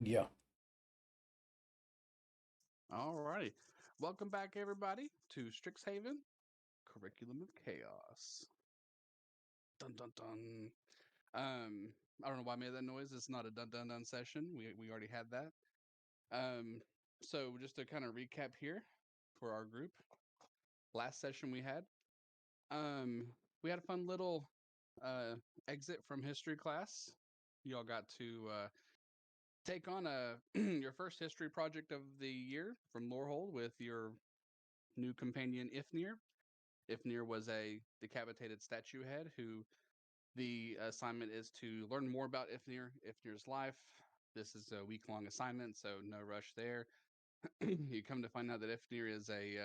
Yeah. Alrighty. Welcome back, everybody, to Strixhaven Curriculum of Chaos. Dun dun dun. I don't know why I made that noise. It's not a dun dun dun session. We already had that. Um, so just to kind of recap here for our group, last session um, we had a fun little uh exit from history class. Y'all got to take on a your first history project of the year from Lorehold with your new companion Ifnir. Ifnir was a decapitated statue head who the assignment is to learn more about Ifnir's life. This is a week long assignment, so no rush there. You come to find out that Ifnir is a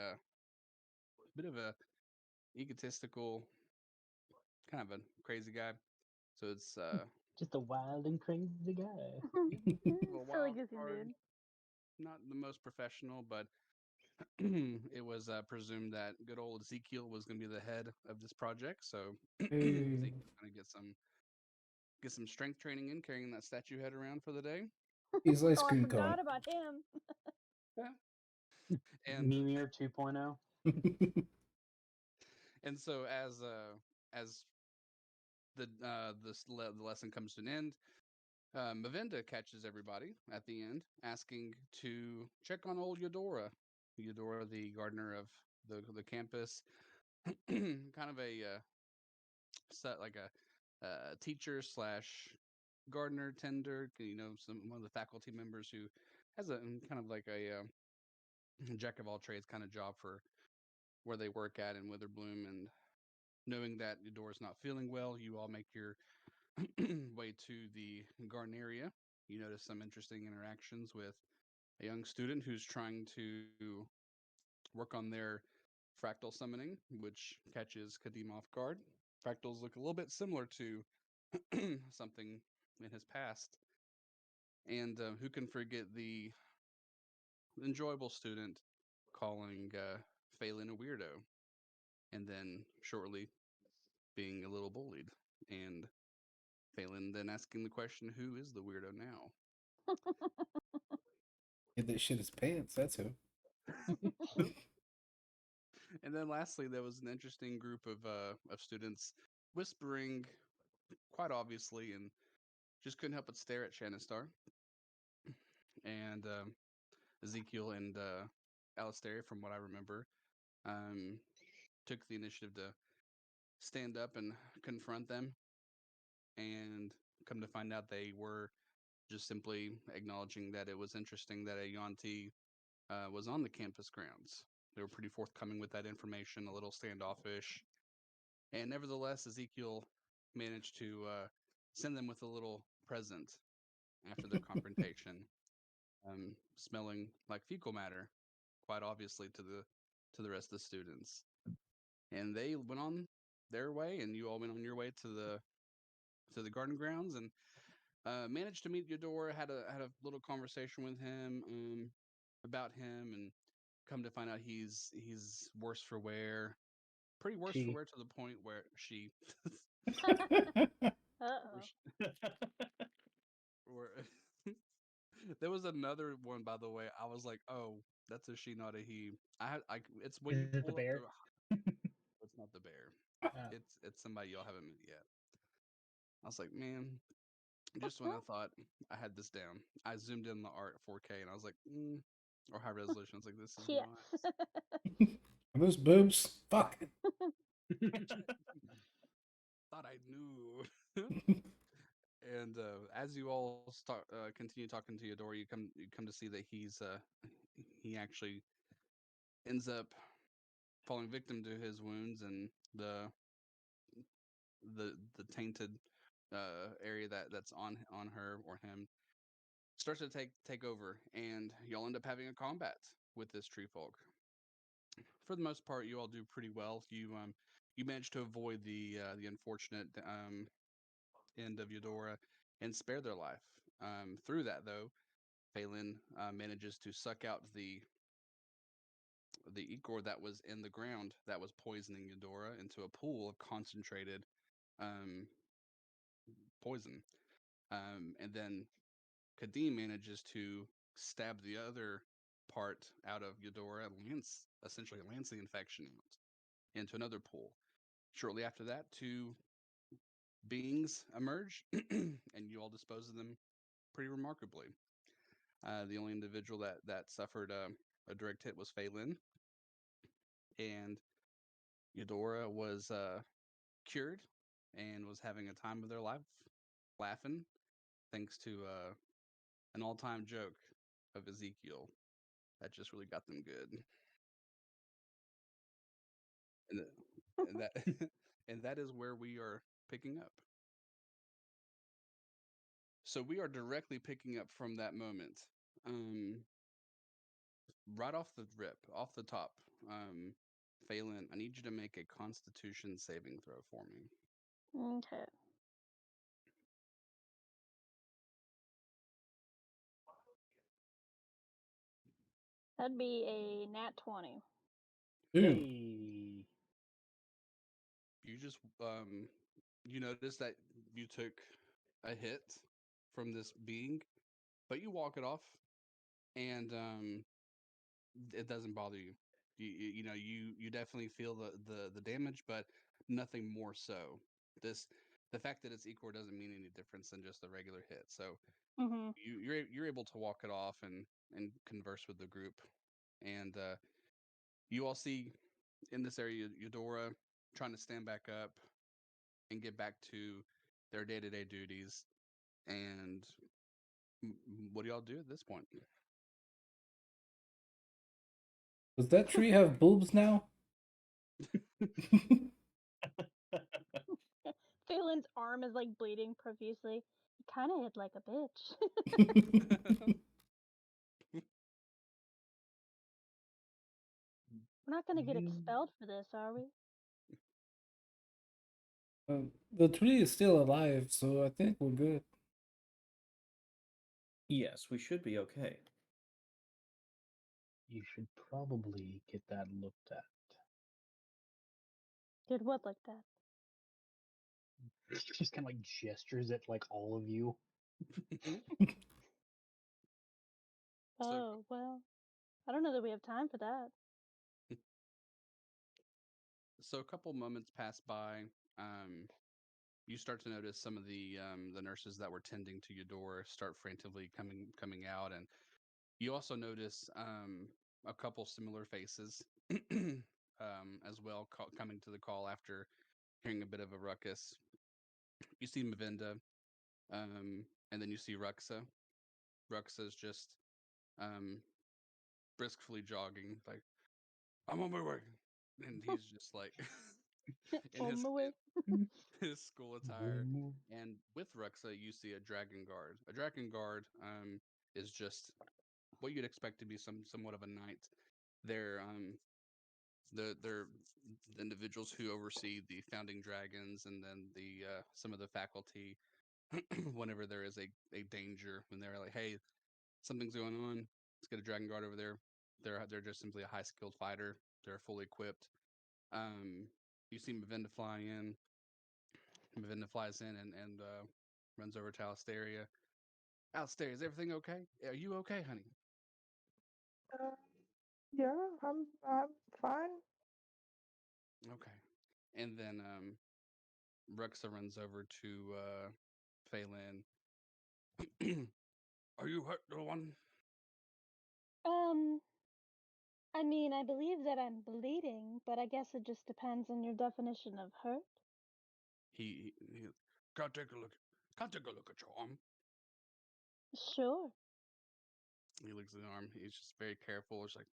bit of a egotistical, kind of a crazy guy. So it's Just a wild and crazy guy. a Silly wild goofy card, mood. not the most professional, but it was presumed that good old Ezekiel was going to be the head of this project. So Ezekiel's going to get some strength training in carrying that statue head around for the day. He's ice Oh, I cream cone. forgot about him. And Mimir 2.0. and so as the lesson comes to an end, Mavinda catches everybody at the end, asking to check on old Eudora. Eudora, the gardener of the campus, kind of a set like a teacher slash gardener tender. Some one of the faculty members who has a kind of like a jack of all trades kind of job for where they work at in Witherbloom. And knowing that Eudora's not feeling well, you all make your way to the garden area. You notice some interesting interactions with a young student who's trying to work on their fractal summoning, which catches Kadim off guard. Fractals look a little bit similar to something in his past. And who can forget the enjoyable student calling Phelan a weirdo, and then shortly being a little bullied, and Phelan then asking the question, "Who is the weirdo now?" Get that shit his pants. That's who. And then lastly, there was an interesting group of students whispering quite obviously, and just couldn't help but stare at Shannistar and Ezekiel and Alistair. From what I remember, um, took the initiative to stand up and confront them, and come to find out they were just simply acknowledging that it was interesting that a Yuan-Ti was on the campus grounds. They were pretty forthcoming with that information, a little standoffish, and nevertheless, Ezekiel managed to send them with a little present after their confrontation, smelling like fecal matter, quite obviously to the rest of the students. And they went on their way, and you all went on your way to the garden grounds, and managed to meet Eudora. Had a little conversation with him about him, and come to find out he's worse for wear, pretty worse for She. wear to the point where she, where, Uh-oh. she, where there was another one by the way. I was like, oh, that's a she, not a he. It's when Is you it the pull up bear? the. It's not the bear. Oh. It's somebody y'all haven't met yet. I was like, man, just when I thought I had this down, I zoomed in the art 4K and I was like, or high resolution. I was like, this is Yeah. not. Are those boobs? Fuck. Thought I knew. And as you all start continue talking to Eudora, you come to see that he actually ends up falling victim to his wounds, and the tainted area that's on her or him starts to take over, and y'all end up having a combat with this tree folk. For the most part, you all do pretty well. You manage to avoid the unfortunate end of Eudora and spare their life. Through that, though, Phelan manages to suck out the ichor that was in the ground that was poisoning Eudora into a pool of concentrated um, poison. And then Kadim manages to stab the other part out of Eudora, essentially lands the infection out into another pool. Shortly after that, two beings emerge, and you all dispose of them pretty remarkably. The only individual that suffered a direct hit was Phelan, and Eudora was cured and was having a time of their life, laughing, thanks to an all-time joke of Ezekiel that just really got them good. And, and that and that is where we are picking up. So we are directly picking up from that moment. Right off the rip, off the top. Phelan, I need you to make a Constitution saving throw for me. Okay. That'd be a nat 20. Ooh. Hey. You just you notice that you took a hit from this being, but you walk it off, and it doesn't bother you. You know you definitely feel the damage, but nothing more so. The fact that it's equal doesn't mean any difference than just a regular hit. So Mm-hmm. you're able to walk it off and converse with the group, and you all see in this area Eudora trying to stand back up and get back to their day-to-day duties. And what do y'all do at this point? Does that tree have bulbs now? Phelan's arm is like bleeding profusely. He kind of hit like a bitch. We're not gonna get expelled for this, are we? The tree is still alive, so I think we're good. Yes, we should be okay. You should probably get that looked at. Did what like that? Just kind of like gestures at like all of you. Oh, well. I don't know that we have time for that. So a couple moments pass by. You start to notice some of the nurses that were tending to your door start frantically coming out, and you also notice a couple similar faces as well coming to the call after hearing a bit of a ruckus. You see Mavinda, and then you see Ruxa. Ruxa's just briskly jogging, like, I'm on my way, and he's just like in On my way. his school attire. And with Ruxa, you see a dragon guard. A dragon guard is just what you'd expect to be somewhat of a knight. They're they're the individuals who oversee the founding dragons, and then the some of the faculty whenever there is a danger, when they're like, hey, something's going on, let's get a dragon guard over there. They're just simply a high skilled fighter. They're fully equipped. You see Mavinda fly in. Mavinda flies in and runs over to Alistaria. Alistaria, is everything okay? Are you okay, honey? Yeah, I'm fine. Okay. And then Ruxa runs over to Phelan. Are you hurt, little one? I mean, I believe that I'm bleeding, but I guess it just depends on your definition of hurt. He can't take a look. Can't take a look at your arm. Sure. He looks at the arm. He's just very careful. It's like,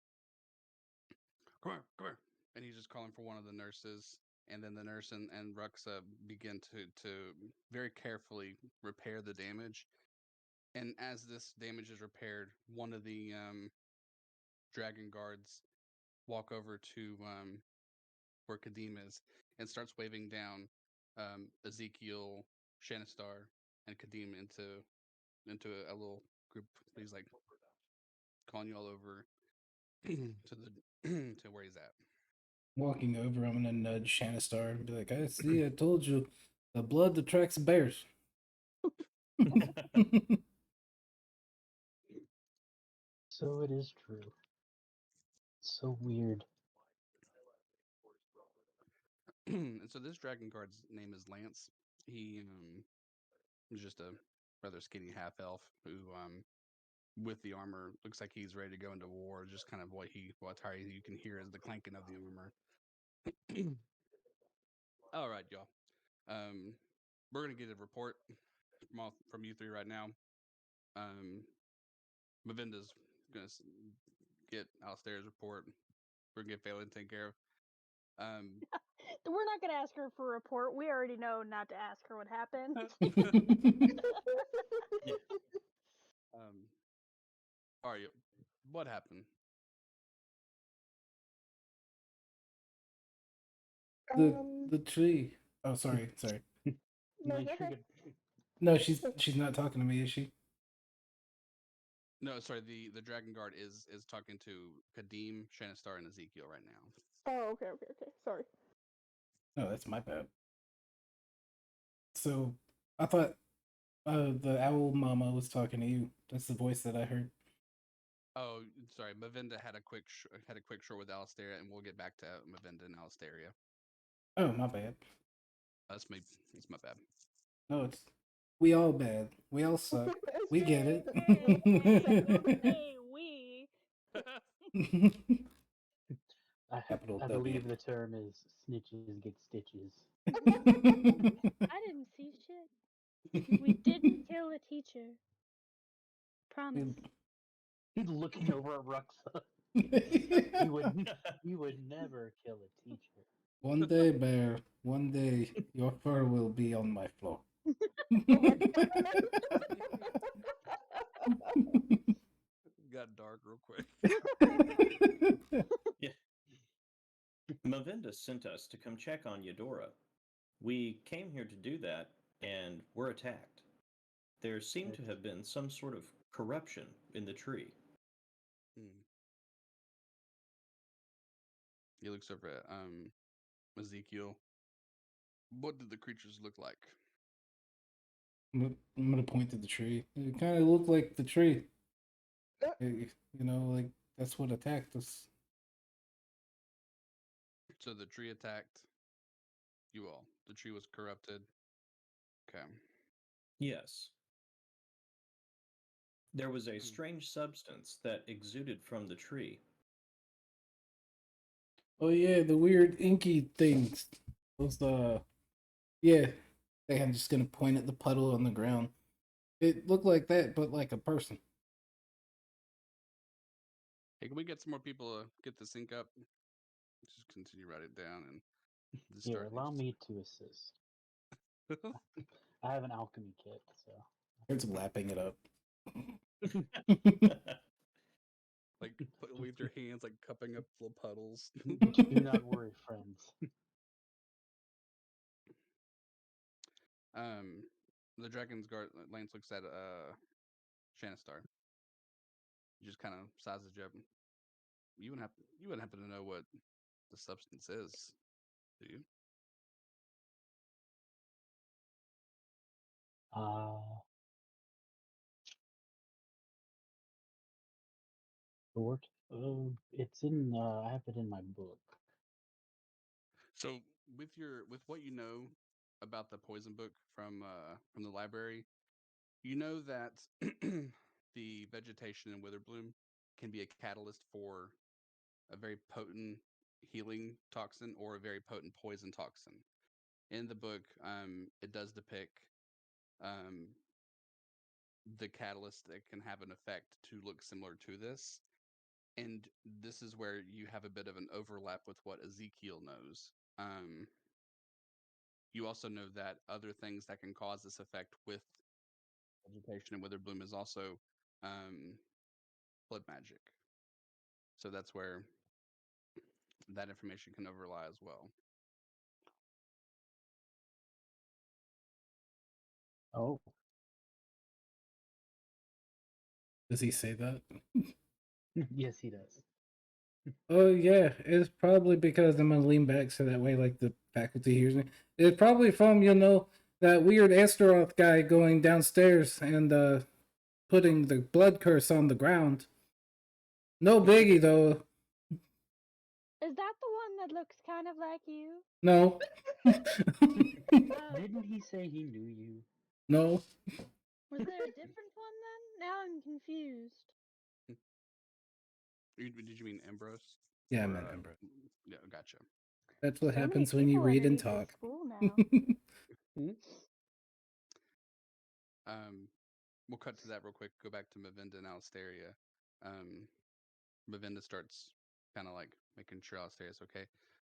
come here. And he's just calling for one of the nurses. And then the nurse and Ruxa begin to very carefully repair the damage. And as this damage is repaired, one of the dragon guards walk over to where Kadim is and starts waving down Ezekiel, Shanistar, and Kadim into a little group. He's like calling you all over to the to where he's at. Walking over, I'm gonna nudge Shanistar and be like, I see, I told you, the blood attracts bears. So it is true. It's so weird. And so this dragon guard's name is Lance. He is just a rather skinny half elf who, with the armor, looks like he's ready to go into war. Just kind of what attire you can hear is the clanking of the armor. All right, y'all. We're gonna get a report from you three right now. Mavinda's gonna get Alistair's report. We're gonna get Phelan taken care of. We're not gonna ask her for a report. We already know not to ask her what happened. All right, what happened? The tree. Oh, sorry. No, Make go sure ahead. No, she's not talking to me, is she? No, sorry. The dragon guard is talking to Kadim, Shanastar, and Ezekiel right now. Oh, okay. Sorry. Oh, that's my bad. So, I thought the owl mama was talking to you. That's the voice that I heard. Oh, sorry. Mavinda had a quick short with Alistair, and we'll get back to Mavinda and Alistair. Oh, my bad. That's me. It's my bad. No, it's we all bad. We all suck. We get it. Hey, we. Capital I W. believe the term is snitches get stitches. I didn't see shit. We didn't kill a teacher. Promise. Looking over at Ruxa. You would never kill a teacher. One day, Bear. One day, your fur will be on my floor. Got dark real quick. Mavinda sent us to come check on Eudora. We came here to do that, and were attacked. There seemed to have been some sort of corruption in the tree. He looks over at Ezekiel. What did the creatures look like? I'm gonna point to the tree. It kind of looked like the tree. You know, like that's what attacked us. So the tree attacked you all. The tree was corrupted. Okay. Yes. There was a strange substance that exuded from the tree. Oh yeah, the weird inky things. Those yeah. I'm just gonna point at the puddle on the ground. It looked like that, but like a person. Hey, can we get some more people to get the sync up? Just continue to write it down and just Here, start. allow me to assist. I have an alchemy kit, so. It's lapping it up. Like wave your hands, like cupping up little puddles. Do not worry, friends. The dragon's guard Lance looks at Shanastar. He just kind of sizes you up. You wouldn't happen to know what the substance is, do you? Short. It's in. I have it in my book. So with what you know about the poison book from the library, you know that the vegetation in Witherbloom can be a catalyst for a very potent healing toxin or a very potent poison toxin. In the book, it does depict the catalyst that can have an effect to look similar to this. And this is where you have a bit of an overlap with what Ezekiel knows. You also know that other things that can cause this effect with vegetation and Witherbloom is also blood magic. So that's where that information can overlap as well. Oh. Does he say that? Yes, he does. Oh yeah, it's probably because I'm gonna lean back so that way like the faculty hears me. It's probably from, you know, that weird Astaroth guy going downstairs and putting the blood curse on the ground. No biggie though. Is that the one that looks kind of like you? No. Oh, Didn't he say he knew you? No. was there a different one then? Now I'm confused. Did you mean Ambrose? Yeah, I Or, meant Ambrose. Yeah, gotcha. That's what So many happens when you people read and underneath this talk. school now. We'll cut to that real quick. Go back to Mavinda and Alistaria. Mavinda starts kind of like making sure Alistaria's okay.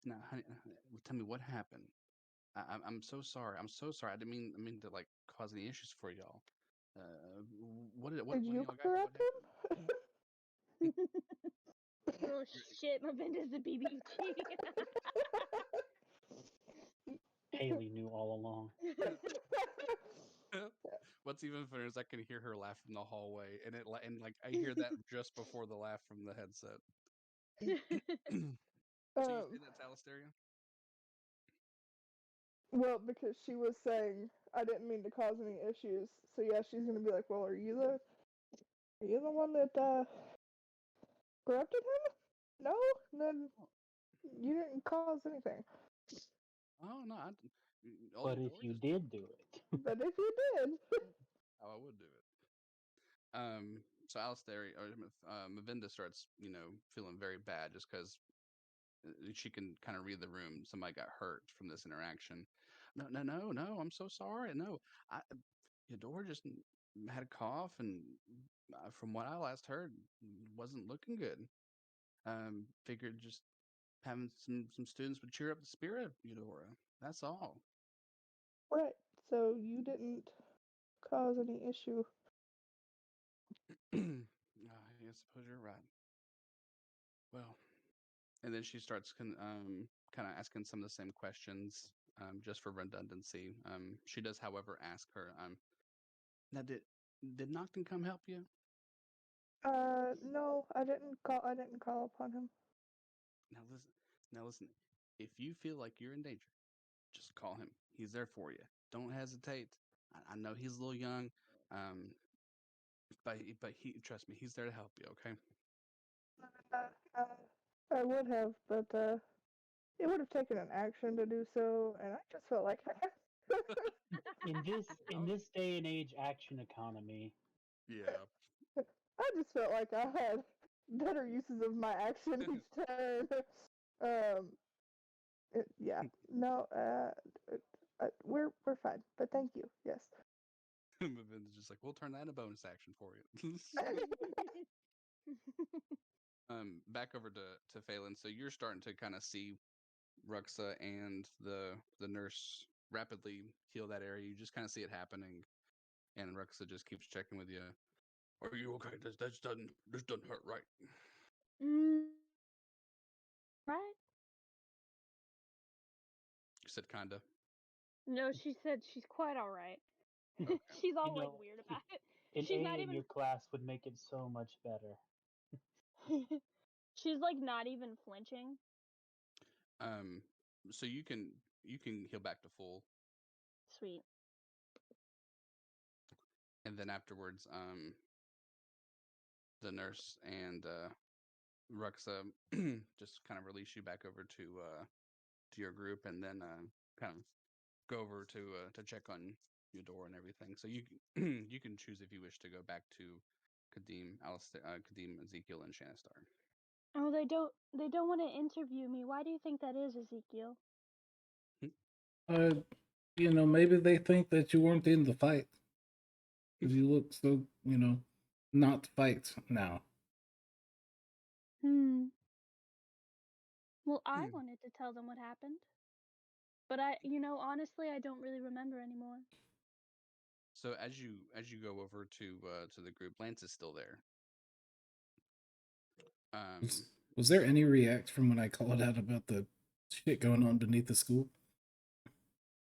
Now, honey, tell me what happened. I'm so sorry. I'm so sorry. I mean to like cause any issues for y'all. What Did do you y'all got? correct him? Oh shit, Mavinda's a BBG. Haley knew all along. What's even funnier is I can hear her laugh from the hallway, and like I hear that just before the laugh from the headset. So you say that's Alistaria? Well, because she was saying I didn't mean to cause any issues. So yeah, she's gonna be like, "Well, are you the one that corrupted him? No, then you didn't cause anything. Oh no, But if you did do it, But if you did, oh, I would do it. So Alistair or Mavinda starts, feeling very bad just because she can kind of read the room. Somebody got hurt from this interaction. No. I'm so sorry. No, Eudora just had a cough, and from what I last heard, wasn't looking good. Figured just having some students would cheer up the spirit of Eudora. That's all. right? So you didn't cause any issue. I suppose you're right. Well, and then she starts kind of asking some of the same questions, just for redundancy. She does, however, ask her, now did Nocton come help you? No, I didn't call upon him. Now listen. If you feel like you're in danger, just call him. He's there for you. Don't hesitate. I know he's a little young, um, but he trust me, he's there to help you. Okay. I would have, but it would have taken an action to do so, and I just felt like in this day and age action economy, Yeah. I just felt like I had better uses of my action each turn. Yeah, no, we're fine, but thank you. Yes. Mavinda's just like, we'll turn that into bonus action for you. Back over to Phelan. So you're starting to kind of see Ruxa and the nurse rapidly heal that area. You just kind of see it happening, and Ruxa just keeps checking with you. Are you okay? This doesn't hurt, right? Right? You said kinda. No, she said she's quite all right. Okay. She's all you like know, weird about it. an She's A not in even. your class would make it so much better. She's like not even flinching. Um. So you can heal back to full, Sweet. and then afterwards, the nurse and Ruxa just kind of release you back over to your group, and then kind of go over to check on your door and everything. So you you can choose if you wish to go back to Kadeem, Kadeem, Ezekiel, and Shanastar. Oh, they don't want to interview me. Why do you think that is, Ezekiel? Maybe they think that you weren't in the fight. Because you look so, not fight now. Well, I wanted to tell them what happened. But honestly, I don't really remember anymore. So as you go over to the group, Lance is still there. Was there any react from when I called out about the shit going on beneath the school?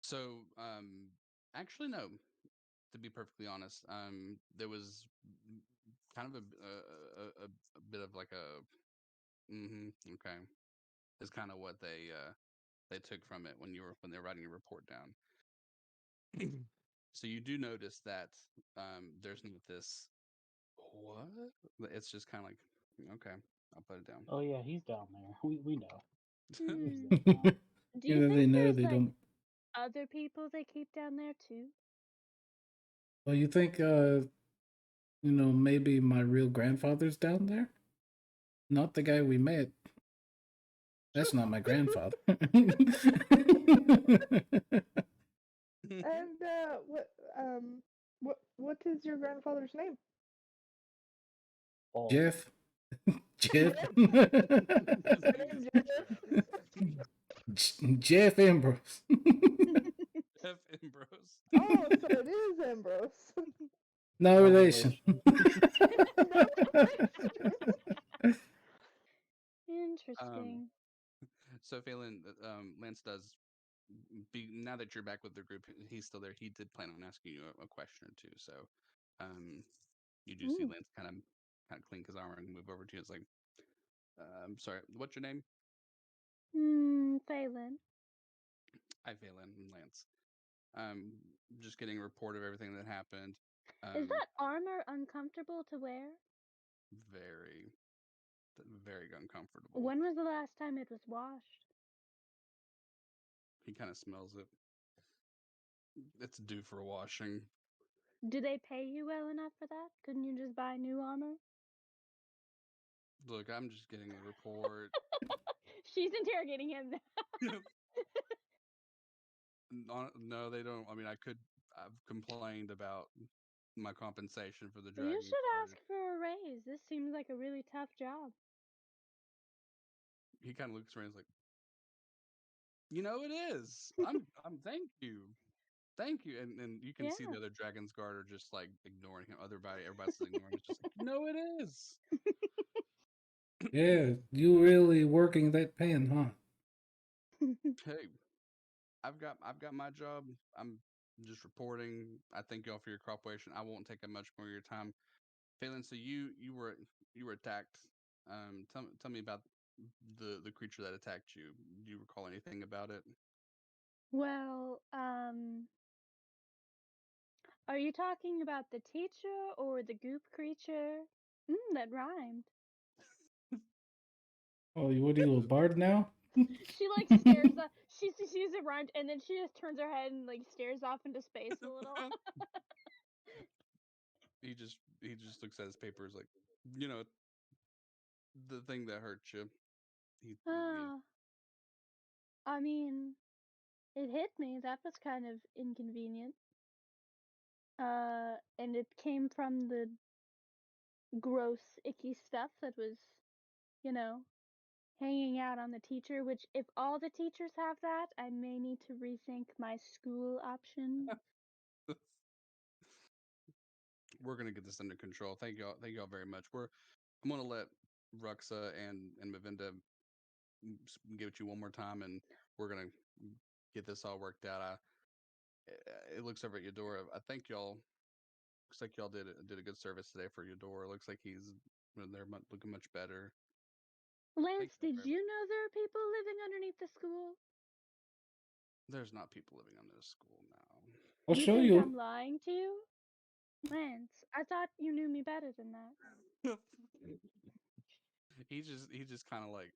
So actually no. To be perfectly honest, there was kind of a bit of like a okay. Is kind of what they took from it when they were writing your report down. So you do notice that there's not this what? It's just kind of like Okay, I'll put it down. Oh yeah, he's down there. We know. Hmm. He's there now. Do you Either they think know there's they like don't. other people they keep down there too? Well, you think, maybe my real grandfather's down there? Not the guy we met. That's not my grandfather. And what is your grandfather's name? Paul. Jeff. Jeff. Your name Jeff? Jeff Ambrose. F. Ambrose. Oh, so it is Ambrose. No No relation. Interesting. So Phelan, Lance does. Now that you're back with the group, he's still there. He did plan on asking you a question or two. So, you do see Ooh. Lance kind of clink his arm and move over to you. It's like, I'm sorry, what's your name? Phelan. Hi, Phelan. I'm Lance. Just getting a report of everything that happened. Is that armor uncomfortable to wear? Very, very uncomfortable? When was the last time it was washed? He kind of smells it. It's due for washing. Do they pay you well enough for that? Couldn't you just buy new armor? Look, I'm just getting a report. She's interrogating him now. No, they don't. I mean, I've complained about my compensation for the You dragon. should Guard. ask for a raise. This seems like a really tough job. He kind of looks around. He's like, it is. Thank you, and you can see Yeah. the other Dragon's Guard are just like ignoring him. Everybody's ignoring him. It's just like, it is. Yeah, you really working that pen, huh? Hey, I've got my job. I'm just reporting. I thank y'all for your cooperation. I won't take up much more of your time. Phelan, so you were attacked. Tell me about the creature that attacked you. Do you recall anything about it? Well, are you talking about the teacher or the goop creature? That rhymed. Oh, what are you, a bard now? She like stares up. She sees it rhymed, and then she just turns her head and like stares off into space a little. He just looks at his papers like, you know, the thing that hurt you. Ah, I mean, it hit me. That was kind of inconvenient. And it came from the gross, icky stuff that was, you know, hanging out on the teacher, which if all the teachers have that, I may need to rethink my school options. We're gonna get this under control. Thank y'all very much. I'm gonna let Ruxa and Mavinda give it you one more time, and we're gonna get this all worked out. It looks over at Eudora. I think y'all looks like y'all did a good service today for Eudora. Looks like they're looking much better. Lance, y'all did very you much. know there are people living underneath the school? There's not people living under the school now. I'll You show think you. I'm lying to you? Lance, I thought you knew me better than that. he just kind of like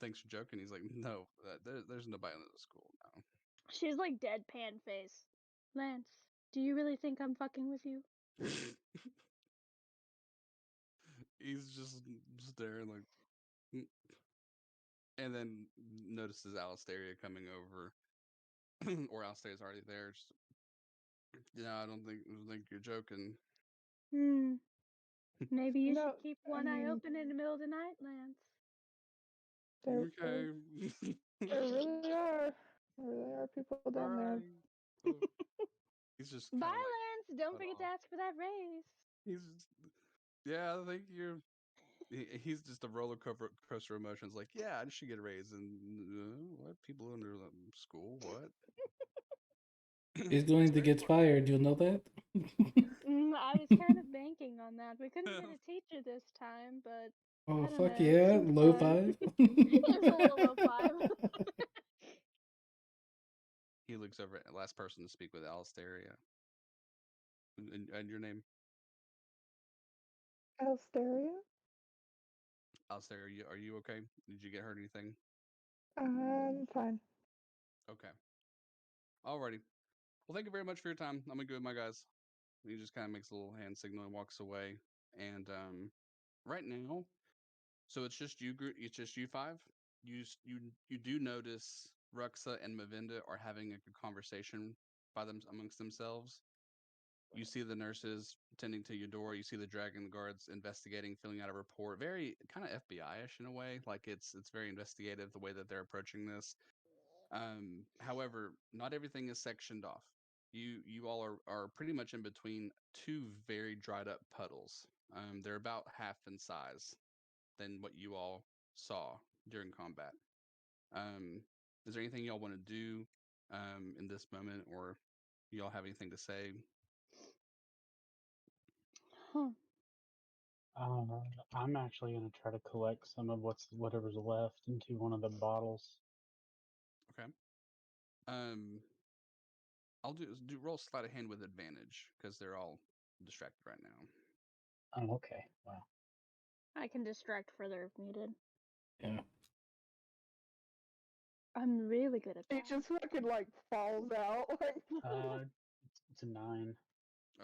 thinks you're joking. He's like, no, there's nobody under the school now. She's like deadpan face. Lance, do you really think I'm fucking with you? He's just staring like, "Mm." And then notices Alistaria coming over, or Alistaria's already there. Just, I don't think you're joking. Maybe you No, should keep I one eye mean, open in the middle of the night, Lance. there really are. There really are people down there. Oh. He's just Bye, kind of like, Lance. Don't cut forget to off. ask for that raise. He's just, yeah, I think you're. He's just a roller coaster of emotions. Like, yeah, I should get a raise. And what people under school? What? He's It's going to very get fired. You know that? I was kind of banking on that. We couldn't get a teacher this time, but Oh, I don't fuck know. It yeah. seems Low fine. five. There's a little low five. He looks over at the last person to speak with Alistaria. And your name? Alsteria? Alistair, are you okay? Did you get hurt anything? Fine. Okay. Alrighty. Well, thank you very much for your time. I'm gonna go with my guys. He just kind of makes a little hand signal and walks away. And right now, so it's just you group. It's just you five. You do notice Ruxa and Mavinda are having a good conversation by them amongst themselves. You see the nurses tending to your door. You see the dragon guards investigating, filling out a report. Very kind of FBI-ish in a way. Like it's very investigative the way that they're approaching this. However, not everything is sectioned off. You all are pretty much in between two very dried up puddles. They're about half in size than what you all saw during combat. Um, is there anything y'all want to do in this moment, or y'all have anything to say? Huh. I'm actually gonna try to collect some of whatever's left into one of the bottles. Okay. Um, I'll do roll sleight of hand with advantage because they're all distracted right now. Oh, okay. Wow. I can distract further if needed. Yeah. I'm really good at He that. just fucking like falls out. Like, It's a 9.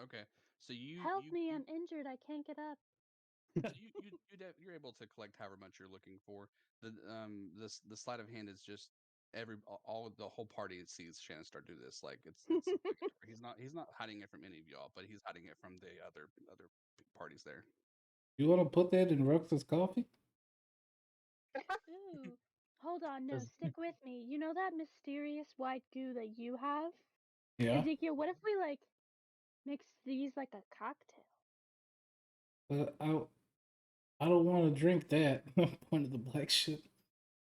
Okay, so you Help you, me, you I'm injured. I can't get up. so you're able to collect however much you're looking for. The sleight of hand is just all of the whole party sees Shannon start do this. Like it's he's not hiding it from any of y'all, but he's hiding it from the other parties there. You want to put that in Rux's coffee? Ooh. Hold on, no, Does- stick with me. You know that mysterious white goo that you have? Yeah. Ezekiel, what if we like mix these like a cocktail? But I don't want to drink that. Point of the black ship.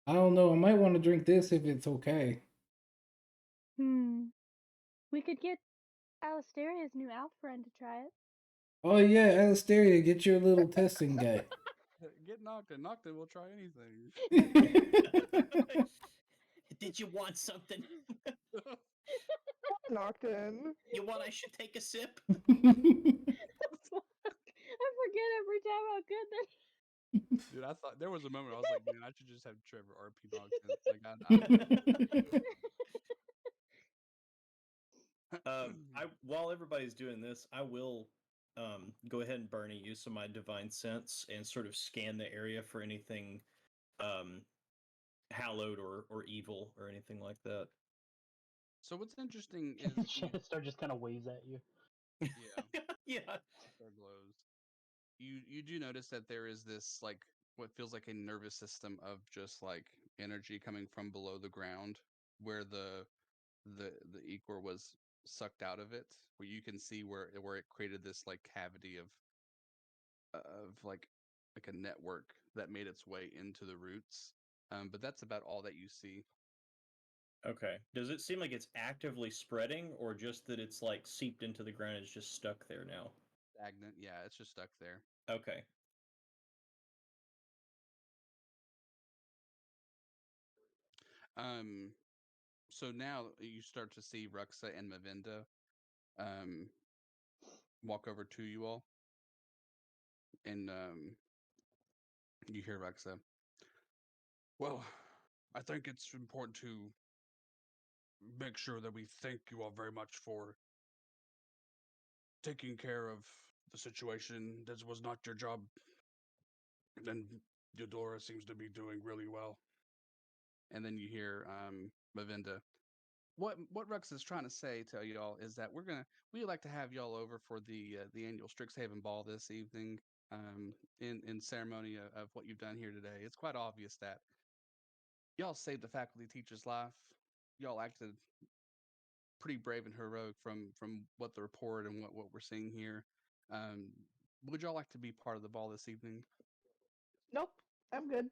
I don't know. I might want to drink this if it's okay. We could get Alisteria's new elf friend to try it. Oh yeah, Alistaria, get your little testing guy. Get Nocta. Nocta will try anything. Did you want something? knocked in. You want I should take a sip? I forget every time how good that. Dude, I thought there was a moment I was like, man, I should just have Trevor RP Nocta. Like I while everybody's doing this, I will go ahead and Bernie use some of my divine sense and sort of scan the area for anything hallowed or evil or anything like that. So what's interesting is Shatterstar just kind of waves at you. yeah. Yeah. Star glows. You do notice that there is this like what feels like a nervous system of just like energy coming from below the ground where the ichor was sucked out of it, where you can see where it created this like cavity of like a network that made its way into the roots. But that's about all that you see. Okay. Does it seem like it's actively spreading or just that it's like seeped into the ground and it's just stuck there now? Stagnant, yeah, it's just stuck there. Okay. So now you start to see Ruxa and Mavinda walk over to you all. And you hear Ruxa. Well, I think it's important to make sure that we thank you all very much for taking care of the situation. This was not your job. And Eudora seems to be doing really well. And then you hear Mavinda. What Rux is trying to say to y'all is that we'd like to have y'all over for the annual Strixhaven Ball this evening. In ceremony of what you've done here today. It's quite obvious that y'all saved the faculty teacher's life. Y'all acted pretty brave and heroic from what the report and what we're seeing here. Um, would y'all like to be part of the ball this evening? Nope, I'm good.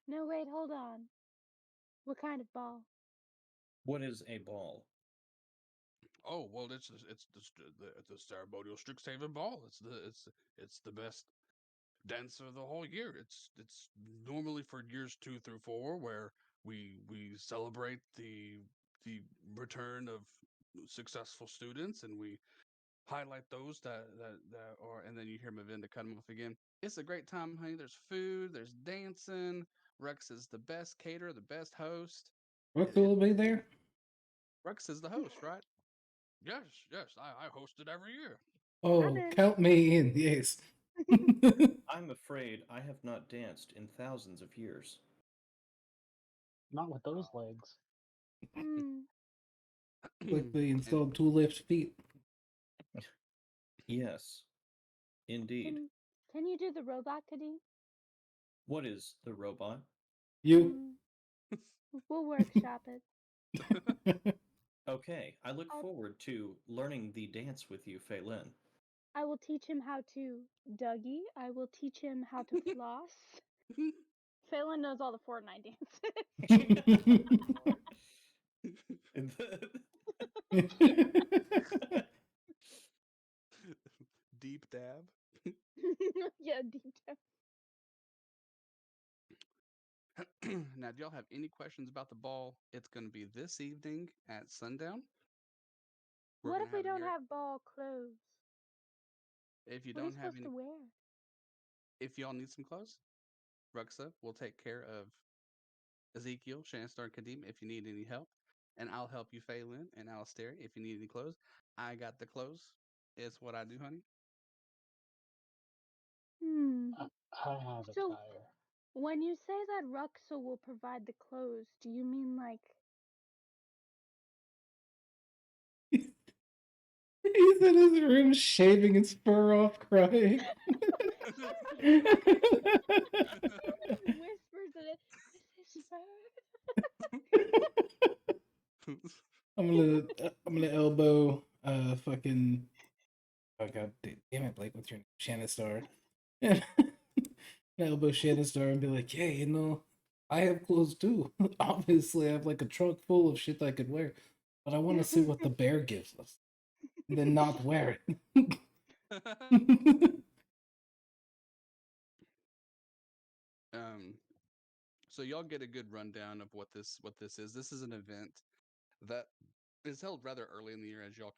No, wait, hold on. What kind of ball? What is a ball? Oh well, it's the ceremonial Strixhaven Ball. It's the best dance of the whole year. It's normally for years 2 through 4 where we celebrate the return of successful students and we highlight those that are, and then you hear Mavinda cut him off again. It's a great time, honey. There's food, there's dancing. Rex is the best caterer, the best host. Rex It, will be it, there. Rex is the host, right? Yes, yes. I host it every year. Oh, in. count me in. Yes. I'm afraid I have not danced in thousands of years. Not with those legs. Hmm. Quickly And installed 2 left feet. Yes, indeed. Can you do the robot, Kadeem? What is the robot? You. We'll workshop it. Okay, I look I'll- forward to learning the dance with you, Feylin. I will teach him how to Dougie. I will teach him how to floss. Phelan knows all the Fortnite dances. deep dab. Yeah, deep down. Now, do y'all have any questions about the ball? It's going to be this evening at sundown. We're What gonna if we have don't Garrett- have ball clothes? If you What are you don't have supposed any, to wear? if y'all need some clothes, Ruxa will take care of Ezekiel, Shanstar, and Kadim if you need any help. And I'll help you, Phelan and Alistair, if you need any clothes. I got the clothes. It's what I do, honey. Hmm. I have So, attire. when you say that Ruxa will provide the clothes, do you mean like He's in his room shaving his fur off, crying. whispers in it? This is fur. I'm gonna elbow fucking oh god damn it, Blake, what's your name? Shannon Star. Elbow Shannon Star and be like, yeah, you know, I have clothes too. Obviously I have like a trunk full of shit I could wear. But I want to see what the bear gives us. And then not wear it. So y'all get a good rundown of what this is. This is an event that is held rather early in the year, as y'all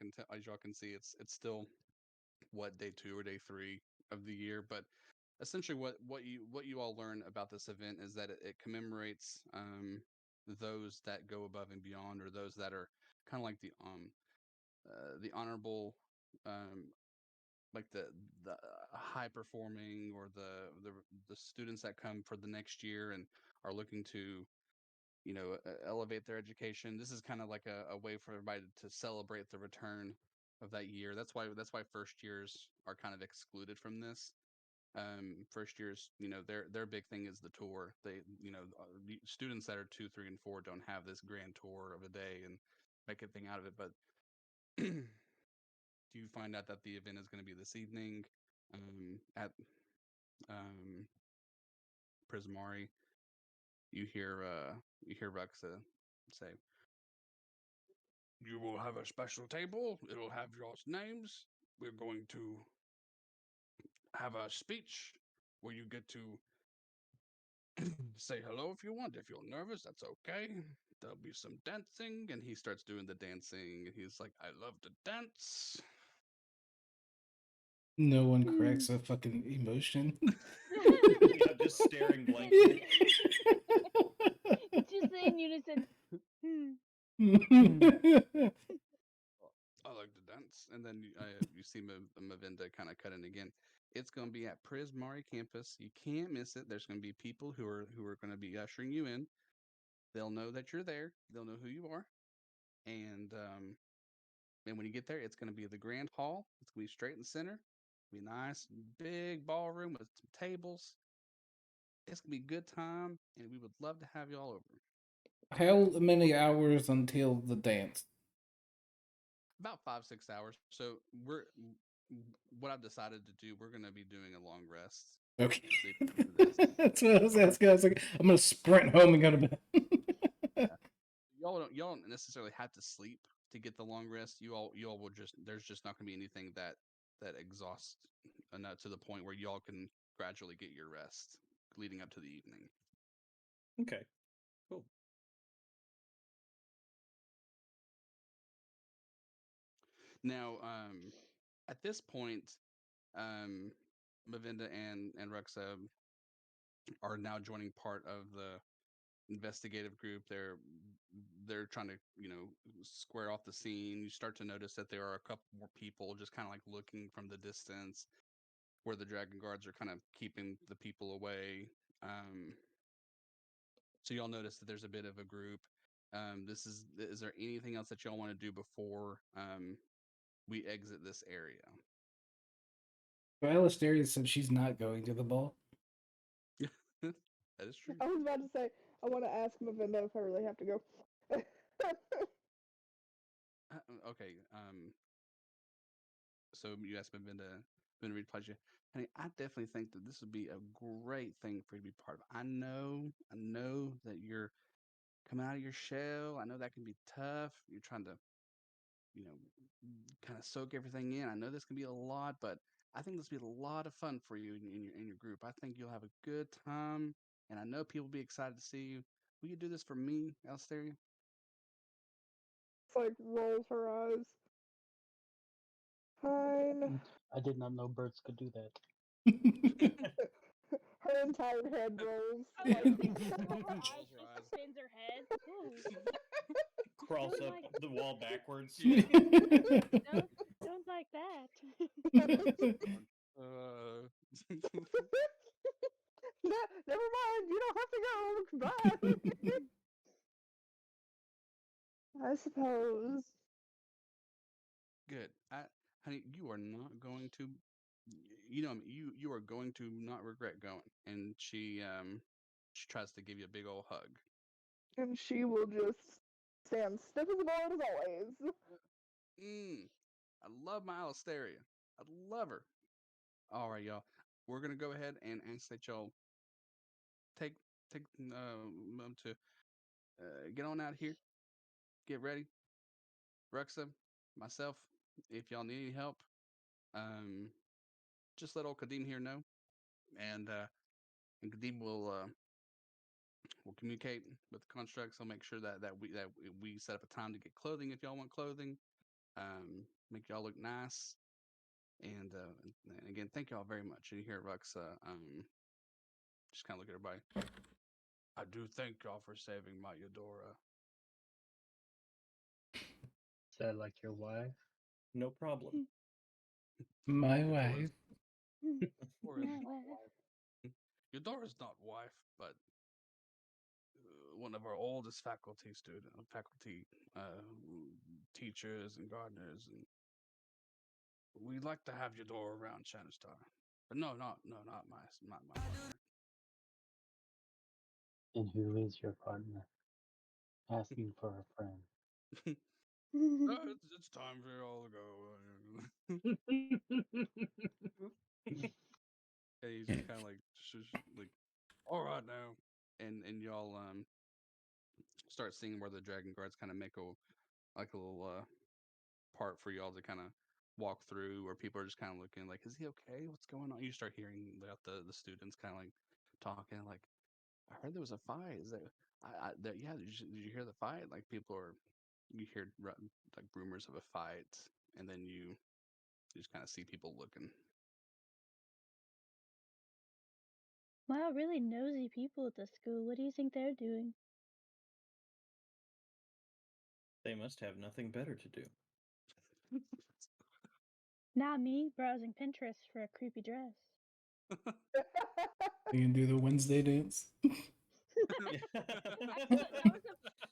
can see. It's still what day 2 or day 3 of the year, but essentially what you all learn about this event is that it commemorates those that go above and beyond, or those that are kind of like the honorable, like the high performing, or the students that come for the next year and are looking to elevate their education. This is kind of like a way for everybody to celebrate the return of that year. That's why first years are kind of excluded from this. First years, their big thing is the tour. They, students that are 2, 3, and 4 don't have this grand tour of a day and make a thing out of it. But do you find out that the event is going to be this evening at Prismari? You hear Ruxa say, "You will have a special table. It'll have your names. We're going to have a speech where you get to say hello if you want. If you're nervous, that's okay. There'll be some dancing." And he starts doing the dancing. And he's like, "I love to dance." No one cracks a fucking emotion. Yeah, just staring blankly. Just in unison. I like to dance. And then you see Mavinda kind of cut in again. It's going to be at Prismari campus. You can't miss it. There's going to be people who are going to be ushering you in. They'll know that you're there. They'll know who you are. And when you get there, it's going to be the grand hall. It's going to be straight in the center. Be a nice big ballroom with some tables. It's going to be a good time, and we would love to have you all over. How many hours until the dance? About 5-6 hours. So what I've decided to do, we're going to be doing a long rest. Okay. leading up to this. That's what I was asking. I was like, I'm gonna sprint home and go to bed. Y'all don't necessarily have to sleep to get the long rest. You all will just, there's just not going to be anything that exhausts enough to the point where y'all can gradually get your rest leading up to the evening. Okay, cool. Now, At this point, Mavinda and Ruxa are now joining part of the investigative group. They're trying to square off the scene. You start to notice that there are a couple more people just kind of like looking from the distance, where the dragon guards are kind of keeping the people away. So y'all notice that there's a bit of a group. Is there anything else that y'all want to do before we exit this area? Alistair said she's not going to the ball. That is true. I was about to say, I want to ask Mavinda if I really have to go. Okay. So you asked Mavinda replies you, honey, I definitely think that this would be a great thing for you to be part of. I know that you're coming out of your shell. I know that can be tough. You're trying to, kind of soak everything in. I know this can be a lot, but I think this will be a lot of fun for you in your group. I think you'll have a good time, and I know people will be excited to see you. Will you do this for me, Alistair? It's like rolls her eyes. Fine. I did not know birds could do that. Her entire head rolls. I was Like, gonna say, she rolls her eyes, Rolls she her eyes. spins her head. Ooh, Crawls Don't up like- the wall backwards. don't like that. Never mind. You don't have to go. Goodbye. I suppose. Good. Honey, you are not going to, you are going to not regret going. And she tries to give you a big old hug. And she will just stand stiff as a board as always. I love my Alistaria. I love her. All right, y'all. We're gonna go ahead and ask that y'all take to get on out here. Get ready, Ruxa, myself. If y'all need any help, just let old Kadim here know, and Kadim will communicate with the constructs. He'll make sure that we set up a time to get clothing if y'all want clothing. Make y'all look nice. And again, thank y'all very much. And you hear Ruxa just kind of look at everybody. I do thank y'all for saving my Eudora. Is that like your wife? No problem. My wife. Or is My not wife. wife. Eudora's not wife, but one of our oldest faculty teachers and gardeners, and we'd like to have Eudora around Shatterstar. But no, not my partner. And who is your partner? Asking for a friend. It's time for y'all to go. And he's just kind of like, all right now, and y'all start seeing where the dragon guards kind of make a little part for y'all to kind of walk through, where people are just kind of looking like, is he okay? What's going on? You start hearing about the students kind of like talking like, I heard there was a fight. Is that yeah? Did you hear the fight? Like you hear like rumors of a fight, and then you just kind of see people looking. Wow, really nosy people at the school. What do you think they're doing? They must have nothing better to do. Not me, browsing Pinterest for a creepy dress. You can do the Wednesday dance. Actually,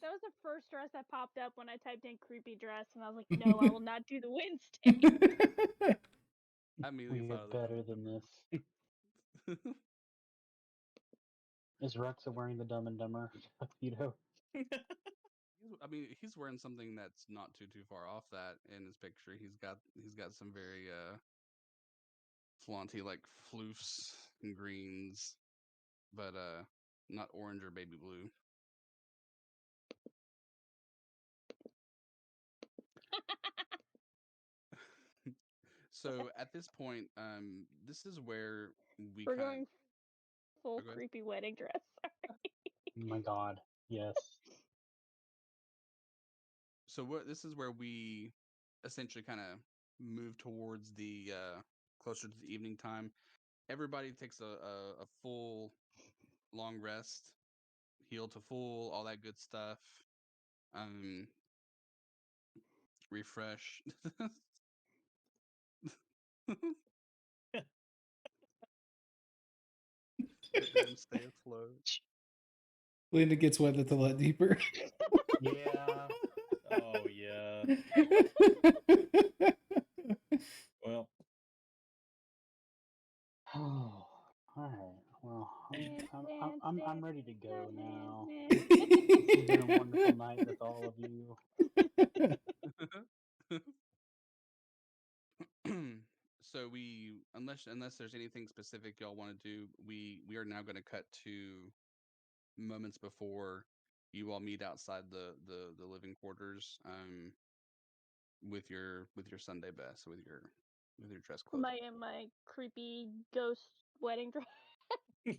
that was the first dress that popped up when I typed in creepy dress, and I was like, no, I will not do the Wednesday. I immediately We thought get of the better than this. Is Ruxa wearing the Dumb and Dumber tuxedo? He's wearing something that's not too far off that in his picture. He's got some very flaunty like floofs and greens, but not orange or baby blue. So at this point, this is where We're kind going full go ahead. creepy wedding dress. Oh my god, yes. So this is where we essentially kind of move towards the closer to the evening time, everybody takes a full long rest, heal to full, all that good stuff. Refresh. And stay afloat. Linda gets weathered a lot deeper. Yeah. Oh yeah. Well, Oh, all right. Well, I'm ready to go now. Dancing. It's been a wonderful night with all of you. So unless there's anything specific y'all want to do, we are now going to cut to moments before you all meet outside the living quarters with your Sunday best, with your dress clothing. my creepy ghost wedding dress.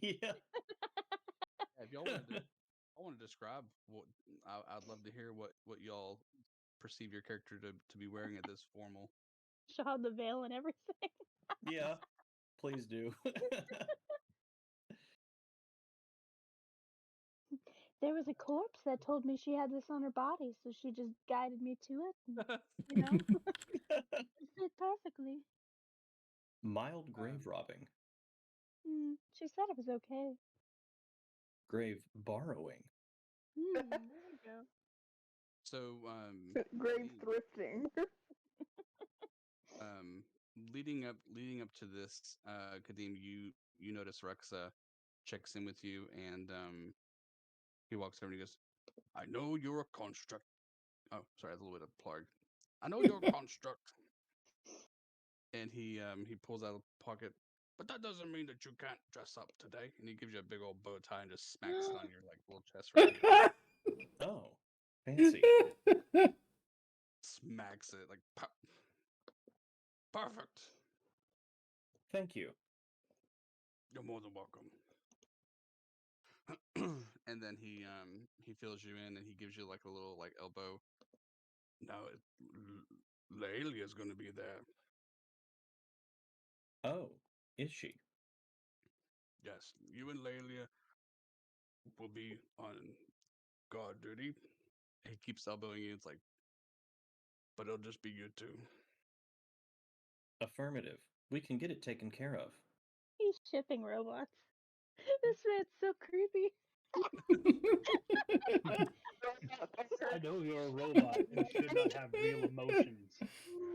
yeah. Yeah, if y'all wanted to, I want to describe what I'd love to hear what y'all perceive your character to be wearing at this formal. Shaw the veil and everything. Yeah. Please do. There was a corpse that told me she had this on her body, so she just guided me to it. And, you know, it fit perfectly. Mild grave robbing. She said it was okay. Grave borrowing. There you go. So Grave le- thrifting. leading up to this, Kadim, you notice Rexa checks in with you, and he walks over and he goes, "I know you're a construct." Oh, sorry, that's a little bit of plug. "I know you're a construct," and he pulls out a pocket. "But that doesn't mean that you can't dress up today." And he gives you a big old bow tie and just smacks it on your like little chest right here. Oh, fancy. Smacks it like pop. Perfect. Thank you. You're more than welcome. And then he fills you in and he gives you like a little like elbow. Now Laelia's going to be there. Oh, is she? Yes, you and Laelia will be on guard duty. He keeps elbowing you. It's like, but it'll just be you two. Affirmative. We can get it taken care of. He's shipping robots. This man's so creepy. I know you're a robot and should not have real emotions,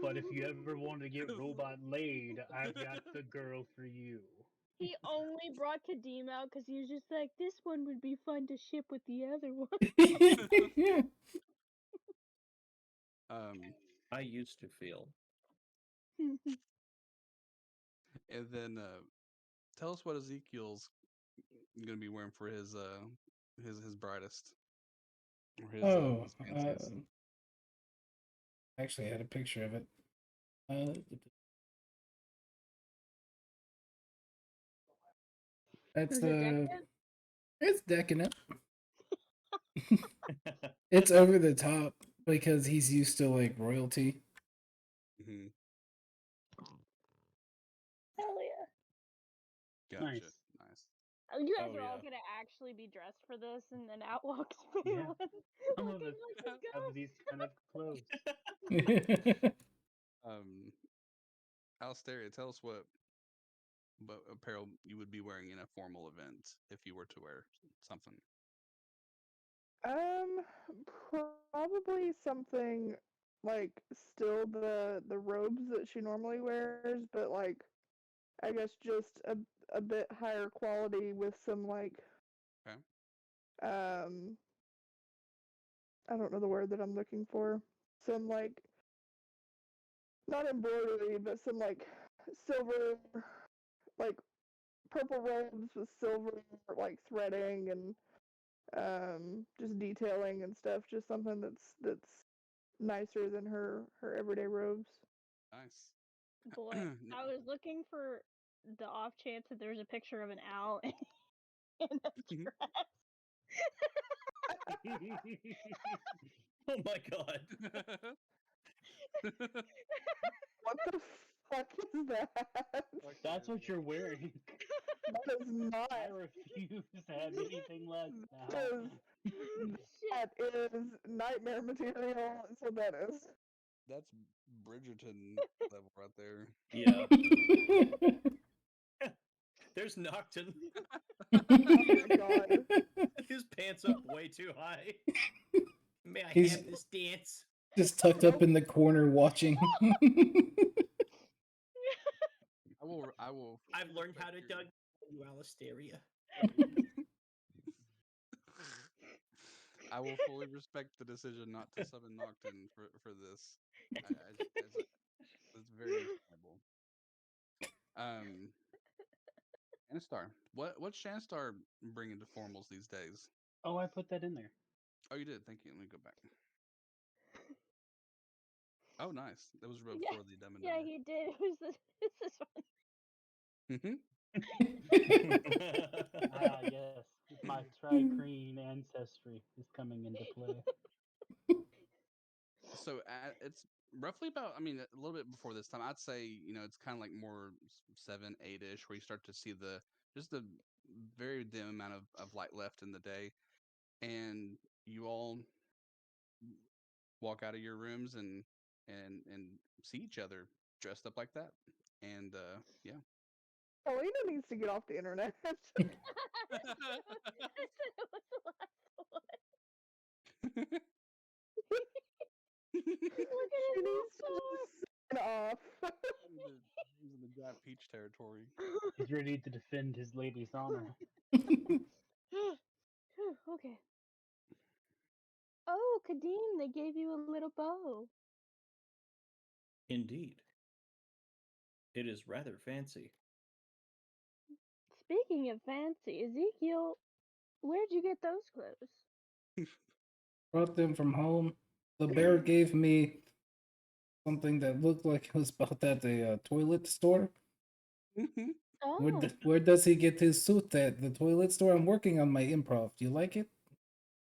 but if you ever want to get robot laid, I've got the girl for you. He only brought Kadim out because he was just like, this one would be fun to ship with the other one. I used to feel. And then tell us what Ezekiel's gonna be wearing for his brightest or Oh, his fanciest. actually, I had a picture of it. That's Was it decadent? It's decadent. It's over the top because he's used to like royalty. Mm-hmm. Hell yeah. Gotcha. Nice. Nice. Oh, you guys Oh, are all yeah. gonna actually be dressed for this, and then out walks Yeah. Phelan. Some looking of us like a have ghost. these kind of clothes. Alistair, tell us what apparel you would be wearing in a formal event if you were to wear something. Probably something like still the robes that she normally wears, but like I guess just a bit higher quality with some like Okay. I don't know the word that I'm looking for. Some like not embroidery, but some like silver like purple robes with silver like threading and just detailing and stuff. Just something that's nicer than her everyday robes. Nice. Boy, I was looking for the off chance that there's a picture of an owl in a dress. Oh my god. What the fuck is that? That's what you're wearing. That is not. I refuse to have anything less now. That is nightmare material. That's what that is. That's Bridgerton level right there. Yeah. There's Nocton. Oh my god. His pants up way too high. May I He's- have this dance? Just tucked up in the corner watching. I will. I've fully learned how to respect your- dug you, Alisteria. I will fully respect the decision not to summon Nocton for this. It's very understandable. Shanstar, what's Shanstar bringing to formals these days? Oh, I put that in there. Oh, you did. Thank you. Let me go back. Oh, nice. That was real Yeah, before the Dumb and Yeah, Dumber. he did. It was this one. Mhm. Ah, yes. My Tri-Creen ancestry is coming into play. So it's roughly about, I mean, a little bit before this time. I'd say, it's kind of like more 7, 8-ish, where you start to see just the very dim amount of light left in the day, and you all walk out of your rooms and see each other dressed up like that, and yeah. Helena needs to get off the internet. I said it was the last one. Look at She his needs to avatar. just sign off. He's in the dry peach territory. He's ready to defend his lady's honor. Phew, okay. Oh, Kadeem, they gave you a little bow. Indeed. It is rather fancy. Speaking of fancy, Ezekiel, where'd you get those clothes? Brought them from home. The bear gave me something that looked like it was bought at a toilet store. Oh, Where does he get his suit at? The toilet store? I'm working on my improv. Do you like it?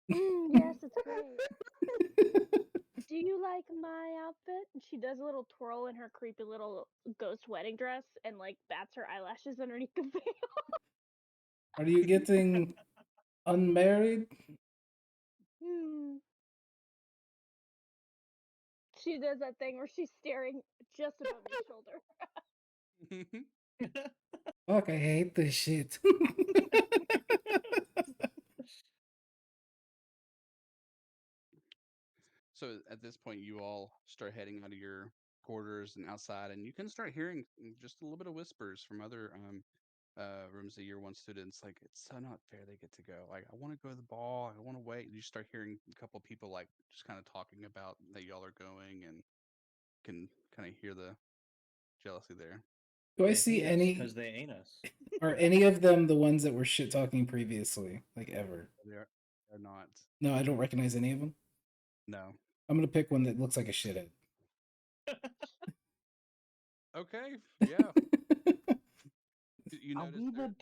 yes, it's great. Do you like my outfit? And she does a little twirl in her creepy little ghost wedding dress and like bats her eyelashes underneath the veil. Are you getting unmarried? Hmm. She does that thing where she's staring just above your shoulder. Fuck, I hate this shit. So at this point, you all start heading out of your quarters and outside, and you can start hearing just a little bit of whispers from other rooms of year 1 students. Like, it's so not fair they get to go. Like, I want to go to the ball. I want to wait. And you start hearing a couple people like just kind of talking about that y'all are going, and can kind of hear the jealousy there. Do I see any? Because they ain't us. Are any of them the ones that were shit talking previously? Like ever? They're not. No, I don't recognize any of them. No. I'm gonna pick one that looks like a shithead. Okay. Yeah. You Are notice we there- the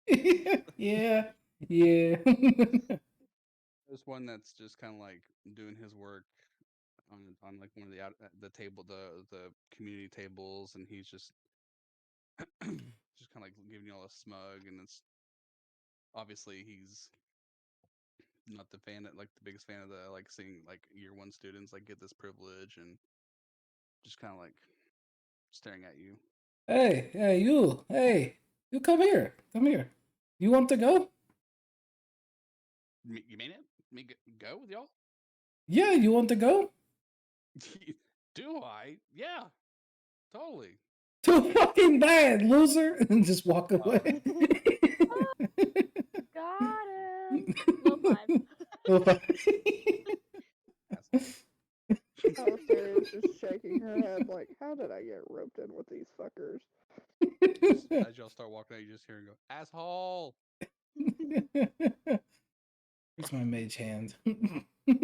baddies? Yeah, yeah. there's one that's just kind of like doing his work on like one of the table, the community tables, and he's just just kind of like giving you all a smug, and it's obviously he's not the biggest fan of the like seeing like year 1 students like get this privilege, and just kind of like staring at you. Hey, you come here, come here. You want to go? You mean it? Me go with y'all? Yeah, you want to go? Do I? Yeah, totally. Too fucking bad, loser, and just walk away. Got him. Low five. Low five. Alistair is just shaking her head like, how did I get roped in with these fuckers? As y'all start walking out, you just hear him go, "Asshole!" Here's my mage hand. He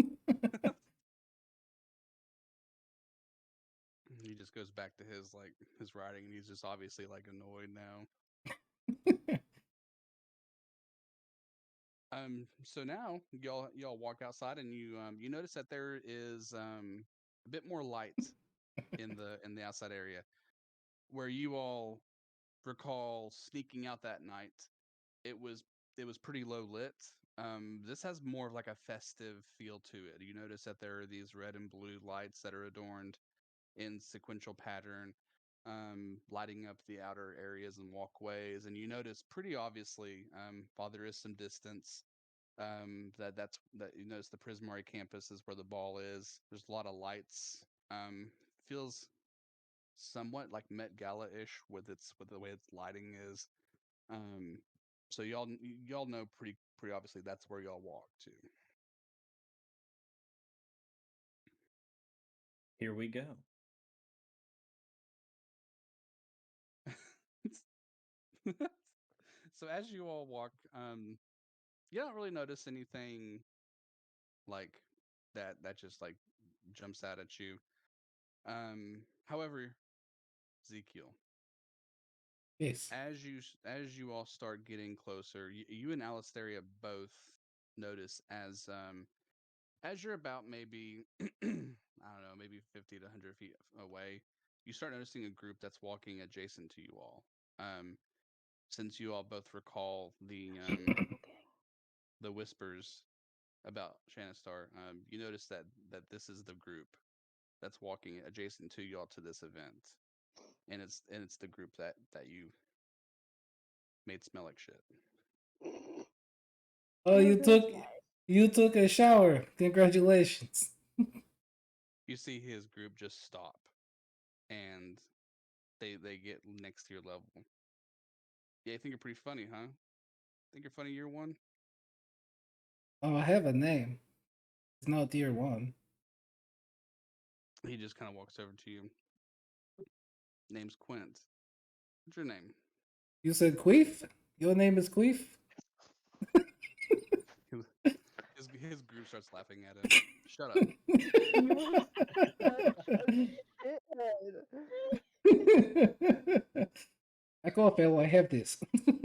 just goes back to his writing, and he's just obviously like annoyed now. So now y'all walk outside, and you notice that there is a bit more light in the outside area, where you all recall sneaking out that night. It was pretty low lit. This has more of like a festive feel to it. You notice that there are these red and blue lights that are adorned in sequential pattern, lighting up the outer areas and walkways. And you notice pretty obviously, while there is some distance, that you notice the Prismari campus is where the ball is. There's a lot of lights. Feels somewhat like Met Gala ish with the way its lighting is. Um, so y'all know pretty obviously that's where y'all walk to. Here we go. So as you all walk, you don't really notice anything like that just like jumps out at you. However, Ezekiel, Yes. as you all start getting closer, you and Alistaria both notice as you're about maybe I don't know, maybe 50 to 100 feet away, you start noticing a group that's walking adjacent to you all. Since you all both recall the whispers about Shanastar, you notice that this is the group that's walking adjacent to y'all to this event, and it's the group that you made smell like shit. Oh, We're those guys. you took a shower. Congratulations. You see his group just stop, and they get next to your level. Yeah, you think you're pretty funny, huh? Think you're funny year one? Oh, I have a name. It's not tier 1. He just kind of walks over to you. Name's Quint. What's your name? You said Queef? Your name is Queef? His group starts laughing at him. Shut up. Back off, L. I have this. Can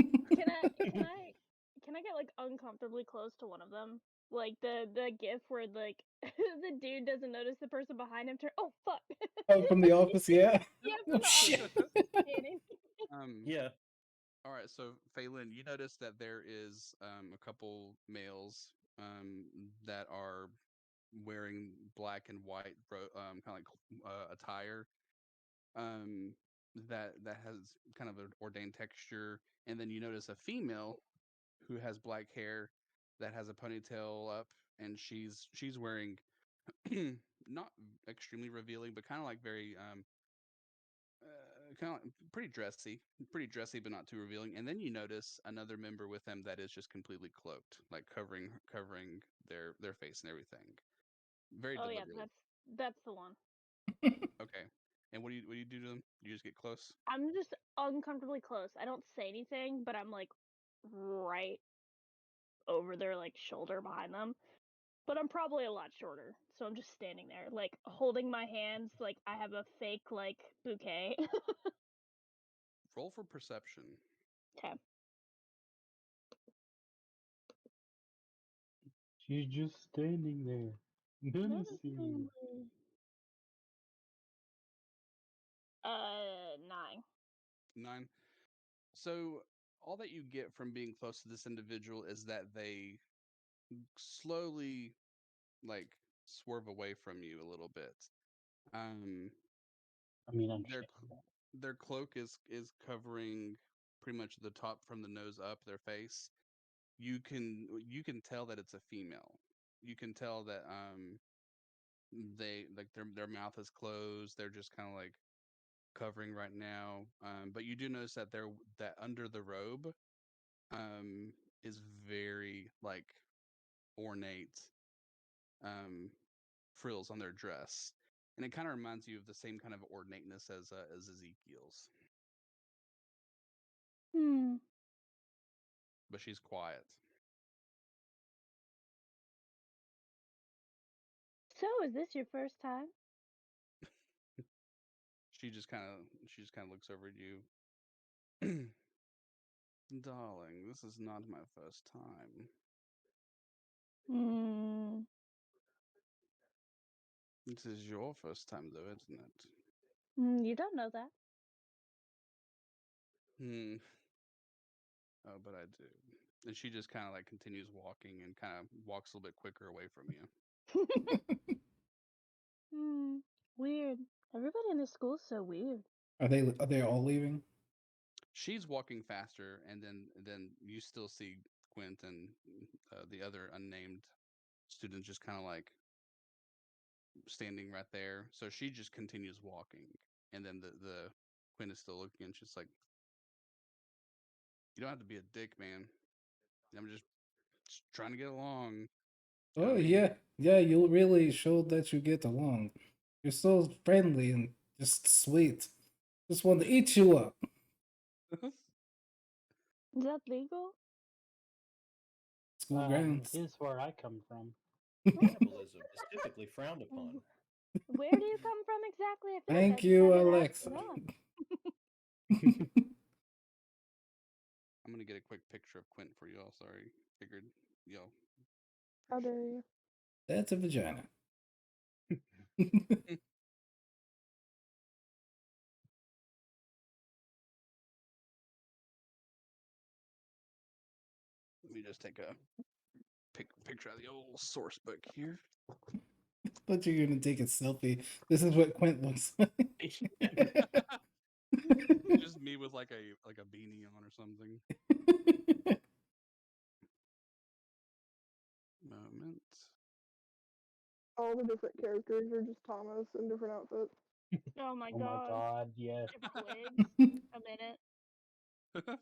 I get like uncomfortably close to one of them? Like the gif where like the dude doesn't notice the person behind him turn. Oh fuck! Oh, from the office, yeah. Yeah, Oh, from the shit. office. Kidding. Yeah. All right, so Phelan, you notice that there is a couple males that are wearing black and white kind of like attire that has kind of an ordained texture, and then you notice a female who has black hair that has a ponytail up, and she's wearing not extremely revealing, but kind of like very kind of pretty dressy, but not too revealing. And then you notice another member with them that is just completely cloaked, like covering their face and everything, very Oh yeah, deliberately. that's the one. Okay. And what do you do to them? You just get close. I'm just uncomfortably close. I don't say anything, but I'm like right over their like shoulder behind them. But I'm probably a lot shorter, so I'm just standing there, like holding my hands, like I have a fake like bouquet. Roll for perception. Okay. She's just standing there, menacing. 9. 9. So all that you get from being close to this individual is that they slowly like swerve away from you a little bit. Um, I mean, their understandable. their cloak is covering pretty much the top from the nose up, their face. You can tell that it's a female. You can tell that they like their mouth is closed. They're just kind of like covering right now. But you do notice that under the robe um is very like ornate um frills on their dress, and it kind of reminds you of the same kind of ornateness as Ezekiel's, Hmm. but she's quiet. So, is this your first time? She just kind of looks over at you. Darling, this is not my first time. Hmm. This is your first time, though, isn't it? You don't know that. Hmm. Oh, but I do. And she just kind of like continues walking and kind of walks a little bit quicker away from you. Weird. Everybody in this school's so weird. Are they all leaving? She's walking faster, and then you still see Quint and the other unnamed student just kind of like standing right there. So she just continues walking, and then the Quint is still looking, and she's like, "You don't have to be a dick, man. I'm just trying to get along." You know Oh what I mean? yeah, you really showed that you get along. You're so friendly and just sweet. Just want to eat you up. Is that legal? School grounds. Here's where I come from. Cannibalism is typically frowned upon. Where do you come from exactly? I feel like I Thank just you, haven't Alexa. asked enough. I'm gonna get a quick picture of Quint for y'all. Sorry, figured y'all. How dare you? That's a vagina. Let me just take a picture of the old source book here. Thought you were gonna take a selfie. This is what Quint looks like. Just me with like a beanie on or something. Moment. All the different characters are just Thomas in different outfits. Oh my Oh my god. god, yes. Different wigs. A minute.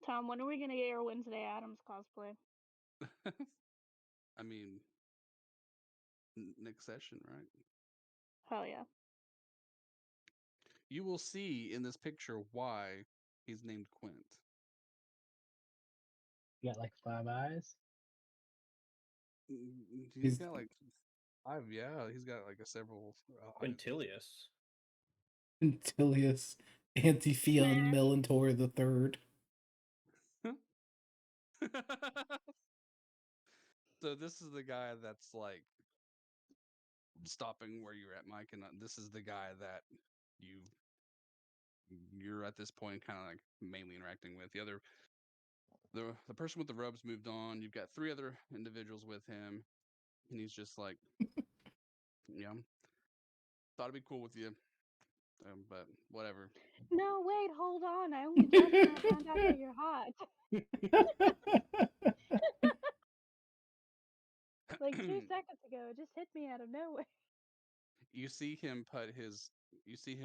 Tom, when are we gonna get your Wednesday Adams cosplay? I mean, next session, right? Hell yeah. You will see in this picture why he's named Quint. You got like 5 eyes? He's got like 5. Yeah, he's got like a several. Quintilius. Quintilius Antiphion Melantor the Third. So this is the guy that's like stopping where you're at, Mike, and this is the guy that you're at this point kind of like mainly interacting with. The person with the robes moved on. You've got 3 other individuals with him, and he's just like, yeah, thought it'd be cool with you, but whatever. No, wait, hold on. I only just now found out that you're hot. Like 2 seconds ago, it just hit me out of nowhere. You see him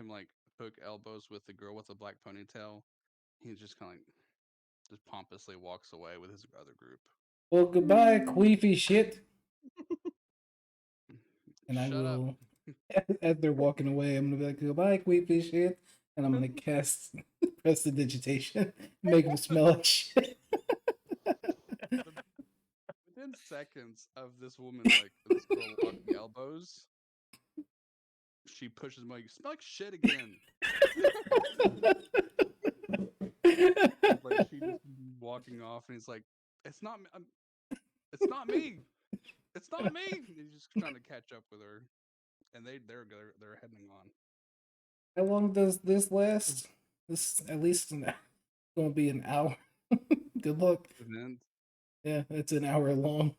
like hook elbows with the girl with the black ponytail. He just kind of like just pompously walks away with his other group. Well, goodbye, queefy shit. And I Shut will, as they're walking away, I'm gonna be like, goodbye, queefy shit. And I'm gonna cast prestidigitation, make them smell like shit. Within seconds of this woman, like this girl walking elbows, she pushes him like, you smell like shit again. Like she just walking off, and he's like, "It's not me. It's not me. It's not me." He's just trying to catch up with her, and they're heading on. How long does this last? This at least gonna be an hour. Good luck. And Yeah, it's an hour long.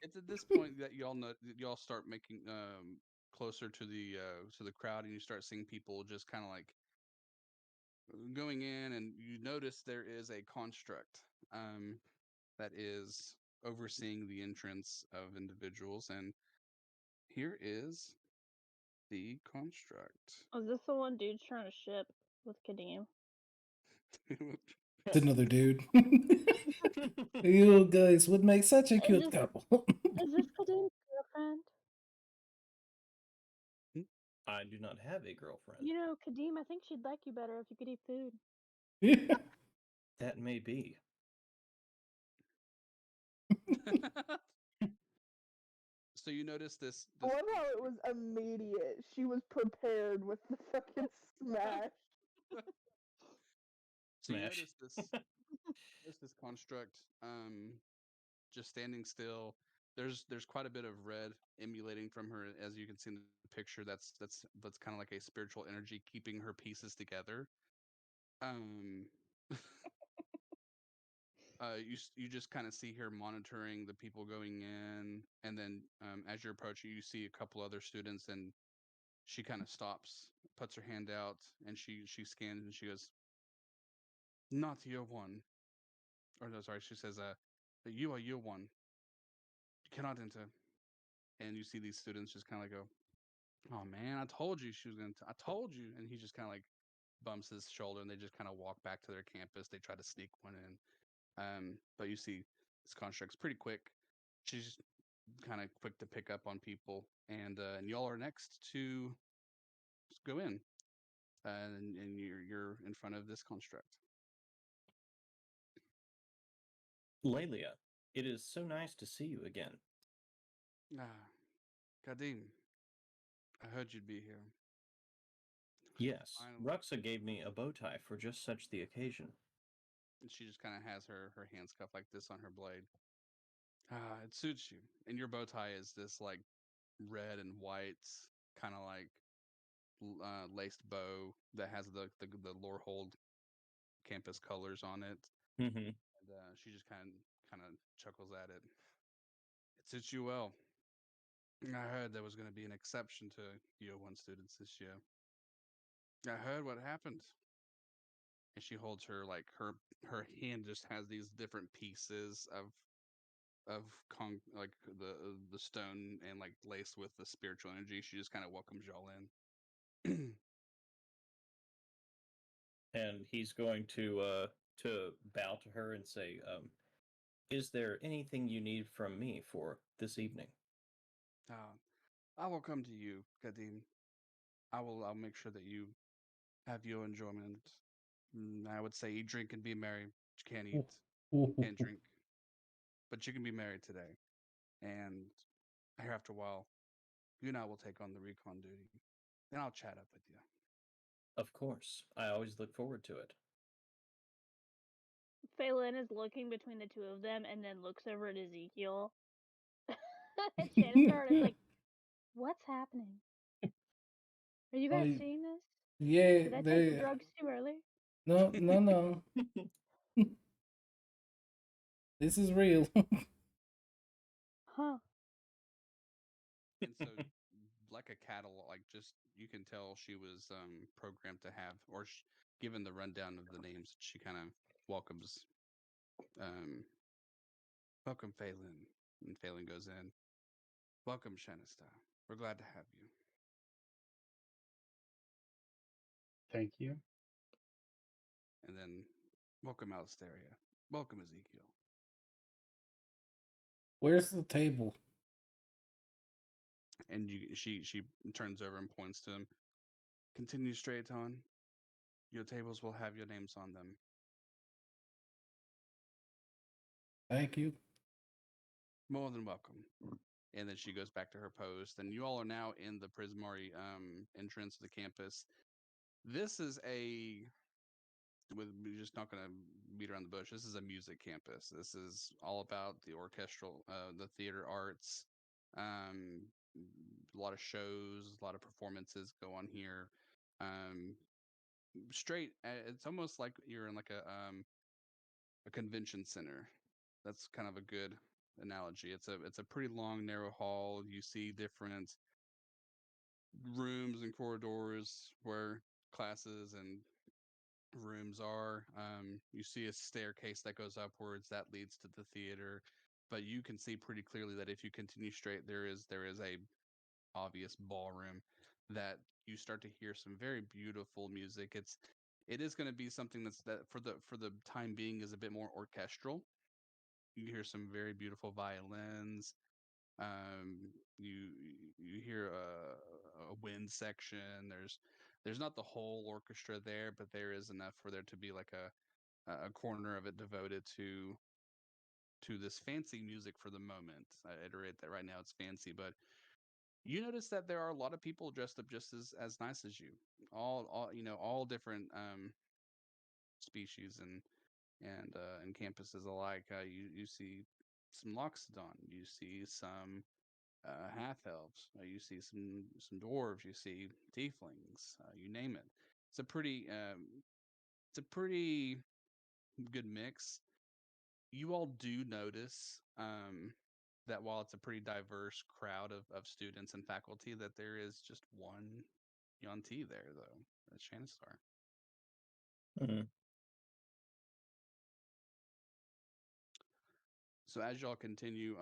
It's at this point that y'all start making closer to the crowd, and you start seeing people just kind of like going in, and you notice there is a construct that is overseeing the entrance of individuals, and here is the construct. Was this the one dude's trying to ship with Kadeem? It's another dude. You guys would make such a cute couple. Is this Kadeem's girlfriend? I do not have a girlfriend. You know, Kadeem, I think she'd like you better if you could eat food. That may be. So you notice this. I love how it was immediate. She was prepared with the fucking smash. So you Smash. notice this This construct, just standing still. There's quite a bit of red emulating from her, as you can see in the picture. That's kind of like a spiritual energy keeping her pieces together. Um, you just kind of see her monitoring the people going in, and then as you're approaching, you see a couple other students, and she kind of stops, puts her hand out, and she scans and she goes, "Not year one," or no, sorry, she says, "You are year one. You cannot enter." And you see these students just kind of go, "Oh man, I told you she was gonna. I told you." And he just kind of like bumps his shoulder, and they just kind of walk back to their campus. They try to sneak one in. But you see, this construct's pretty quick. She's kind of quick to pick up on people, and y'all are next to go in, and you're in front of this construct. Lelia, it is so nice to see you again. Ah, Kadim, I heard you'd be here. Yes, Finally. Ruxa gave me a bow tie for just such the occasion. And she just kind of has her hands cuffed like this on her blade. Ah, it suits you. And your bow tie is this like red and white, kind of like laced bow that has the Lorehold campus colors on it. Mm-hmm. And she just kind of chuckles at it. It suits you well. I heard there was going to be an exception to Year One students this year. I heard what happened. And she holds her hand just has these different pieces of like the stone and like laced with the spiritual energy. She just kind of welcomes y'all in. And he's going to bow to her and say, "Is there anything you need from me for this evening?" uh, I will come to you, Kadim. I'll make sure that you have your enjoyment. I would say eat, drink, and be merry. But you can't eat, can't drink, but you can be merry today. And here after a while, you and I will take on the recon duty, and I'll chat up with you. Of course, I always look forward to it. Phelan is looking between the two of them and then looks over at Ezekiel. And Shannon is like, "What's happening? Are you guys Well, seeing this? yeah, Did I take the they drugs too early?" no. This is real. Huh. And so, like a catalog, like just you can tell she was programmed to have, or given the rundown of the names, she kind of welcomes, um, welcome Phelan, and Phelan goes in. Welcome Shanista. We're glad to have you. Thank you. And then welcome Alistaria. Welcome Ezekiel. Where's the table? And she turns over and points to him. Continue straight on. Your tables will have your names on them. Thank you. More than welcome. And then she goes back to her post, and you all are now in the Prismari entrance of the campus. This is we're just not going to beat around the bush. This is a music campus. This is all about the orchestral, the theater arts. A lot of shows, a lot of performances go on here. Um, it's almost like you're in like a convention center. That's kind of a good analogy. It's a pretty long, narrow hall. You see different rooms and corridors where classes and rooms are. You see a staircase that goes upwards that leads to the theater, but you can see pretty clearly that if you continue straight, there is a obvious ballroom that you start to hear some very beautiful music. It is going to be something that for the time being is a bit more orchestral. You hear some very beautiful violins. You hear a wind section. There's not the whole orchestra there, but there is enough for there to be like a corner of it devoted to this fancy music for the moment. I iterate that right now it's fancy, but you notice that there are a lot of people dressed up just as nice as you. All different species and campuses alike. You see some Loxodon, you see some half elves, you see some dwarves, you see tieflings, you name it. It's a pretty it's a pretty good mix. You all do notice that while it's a pretty diverse crowd of students and faculty, that there is just one Yuan-ti there, though. That's Shannistar. Mhm. So as y'all continue,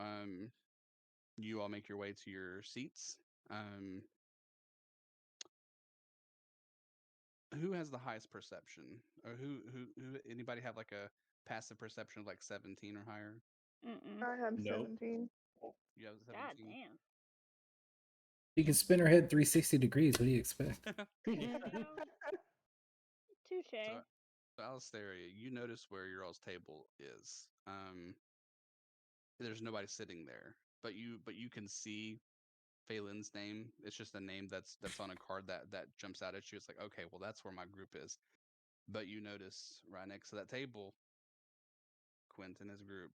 you all make your way to your seats. Who has the highest perception, or who? Anybody have like a passive perception of like 17 or higher? Mm-mm. I have Nope. 17. You have God 17. damn. You can spin her head 360 degrees. What do you expect? Touche. So Alistaria, you notice where your all's table is. There's nobody sitting there, but you can see Phelan's name. It's just a name that's on a card that jumps out at you. It's like, okay, well that's where my group is. But you notice right next to that table, Quint and his group.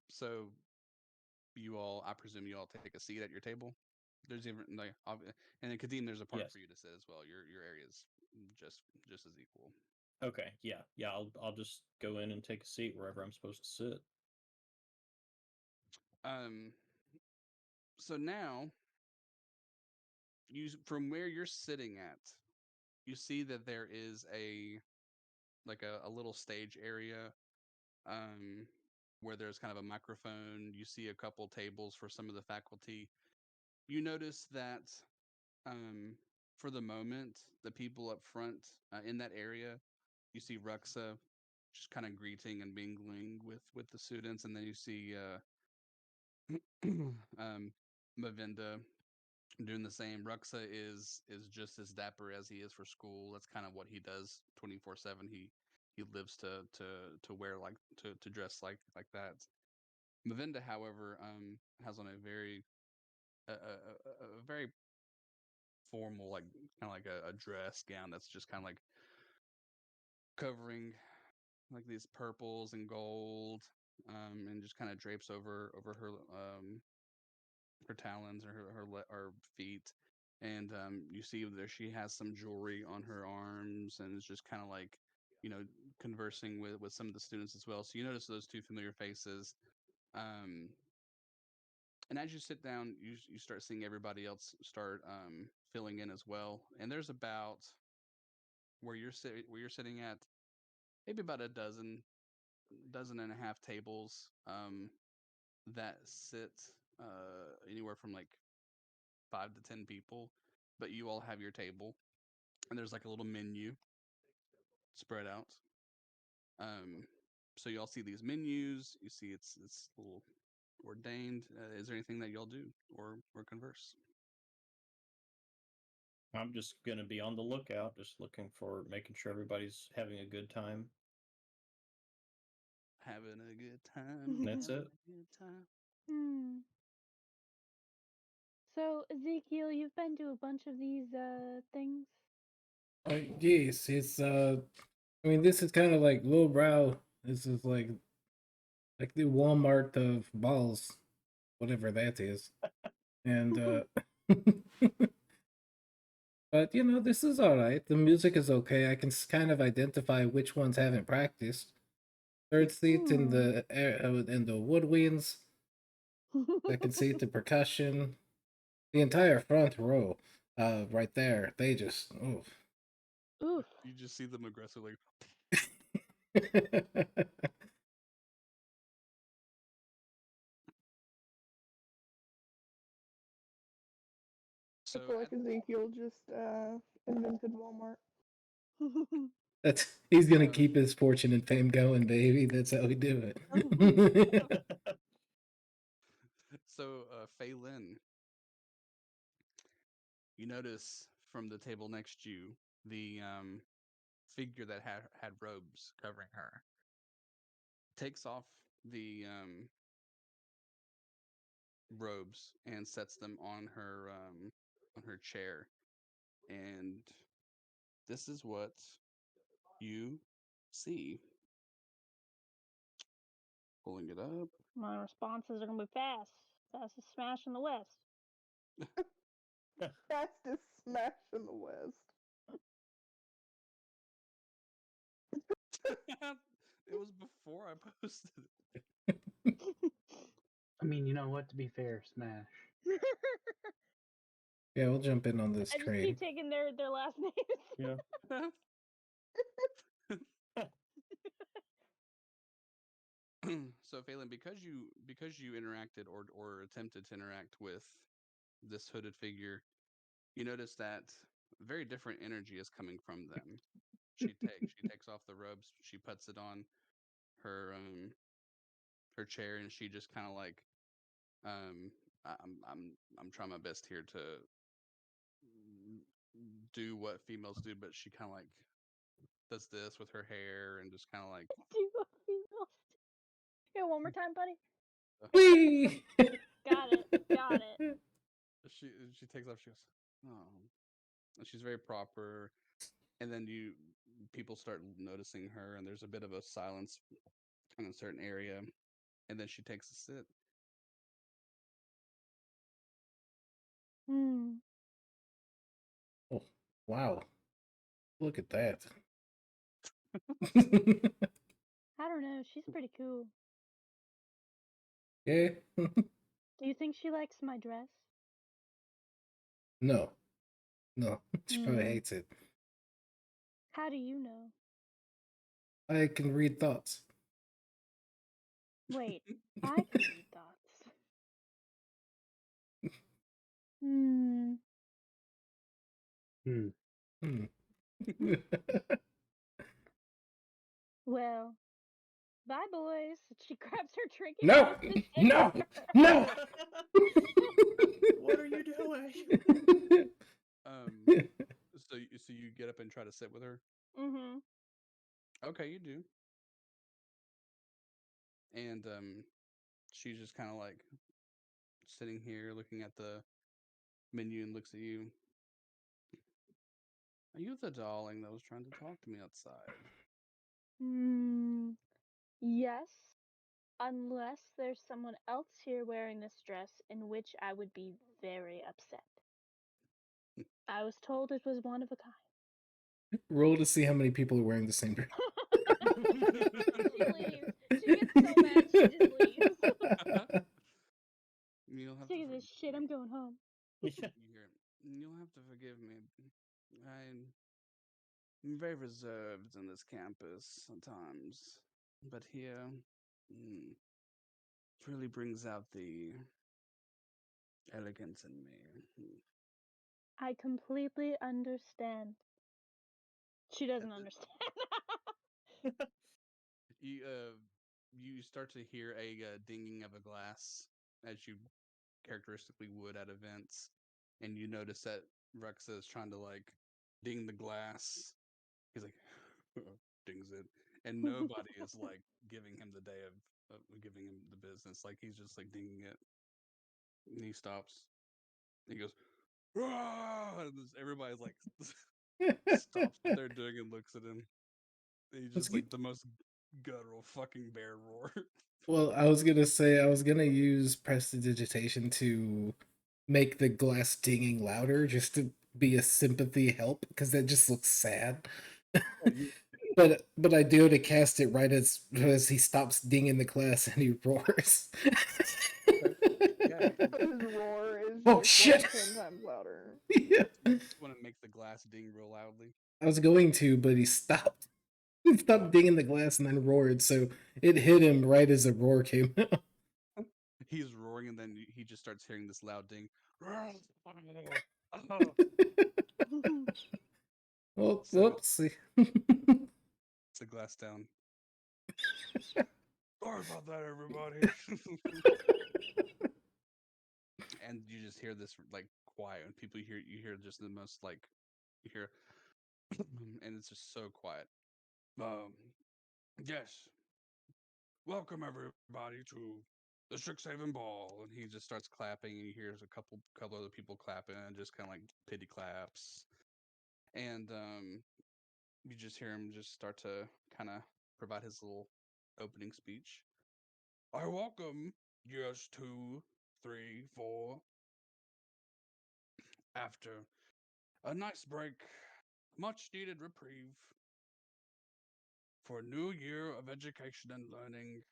So you all, I presume you all take a seat at your table. There's even like, and in Kadeem, there's a part Yes. for you to sit as well. Your area is just as equal. Okay, yeah. I'll just go in and take a seat wherever I'm supposed to sit. So now from where you're sitting at, you see that there is a little stage area, um, where there's kind of a microphone. You see a couple tables for some of the faculty. You notice that, for the moment, the people up front, in that area, you see Ruxa just kind of greeting and mingling with the students, and then you see Mavinda doing the same. Ruxa is just as dapper as he is for school. That's kind of what he does 24/7. He lives to wear like to dress like that. Mavinda, however, has on a very formal, like kind of like a dress gown that's just kind of like covering like these purples and gold, and just kind of drapes over her talons or her feet. And you see there she has some jewelry on her arms, and is just kind of like, conversing with some of the students as well. So you notice those two familiar faces. Um, and as you sit down, you start seeing everybody else start filling in as well. And there's about where you're sitting at, maybe about a dozen and a half tables, that sit anywhere from like 5 to 10 people, but you all have your table, and there's like a little menu spread out. Um, so you all see these menus. You see it's a little ordained. Is there anything that y'all do or converse? I'm just gonna be on the lookout, just looking for making sure everybody's having a good time. Having a good time. That's having it. a good time. Hmm. So Ezekiel, you've been to a bunch of these things. Yes, it's I mean, this is kind of like lowbrow. This is like the Walmart of balls, whatever that is. And but this is all right. The music is okay. I can kind of identify which ones haven't practiced. Third seat in the woodwinds. I can see the percussion. The entire front row, right there. They just oof. Oof. You just see them aggressively. I So feel like Ezekiel just invented Walmart. He's gonna um, keep his fortune and fame going, baby. That's how we do it. so Fei Lin, you notice from the table next to you the figure that had robes covering her takes off the robes and sets them on her chair. And this is what you see. Pulling it up. My responses are gonna be fast. Fast as Smash in the West. Fastest smash in the West. It was before I posted it. I mean, you know what? To be fair, Smash. Yeah, we'll jump in on this I just train. keep taking their last names. Yeah. So Phelan, because you interacted or attempted to interact with this hooded figure, you notice that very different energy is coming from them. She takes off the robes, she puts it on her chair, and she just kind of like I'm trying my best here to do what females do, but she kind of like does this with her hair and just kind of like Do what females do. Yeah, one more time, buddy. Whee! Got it. Got it. she takes off. She goes, oh, and she's very proper. And then people start noticing her, and there's a bit of a silence in a certain area. And then she takes a sit. Hmm. Oh, wow. Look at that. I don't know. She's pretty cool. Yeah. Do you think she likes my dress? No. No. She probably Hmm. hates it. How do you know? I can read thoughts. Wait, I can read thoughts. Hmm. Hmm. Hmm. Well, bye, boys. She grabs her drink and No! goes to take No! her. No! What are you doing? So you get up and try to sit with her. Mm-hmm. Okay, you do. And she's just kind of like sitting here looking at the menu and looks at you. Are you the darling that was trying to talk to me outside? Hmm. Yes. Unless there's someone else here wearing this dress, in which I would be very upset. I was told it was one of a kind. Roll to see how many people are wearing the same dress. She leaves. She gets so mad she just leaves. You'll have Sick to of this forgive shit. me. I'm going home. You hear it. You'll have to forgive me. I'm very reserved in this campus sometimes, but here, it really brings out the elegance in me. I completely understand. She doesn't understand. You start to hear a dinging of a glass as you characteristically would at events, and you notice that Rexa is trying to like ding the glass. He's like dings it, and nobody is like giving him the day of giving him the business. Like he's just like dinging it, and he stops. He goes, "Ah!" And everybody's like stops what they're doing and looks at him. He's Let's just get- like the most guttural fucking bear roar. Well, I was gonna say I was gonna use prestidigitation to make the glass dinging louder, just to be a sympathy help, because that just looks sad. but I do to cast it right as he stops dinging the glass and he roars. Yeah, His roar is Oh, just shit! like 10 times louder. Yeah. you just want to make the glass ding real loudly. I was going to, but he stopped. He stopped dinging the glass and then roared, so it hit him right as the roar came out. He's roaring, and then he just starts hearing this loud ding. Oh, So- whoopsie. It's the glass down. Sorry about that, everybody. And you just hear this like quiet, and people you hear just the most like you hear, and it's just so quiet. Yes, welcome everybody to the Strixhaven Ball, and he just starts clapping, and you hear a couple other people clapping, and just kind of like pity claps, and you just hear him just start to kind of provide his little opening speech. I welcome years 2, 3, 4. After a nice break, much needed reprieve for a new year of education and learning.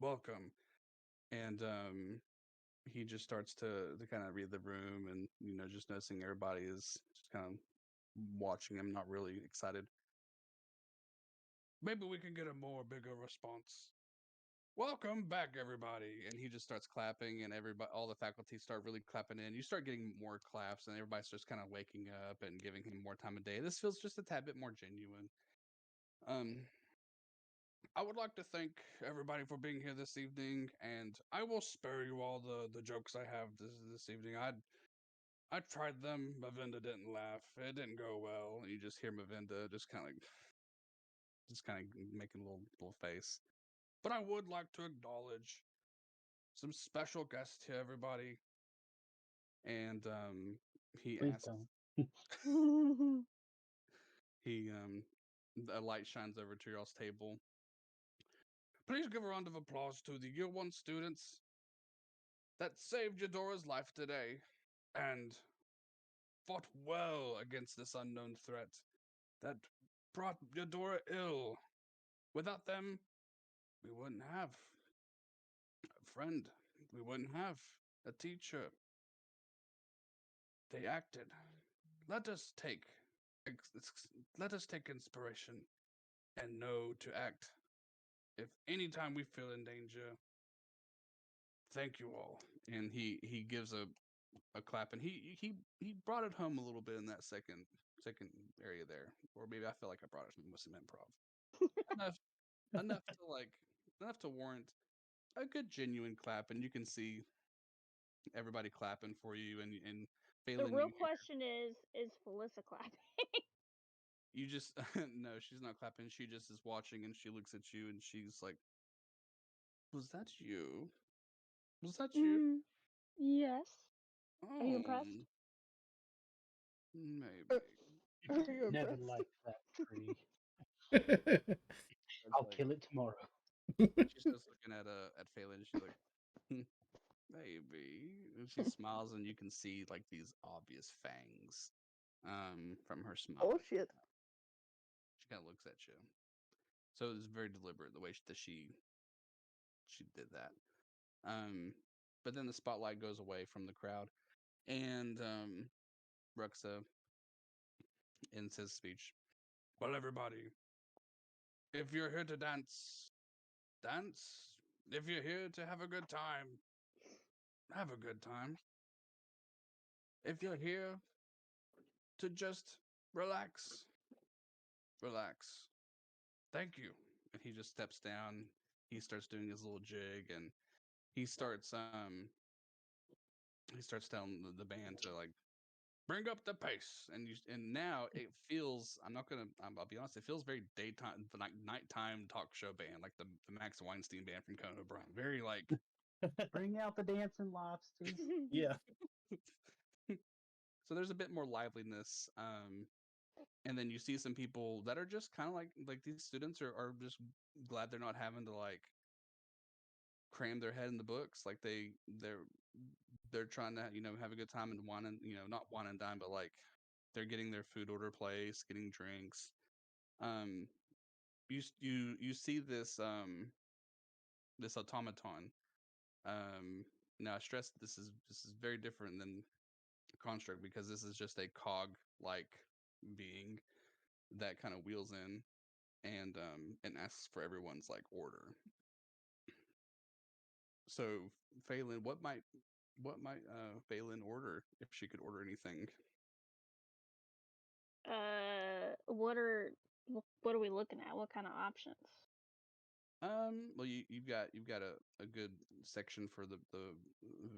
Welcome. And he just starts to kind of read the room, and just noticing everybody is just kind of watching him, not really excited. Maybe we can get a more bigger response. Welcome back, everybody. And he just starts clapping, and all the faculty start really clapping in. You start getting more claps, and everybody starts kind of waking up and giving him more time of day. This feels just a tad bit more genuine. I would like to thank everybody for being here this evening, and I will spare you all the jokes I have this evening. I tried them. Mavinda didn't laugh. It didn't go well. And you just hear Mavinda just kind of making a little face. But I would like to acknowledge some special guests here, everybody. And he Please asks, don't. he a light shines over to y'all's table. Please give a round of applause to the year 1 students that saved Eudora's life today and fought well against this unknown threat that brought Eudora ill. Without them, we wouldn't have a friend. We wouldn't have a teacher. They acted. Let us take let us take inspiration and know to act. If any time we feel in danger, thank you all. And he gives a clap, and he brought it home a little bit in that second area there, or maybe I feel like I brought it home with some improv. enough enough to warrant a good genuine clap, and you can see everybody clapping for you, and The Phelan, real question is Felissa clapping? you just no, she's not clapping. She just is watching, and she looks at you, and she's like, "Was that you? Was that you? Mm, yes. Are you Oh, impressed? maybe." Are you Never impressed? liked that tree. It's I'll like, kill it tomorrow. she starts looking at Phelan. She's like, maybe. And she smiles, and you can see like these obvious fangs from her smile. Oh shit. She kind of looks at you. So it's very deliberate the way that she did that. But then the spotlight goes away from the crowd, and Ruxa ends his speech. Well, everybody, if you're here to dance, dance. If you're here to have a good time, have a good time. If you're here to just relax, relax. Thank you. And he just steps down. He starts doing his little jig, and he starts telling the band to like bring up the pace. And now it feels, I'll be honest, it feels very daytime, like nighttime talk show band, like the Max Weinstein band from Conan O'Brien. Very like Bring out the dancing lobsters. Yeah. so there's a bit more liveliness. And then you see some people that are just kind of like these students are just glad they're not having to like cram their head in the books. Like they're trying to have a good time and wine and not wine and dine, but like they're getting their food order placed, getting drinks. Um, you see this automaton. Now I stress this is very different than a construct, because this is just a cog like being that kind of wheels in and asks for everyone's like order. So Phelan, what might Phelan order if she could order anything? What are we looking at? What kind of options? Well, you've got a good section for the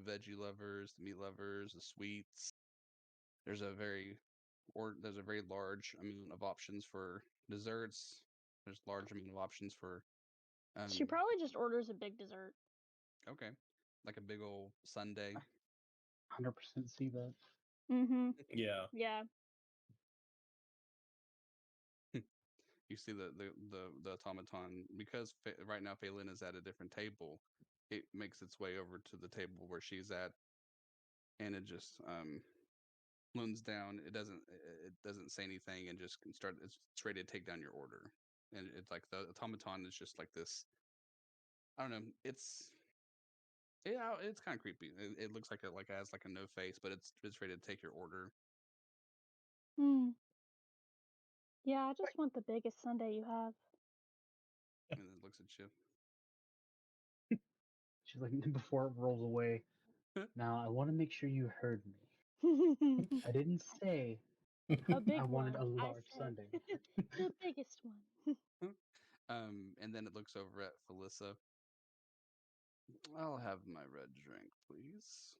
veggie lovers, the meat lovers, the sweets. There's a very large amount of options for desserts. There's large amount of options for She probably just orders a big dessert. Okay. Like a big old Sunday. 100% see that. Mm-hmm. Yeah. Yeah. You see the automaton because right now Phelan is at a different table. It makes its way over to the table where she's at, and it just loons down. It doesn't say anything and just can start. It's ready to take down your order, and it's like the automaton is just like this. I don't know. It's kind of creepy. It looks like it has like a no face, but it's ready to take your order. Hmm. Yeah, I just want the biggest Sunday you have. And it looks at you. She's like, before it rolls away. Now, I want to make sure you heard me. I didn't say A big I wanted one. a I large said Sunday. the biggest one. And then it looks over at Felissa. I'll have my red drink, please.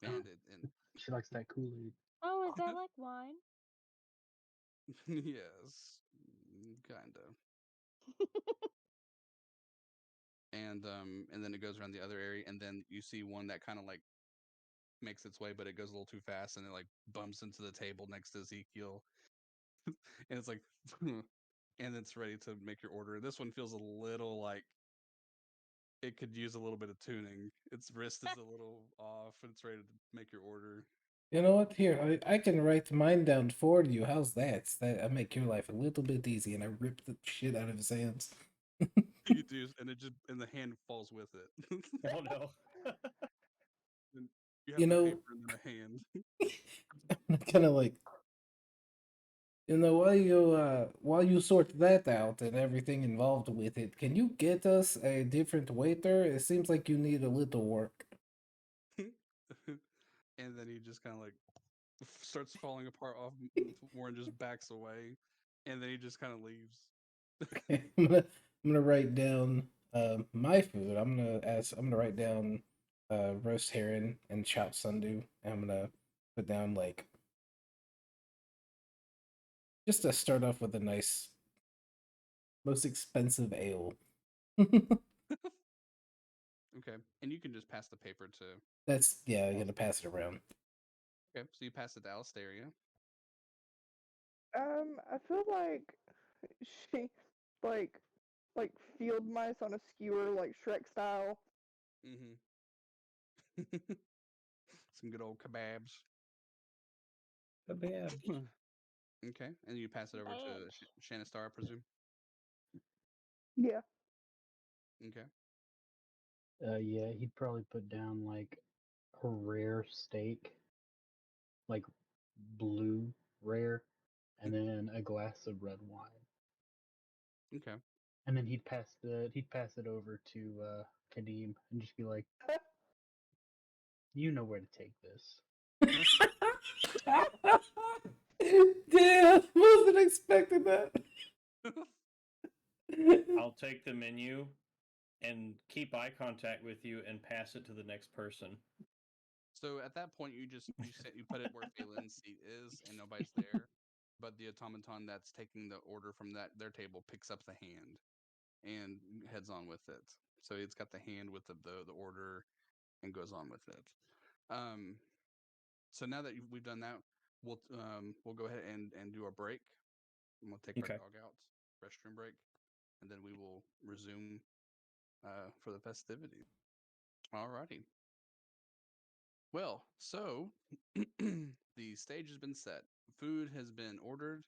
And She likes that Kool-Aid. Oh, is that like wine? yes, kinda. And then it goes around the other area, and then you see one that kind of like makes its way, but it goes a little too fast, and it like bumps into the table next to Ezekiel, and it's like, and it's ready to make your order. This one feels a little like it could use a little bit of tuning. Its wrist is a little off, and it's ready to make your order. You know what? Here, I can write mine down for you. How's that? I make your life a little bit easy, and I rip the shit out of his hands. You do, and the hand falls with it. Oh no. And you You have the know, paper and then a hand. kind of like, while you sort that out and everything involved with it, can you get us a different waiter? It seems like you need a little work. And then he just kind of like starts falling apart off more and just backs away, and then he just kind of leaves. Okay, I'm gonna write down my food. I'm gonna write down roast herring and chopped sundew. And I'm gonna put down like just to start off with a nice most expensive ale. Okay, and you can just pass the paper to. That's yeah, I'm gonna pass it around. Okay, so you pass it to Alistaria. I feel like she like like field mice on a skewer, like Shrek style. Mm-hmm. Some good old kebabs. Yeah. Okay, and you pass it over to Babs. Shannistar, I presume. Yeah. Okay. Yeah, he'd probably put down like a rare steak, like blue rare, and then a glass of red wine. Okay. And then he'd pass it over to Kadeem and just be like, you know where to take this. Damn, wasn't expecting that. I'll take the menu and keep eye contact with you and pass it to the next person. So at that point, you put it where Phelan's seat is, and nobody's there. But the automaton that's taking the order from their table picks up the hand and heads on with it. So it's got the hand with the order and goes on with it. Um, so now that we've done that, we'll go ahead and do a break. We'll take our Okay. dog out, restroom break, and then we will resume for the festivity. Alrighty. Well, so the stage has been set, food has been ordered,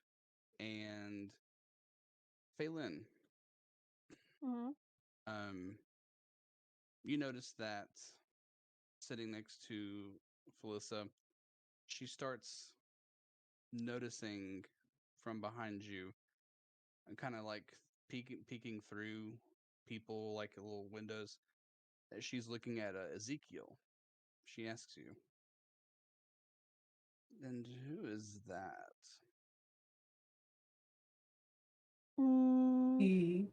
and Phelan, Hmm. um, you notice that sitting next to Felissa, she starts noticing from behind you and kind of like peeking through people like little windows that she's looking at Ezekiel. She asks you, and who is that? Mm,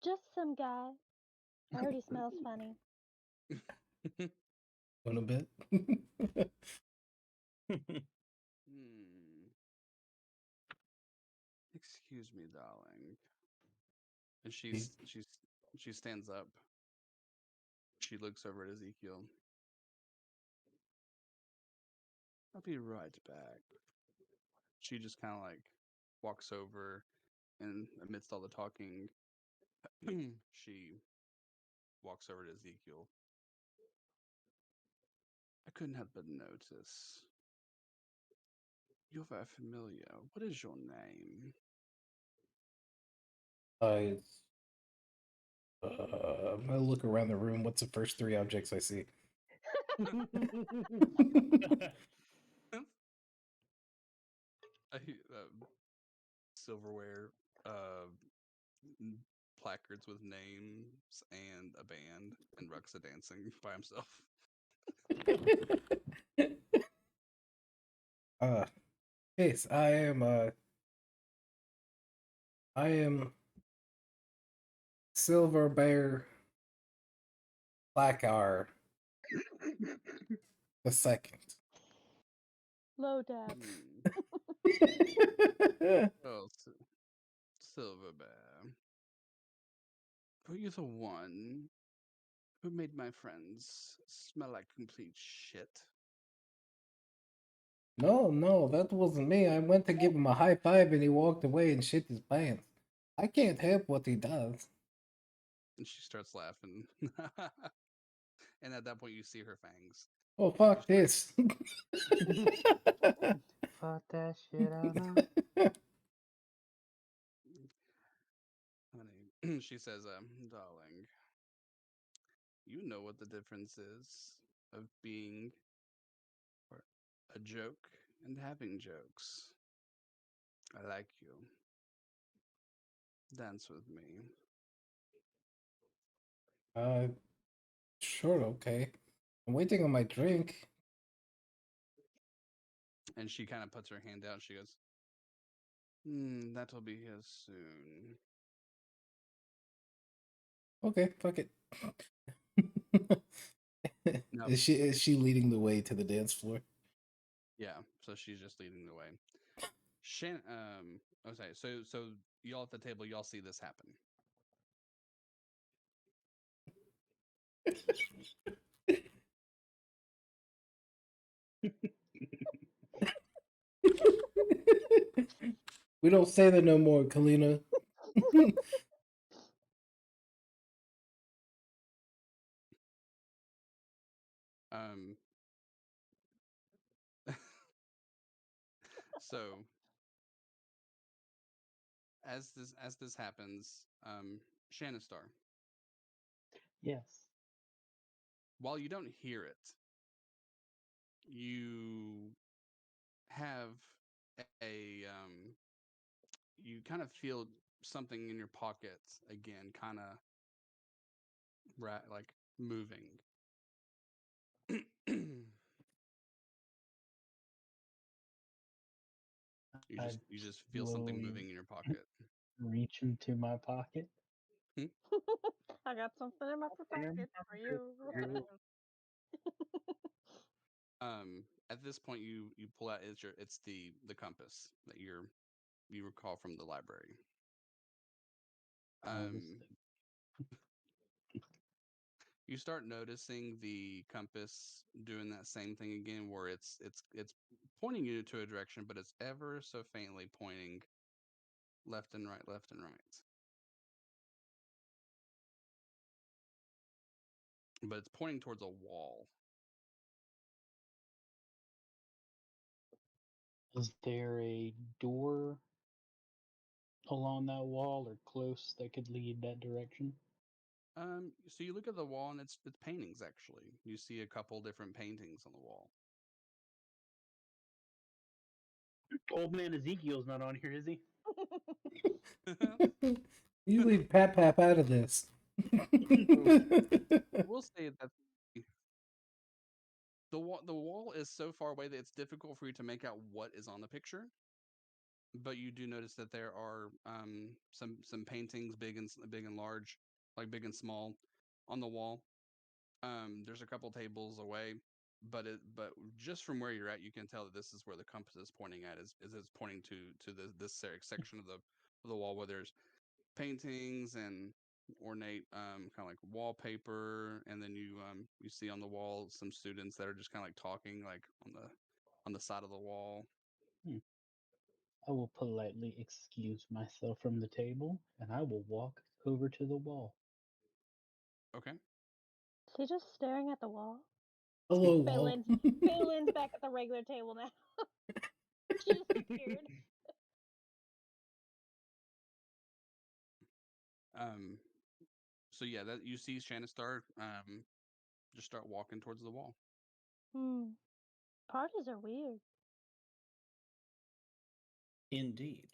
just some guy. I heard he smells funny. On a bit. Hmm. Excuse me, darling. And she stands up. She looks over at Ezekiel. I'll be right back. She just kind of like walks over, and amidst all the talking, she walks over to Ezekiel. I couldn't help but notice. You're very familiar. What is your name? It's, I'm gonna look around the room. What's the first three objects I see? Silverware, placards with names, and a band, and Ruxa dancing by himself. Yes, I am Silver Bear Blackar the second. Low dab. Oh, Silver Bear. Were you the one who made my friends smell like complete shit? No, that wasn't me. I went to give him a high five and he walked away and shit his pants. I can't help what he does. And she starts laughing. And at that point, you see her fangs. Oh, fuck this. Fuck that shit out now. Honey, she says, darling, you know what the difference is of being or a joke and having jokes. I like you. Dance with me. Sure, okay. I'm waiting on my drink. And she kind of puts her hand out. She goes, that'll be here soon. Okay, fuck it. No. Is she leading the way to the dance floor? Yeah, so she's just leading the way. Okay, so y'all at the table, y'all see this happen. We don't say that no more, Kalina. So as this happens, Shannistar, Yes. while you don't hear it, you have you kind of feel something in your pocket again, kind of like moving. You just feel something slowly moving in your pocket. reach into my pocket. I got something in my pocket for you. At this point, you pull out it's the compass that you recall from the library. You start noticing the compass doing that same thing again, where it's pointing you to a direction, but it's ever so faintly pointing left and right, left and right. But it's pointing towards a wall. Is there a door along that wall or close that could lead that direction? So you look at the wall and it's paintings actually. You see a couple different paintings on the wall. Old man Ezekiel's not on here, is he? You leave Pap out of this. We'll say that the wall is so far away that it's difficult for you to make out what is on the picture. But you do notice that there are some paintings, big and large, like big and small, on the wall. There's a couple tables away, but just from where you're at, you can tell that this is where the compass is pointing at. Is it's pointing to this section of the wall where there's paintings and ornate kind of like wallpaper, and then you see on the wall some students that are just kind of like talking like on the side of the wall. I will politely excuse myself from the table, and I will walk over to the wall. Okay. Is he just staring at the wall? Hello, wall. Baylin's back at the regular table now. She disappeared. So yeah, that you see Shannistar just start walking towards the wall. Parties are weird. Indeed.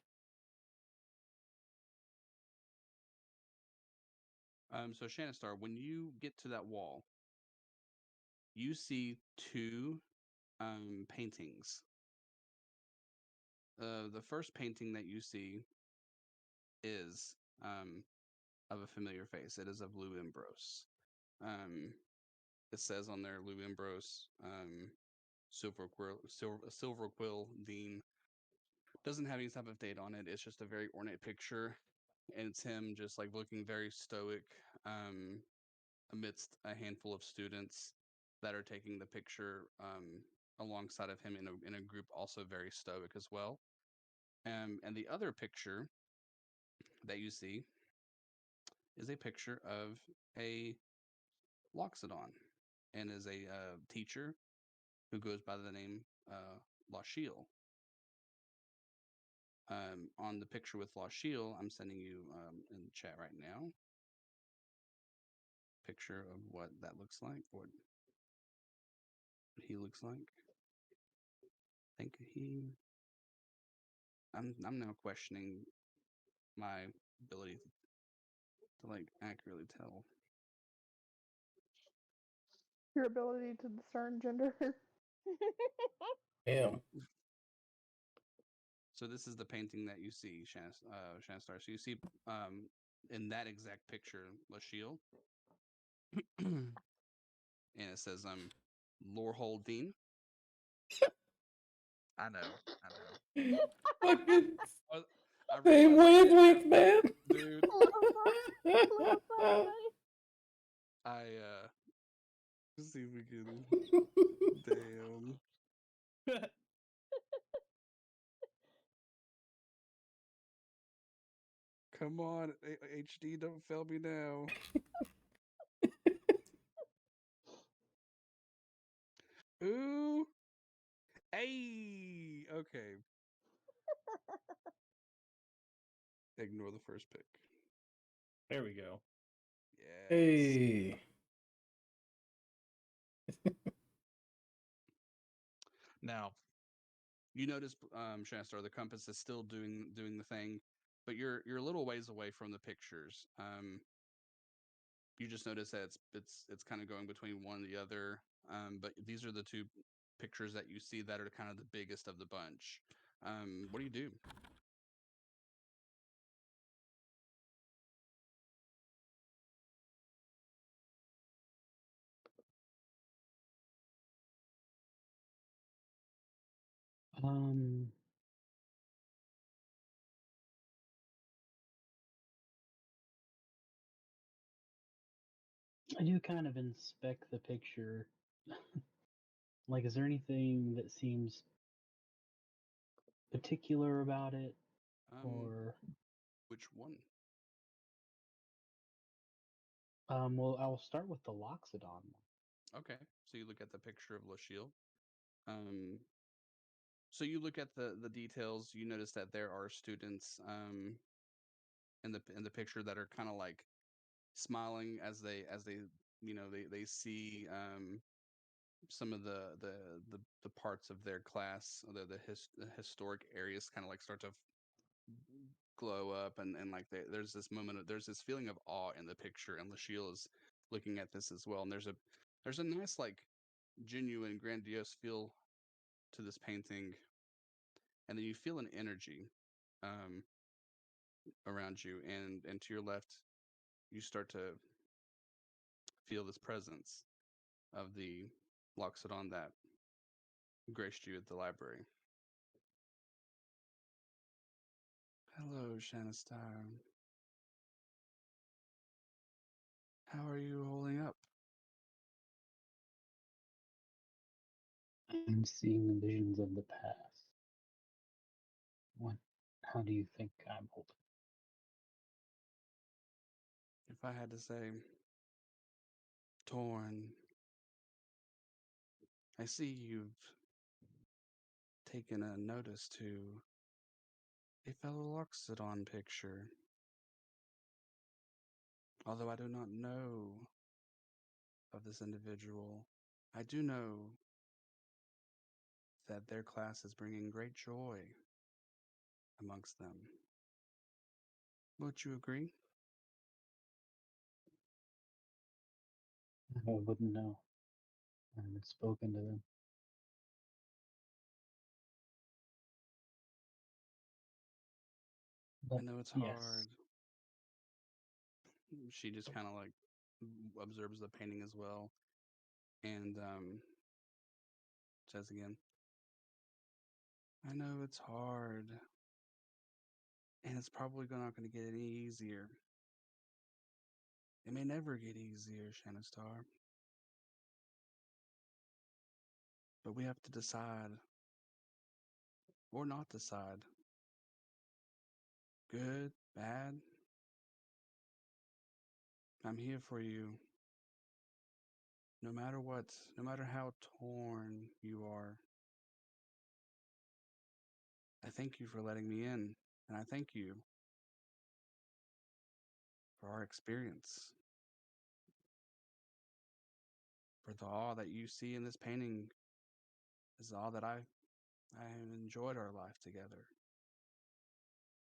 So Shannistar, when you get to that wall, you see two paintings. The first painting that you see is of a familiar face. It is of Lou Ambrose. It says on there, Lou Ambrose, Silver Quill Dean. Doesn't have any type of date on it. It's just a very ornate picture, and it's him just like looking very stoic amidst a handful of students that are taking the picture alongside of him in a group also very stoic as well. And the other picture that you see is a picture of a Loxodon, and is a teacher who goes by the name Lashiel. On the picture with Lashiel, I'm sending you in the chat right now. Picture of what that looks like, what he looks like. I think I'm now questioning my ability to like accurately tell. Your ability to discern gender. Damn. So this is the painting that you see, Shannistar. So you see in that exact picture, Lashiel. And it says Lorhold Dean. I know. Fucking I same realized wavelength, man. dude. Let's see if we can. Damn. Come on, HD, don't fail me now. Ooh. Hey. Okay. Ignore the first pick. There we go. Yes. Hey. Now, you notice, Shannistar, the compass is still doing the thing, but you're a little ways away from the pictures. You just notice that it's kind of going between one and the other. But these are the two pictures that you see that are kind of the biggest of the bunch. What do you do? I do kind of inspect the picture. Like, is there anything that seems particular about it? Or, Which one? well, I will start with the Loxodon one. Okay, so you look at the picture of Lashiel. So you look at the details. You notice that there are students in the picture that are kind of like smiling as they they see some of the parts of their class, the historic areas kind of like start to glow up, and like there's this there's this feeling of awe in the picture, and Lashiel is looking at this as well, and there's a nice like genuine grandiose feel to this painting, and then you feel an energy around you, and to your left you start to feel this presence of the Loxodon that graced you at the library. Hello, Shannistar. How are you holding up? I'm seeing the visions of the past. What? How do you think I'm holding? If I had to say, torn, I see you've taken a notice to a fellow Loxodon picture. Although I do not know of this individual, I do know that their class is bringing great joy amongst them. Would you agree? I wouldn't know. I haven't spoken to them. I But know it's yes, hard. She just kind of like observes the painting as well, and says again, I know it's hard, and it's probably not going to get any easier. It may never get easier, Shannistar. But we have to decide, or not decide. Good, bad. I'm here for you. No matter what, no matter how torn you are. I thank you for letting me in, and I thank you for our experience. For the awe that you see in this painting is all that I have enjoyed our life together.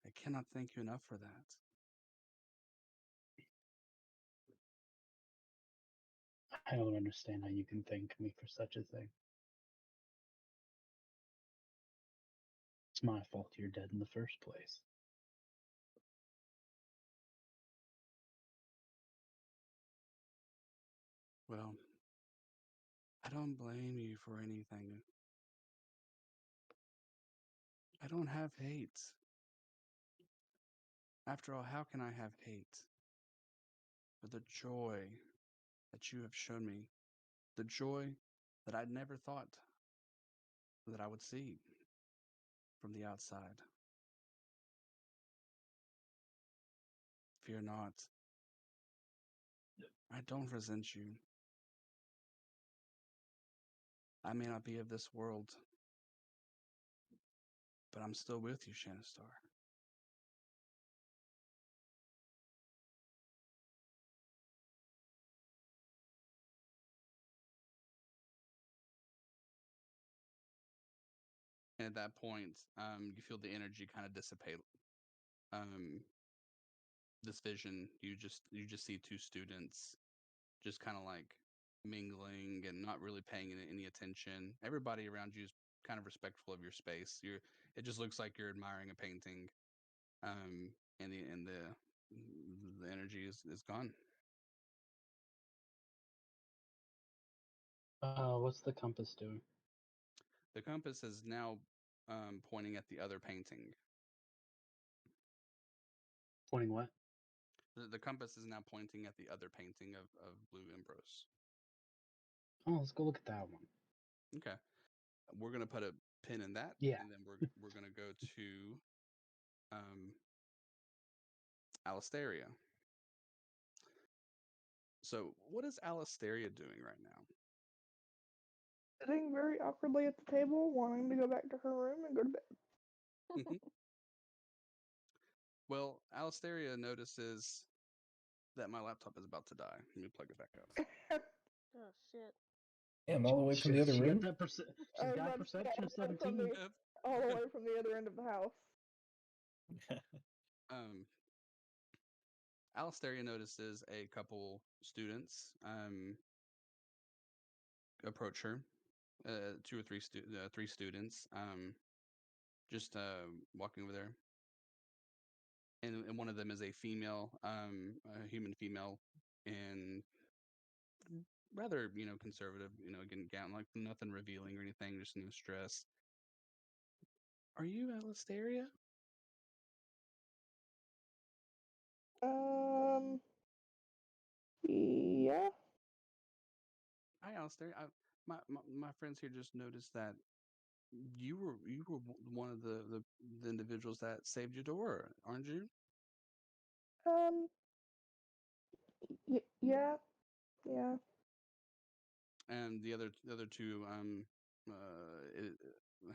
I cannot thank you enough for that. I don't understand how you can thank me for such a thing. It's my fault you're dead in the first place. Well, I don't blame you for anything. I don't have hate. After all, how can I have hate? For the joy that you have shown me, the joy that I'd never thought that I would see from the outside. Fear not. I don't resent you. I may not be of this world, but I'm still with you, Shannistar. And at that point, you feel the energy kind of dissipate. This vision, you just see two students just kind of like mingling and not really paying any attention. Everybody around you is kind of respectful of your space. It just looks like you're admiring a painting, and the energy is gone. What's the compass doing? The compass is now pointing at the other painting. Pointing what? The compass is now pointing at the other painting of Blue Ambrose. Oh, let's go look at that one. Okay, we're gonna put a pin in that, Yeah. and then we're gonna go to Alisteria. So, what is Alisteria doing right now? Sitting very awkwardly at the table, wanting to go back to her room and go to bed. Well, Alisteria notices that my laptop is about to die. Let me plug it back up. Oh shit. Damn, all the way from the other She room. got that I she's was got about to say, perception of all the way from 17. all the way from the other end of the house. um, Alisteria notices a couple students approach her. Two or three three students just walking over there, and one of them is a female, a human female, and rather conservative. Again, gown, like nothing revealing or anything, just no stress. Are you Alisteria? Yeah. Hi, Alistair. My friends here just noticed that you were one of the individuals that saved Eudora, aren't you? Um. Yeah. Yeah. And the other two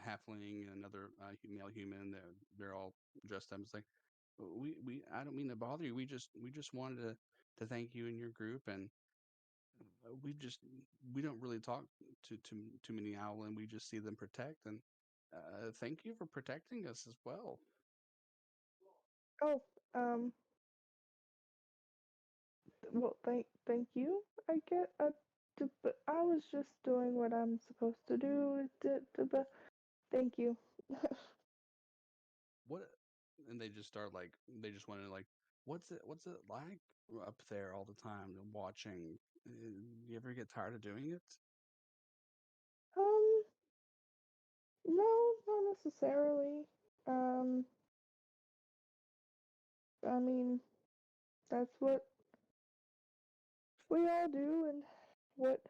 halfling and another male human, they're all dressed up. It's like we I don't mean to bother you. We just wanted to thank you and your group, and we don't really talk to many owl, and we just see them protect, and thank you for protecting us as well. Oh. Well, thank you. I get. But I was just doing what I'm supposed to do. But thank you. What? And they just start like they just want to like, what's it like up there all the time and watching? You ever get tired of doing it? Um. No, not necessarily. Um. I mean, that's what we all do, and what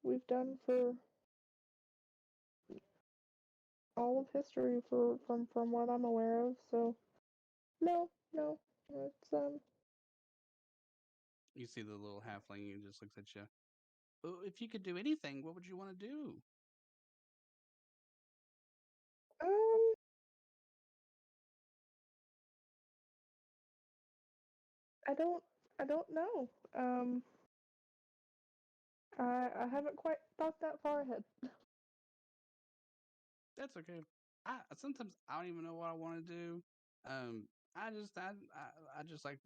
we've done for all of history, from what I'm aware of. So no, it's You see the little halfling and just looks at you. "Oh, if you could do anything, what would you want to do?" um I don't know. I haven't quite thought that far ahead. That's okay. I sometimes I don't even know what I want to do. Um, I just like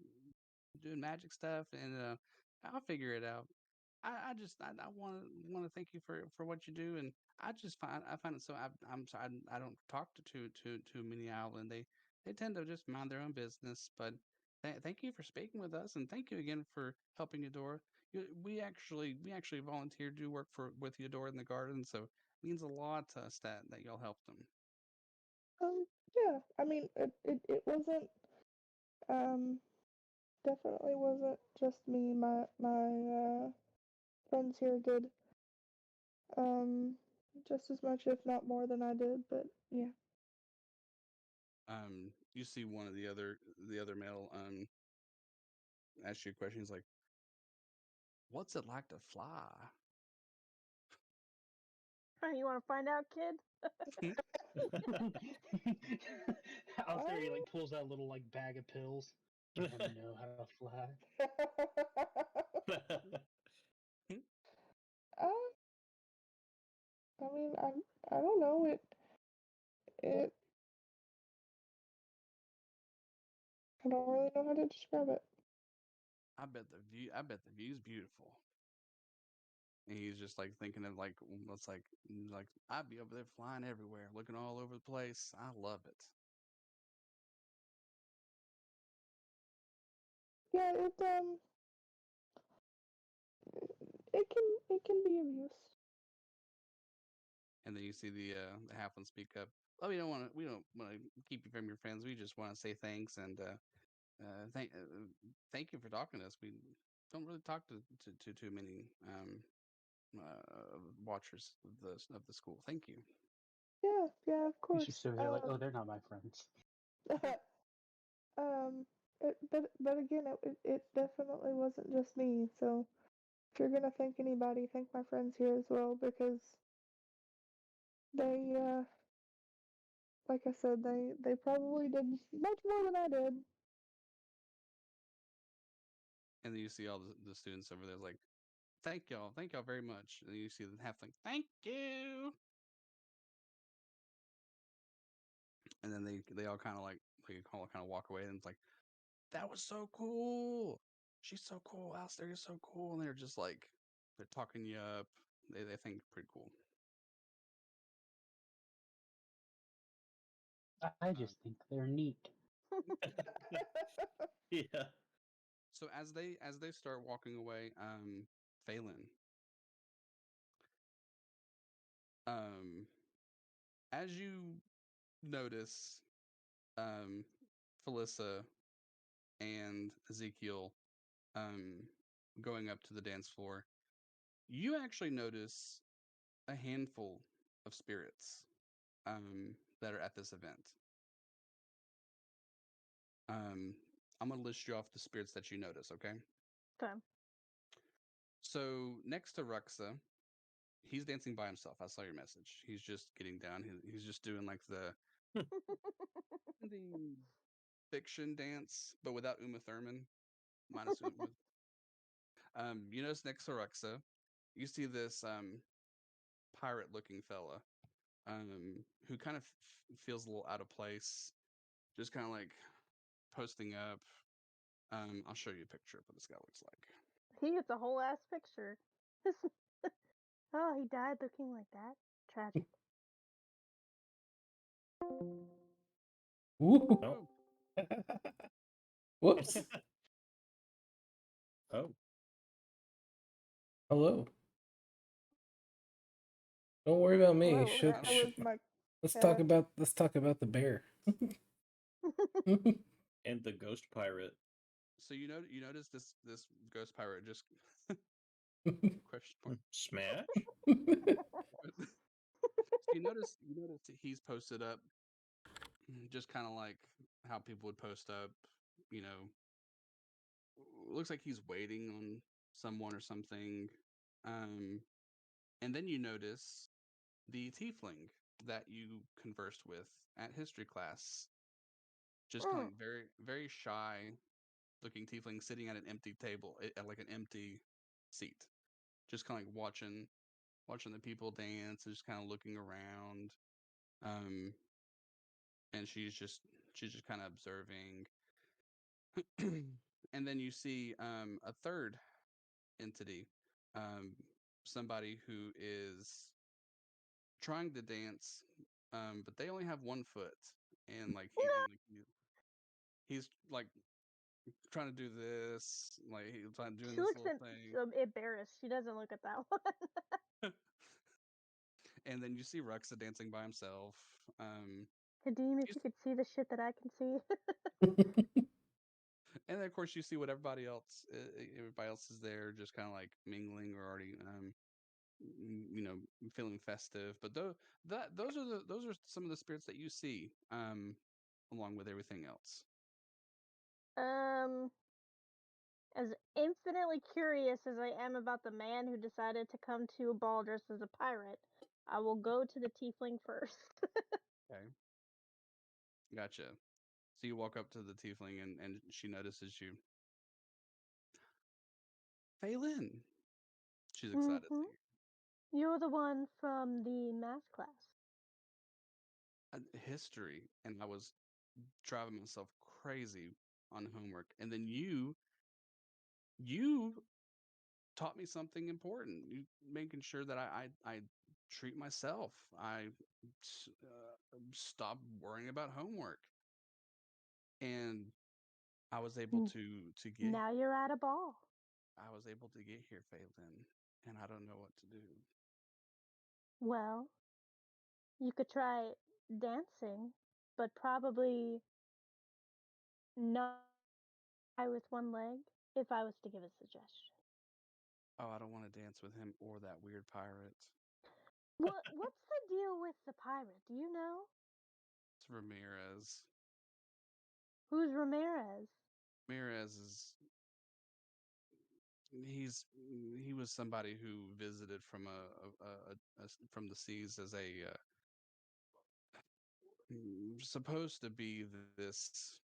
doing magic stuff, and I'll figure it out. I want to thank you for what you do, and I find it so I'm sorry I don't talk to many owl, and they tend to just mind their own business. But thank you for speaking with us, and thank you again for helping Eudora. We actually volunteered to work for with Eudora in the garden, so it means a lot to us that y'all helped them. Yeah. I mean, it wasn't um definitely wasn't just me. My friends here did just as much, if not more, than I did. But yeah. You see one of the other male ask you a question. He's like, "What's it like to fly?" You want to find out, kid? Out there, he Um, like pulls out a little like bag of pills. You want to know how to fly? uh, I mean, I don't know. It I don't really know how to describe it. I bet the view's beautiful. And he's just like thinking of like what's like I'd be over there flying everywhere, looking all over the place. I love it. Yeah, it can be of use. And then you see the halfling speak up. Oh, we don't want to keep you from your friends. We just want to say thanks and thank you for talking to us. We don't really talk to too many watchers of the school. Thank you. Yeah, of He's course. just over there like, oh, they're not my friends. Um, but again, it definitely wasn't just me. So if you're gonna thank anybody, thank my friends here as well, because they, like I said, they probably did much more than I did. And then you see all the students over there like, thank y'all very much. And then you see the halfling, thank you. And then they all kind of like all kind of walk away, and it's like, that was so cool. She's so cool. Alistair is so cool. And they're just like, they're talking you up. They think you're pretty cool. I just think they're neat. Yeah. So as they start walking away, Phelan, um, as you notice, um, Felissa and Ezekiel, um, going up to the dance floor, you actually notice a handful of spirits that are at this event. I'm gonna list you off the spirits that you notice, okay? Okay. So next to Ruxa, he's dancing by himself. I saw your message. He's just getting down. He's just doing like the fiction dance, but without Uma Thurman, minus Uma. You notice next to Ruxa, you see this pirate-looking fella, who kind of feels a little out of place, just kind of like posting up. I'll show you a picture of what this guy looks like. He gets a whole ass picture. Oh, he died looking like that. Tragic. Woo. Oh. Whoops. Oh. Hello. Don't worry about me. Hello, Should, that should, was my let's cat. talk about the bear. And the ghost pirate. So you notice this ghost pirate just question mark. Smash? So you notice that he's posted up, just kind of like how people would post up. You know, looks like he's waiting on someone or something. And then you notice the tiefling that you conversed with at history class, just kind of like very very shy looking tiefling sitting at an empty table, at like an empty seat, just kind of like watching the people dance and just kind of looking around. Um, and she's just kind of observing. And then you see a third entity, um, somebody who is trying to dance, but they only have one foot, and like he's like trying to do this, like he's trying doing She this looks little thing. embarrassed. She doesn't look at that one. And then you see Ruxa dancing by himself. Kadeem, if She's- you could see the shit that I can see. and then of course you see what everybody else is there, just kind of like mingling or already, feeling festive. But those are some of the spirits that you see, along with everything else. um, as infinitely curious as I am about the man who decided to come to a ball dressed as a pirate, I will go to the tiefling first. Okay, gotcha. So you walk up to the tiefling, and she notices you. Phelan, she's excited to Mhm. You're the one from the math class. history, and I was driving myself crazy on homework, and then you taught me something important. You making sure that I treat myself. I stop worrying about homework, and I was able Mm. to get Now you're at a ball. I was able to get here, Phelan, and I don't know what to do. Well, you could try dancing, but probably not with one leg, if I was to give a suggestion. Oh, I don't want to dance with him or that weird pirate. What's the deal with the pirate? Do you know? It's Ramirez. Who's Ramirez? Ramirez is he was somebody who visited from from the seas as a supposed to be this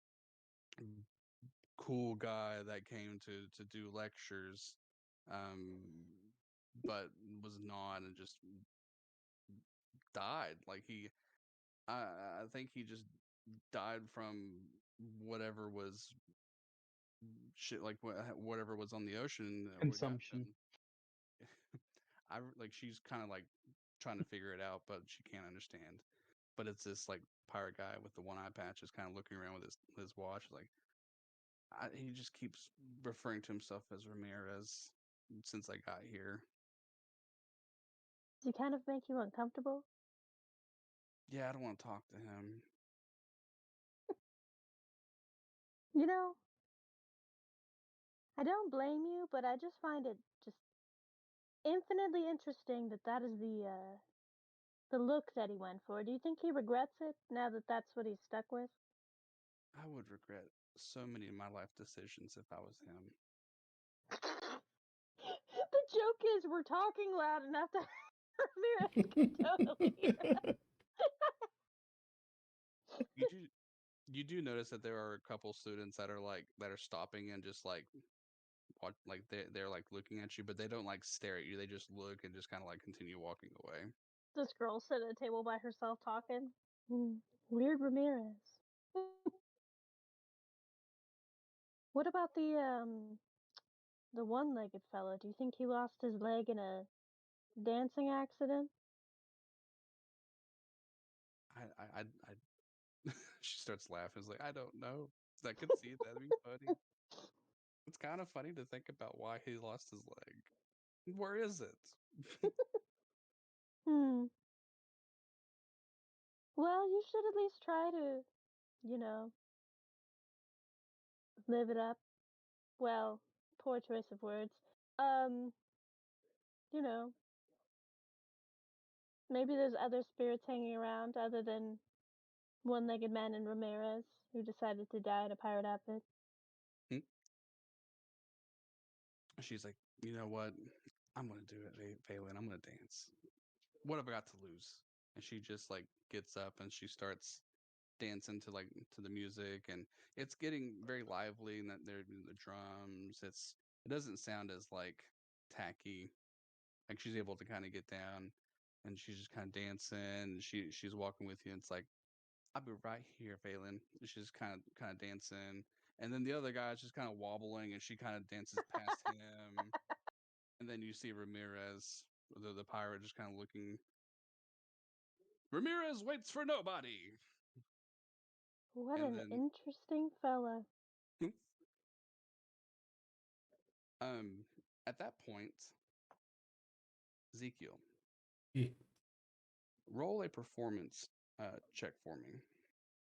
cool guy that came to do lectures, um, but was not, and just died. Like I think he just died from whatever was shit, like whatever was on the ocean that would Consumption. happen. I like she's kind of like trying to figure it out, but she can't understand. But it's this like pirate guy with the one eye patch, is kind of looking around with his watch, like he just keeps referring to himself as Ramirez since I got here. Does he kind of make you uncomfortable? Yeah, I don't want to talk to him. You know, I don't blame you, but I just find it just infinitely interesting that that is the look that he went for. Do you think he regrets it now that that's what he's stuck with? I would regret so many of my life decisions if I was him. The joke is we're talking loud enough that Ramirez can totally hear us. You do notice that there are a couple students that are stopping and just like watch, like they're like looking at you, but they don't like stare at you. They just look and just kind of like continue walking away. This girl sit at a table by herself talking. Weird Ramirez. What about the one-legged fella? Do you think he lost his leg in a dancing accident? I she starts laughing. It's like, I don't know. I could see it. That'd be funny. It's kind of funny to think about why he lost his leg. Where is it? Hmm. Well, you should at least try to, you know, live it up. Well, poor choice of words. Um, you know, maybe there's other spirits hanging around other than one-legged man and Ramirez, who decided to die in a pirate outfit. Hmm? She's like, you know what? I'm gonna do it, Valen. I'm gonna dance. What have I got to lose? And she just like gets up and she starts dancing to the music, and it's getting very lively. And that they're the drums. It doesn't sound as like tacky. Like she's able to kind of get down, and she's just kind of dancing. And she's walking with you. And it's like, I'll be right here, Valen. She's kind of dancing, and then the other guy's just kind of wobbling, and she kind of dances past him. And then you see Ramirez, the pirate, just kind of looking. Ramirez waits for nobody. What And an then, interesting fella. um, at that point, Ezekiel, Yeah. roll a performance check for me.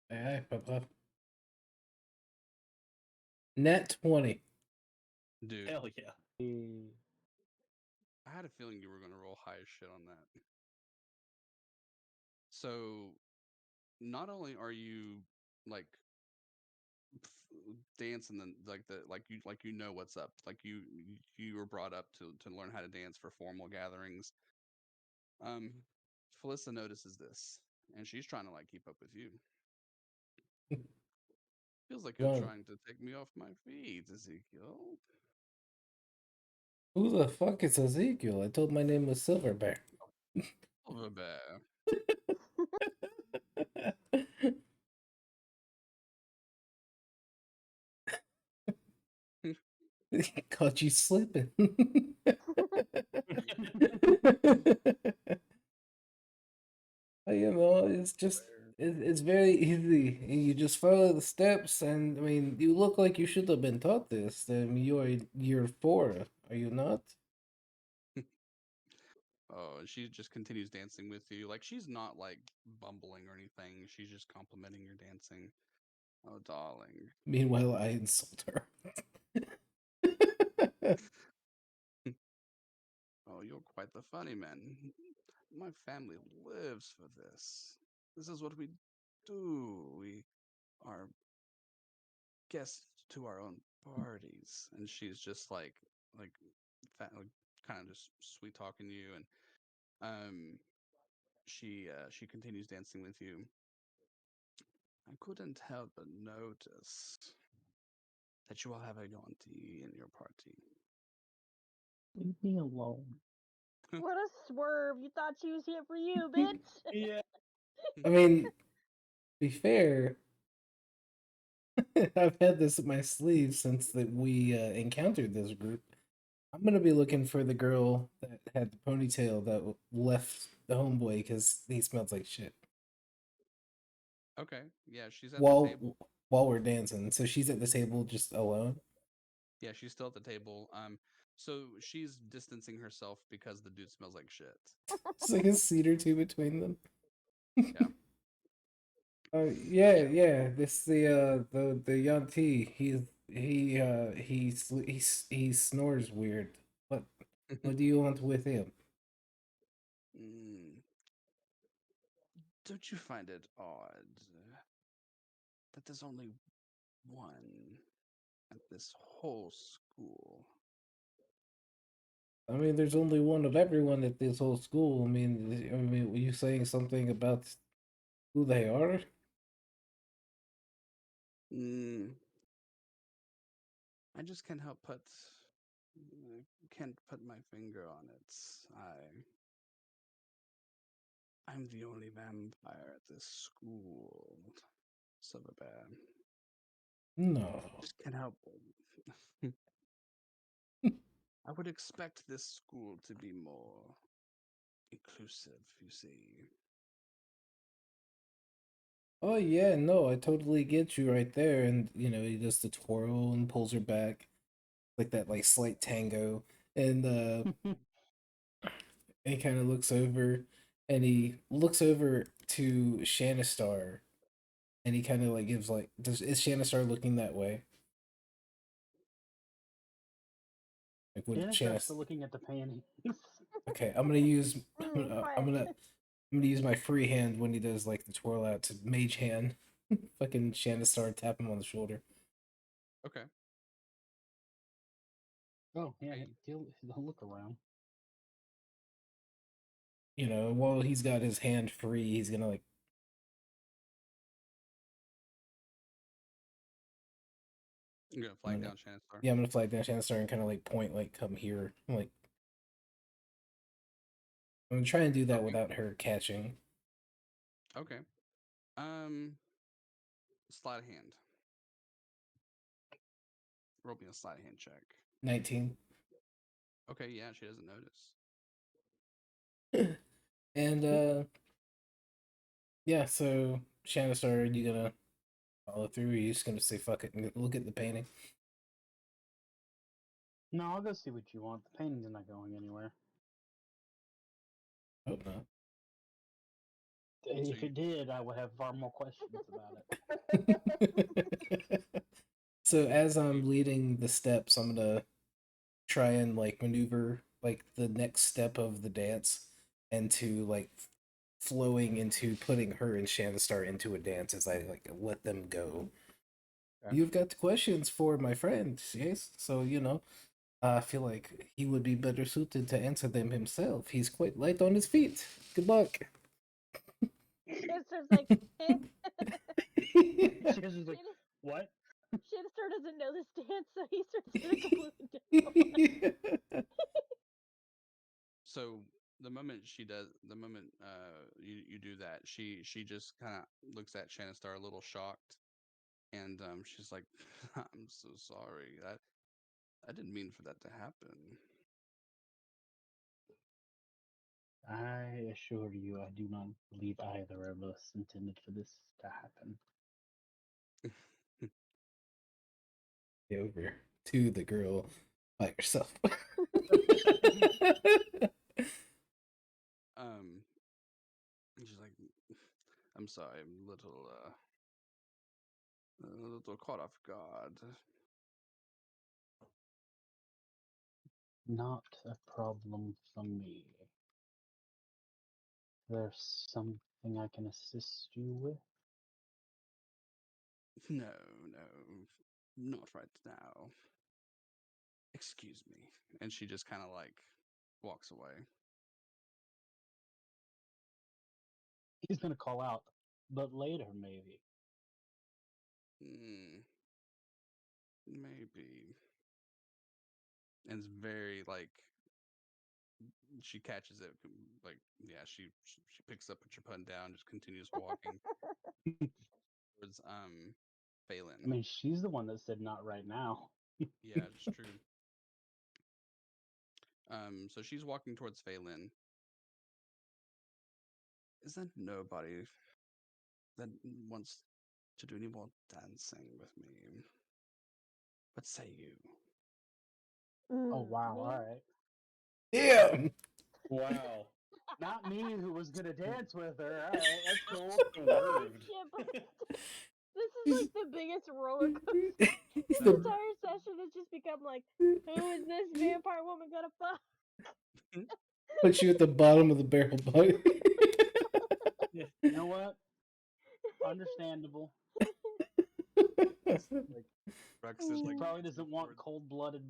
Aye, Papa. Net 20. Dude, Hell yeah. I had a feeling you were going to roll high as shit on that. So, not only are you like dancing like you know what's up, like you were brought up to learn how to dance for formal gatherings. Felissa notices this, and she's trying to like keep up with you. Feels like you're Well, trying to take me off my feet, Ezekiel. who the fuck is Ezekiel? I told my name was Silverback. Silver Bear. Caught you slipping. You know, it's just it's very easy. You just follow the steps, and I mean, you look like you should have been taught this. You're 4, are you not? Oh, and she just continues dancing with you. Like she's not like bumbling or anything. She's just complimenting your dancing. Oh, darling. Meanwhile, I insult her. Oh, you're quite the funny man. My family lives for this. This is what we do. We are guests to our own parties. And she's just like kind of just sweet talking to you, and she continues dancing with you. I couldn't help but notice that you all have a Yonti in your party. Leave me alone. What a swerve. You thought she was here for you, bitch. Yeah. I mean, be fair, I've had this in my sleeve since that we encountered this group. I'm gonna be looking for the girl that had the ponytail that left the homeboy because he smells like shit. Okay, yeah, she's at the table. While we're dancing, so she's at the table just alone. Yeah, she's still at the table. So she's distancing herself because the dude smells like shit. It's like a seat or two between them. Yeah. Yeah. This the Yanti. he snores weird. What do you want with him? Mm, don't you find it odd that there's only one at this whole school? I mean, there's only one of everyone at this whole school. Were you saying something about who they are? Mm, I just can't put my finger on it. I'm the only vampire at this school, Silver Bear. No. Just can't help it. I would expect this school to be more inclusive, you see. Oh yeah, no, I totally get you right there. And he does the twirl and pulls her back, like that, like slight tango, and he kind of looks over, and he looks over to Shannistar, and he kind of like gives like, is Shannistar looking that way? Like would Janice starts Shannis? looking at the panties. Okay, I'm gonna use What? I'm gonna use my free hand when he does like the twirl out to mage hand. Fucking Shannistar tap him on the shoulder. Okay. Oh yeah, Hey. he'll look around. While he's got his hand free, he's gonna like. You're gonna flag down Chancellor? Yeah, I'm gonna flag down Shannistar and kind of like point, like, come here. Like, I'm gonna try and do that Okay. without her catching. Okay. Sleight of hand. Roll me a sleight of hand check. 19. Okay, yeah, she doesn't notice. And yeah, so Shannistar, are you gonna follow through, or are you just gonna say fuck it and look at the painting? No, I'll go see what you want. The painting's not going anywhere. Hope not. If it did, I would have far more questions about it. So as I'm leading the steps, I'm gonna try and like maneuver like the next step of the dance into like flowing into putting her and Shannistar into a dance as I like let them go. Okay. You've got questions for my friend, yes? So I feel like he would be better suited to answer them himself. He's quite light on his feet. Good luck. It's just like Janice is like, what? Shinster doesn't know this dance, so he starts doing completely different. So the moment you do that, she just kind of looks at Shannistar a little shocked, and she's like, "I'm so sorry. I didn't mean for that to happen." I assure you, I do not believe either of us intended for this to happen. Over to the girl by herself. She's like, "I'm sorry, I'm a little caught off guard." Not a problem for me. There's something I can assist you with? No, not right now. Excuse me. And she just kind of like walks away. He's gonna call out, but later maybe. Maybe. And it's very like she catches it like yeah, she picks up what you're putting down, just continues walking towards I Phelan. mean, she's the one that said not right now. Yeah, it's true. So she's walking towards Phelan. Is there nobody that wants to do any more dancing with me? What say you? Oh wow! Me? All right. Yeah. Wow. Not me, who was gonna dance with her. All right, that's cool. Holy Nerved. shit, but This is like the biggest roller coaster. He's The the entire session has just become like, who is this vampire woman gonna fuck? put you at the bottom of the barrel, buddy. You know what? Understandable. Like, Rex is she like probably dancing doesn't want forward. cold-blooded.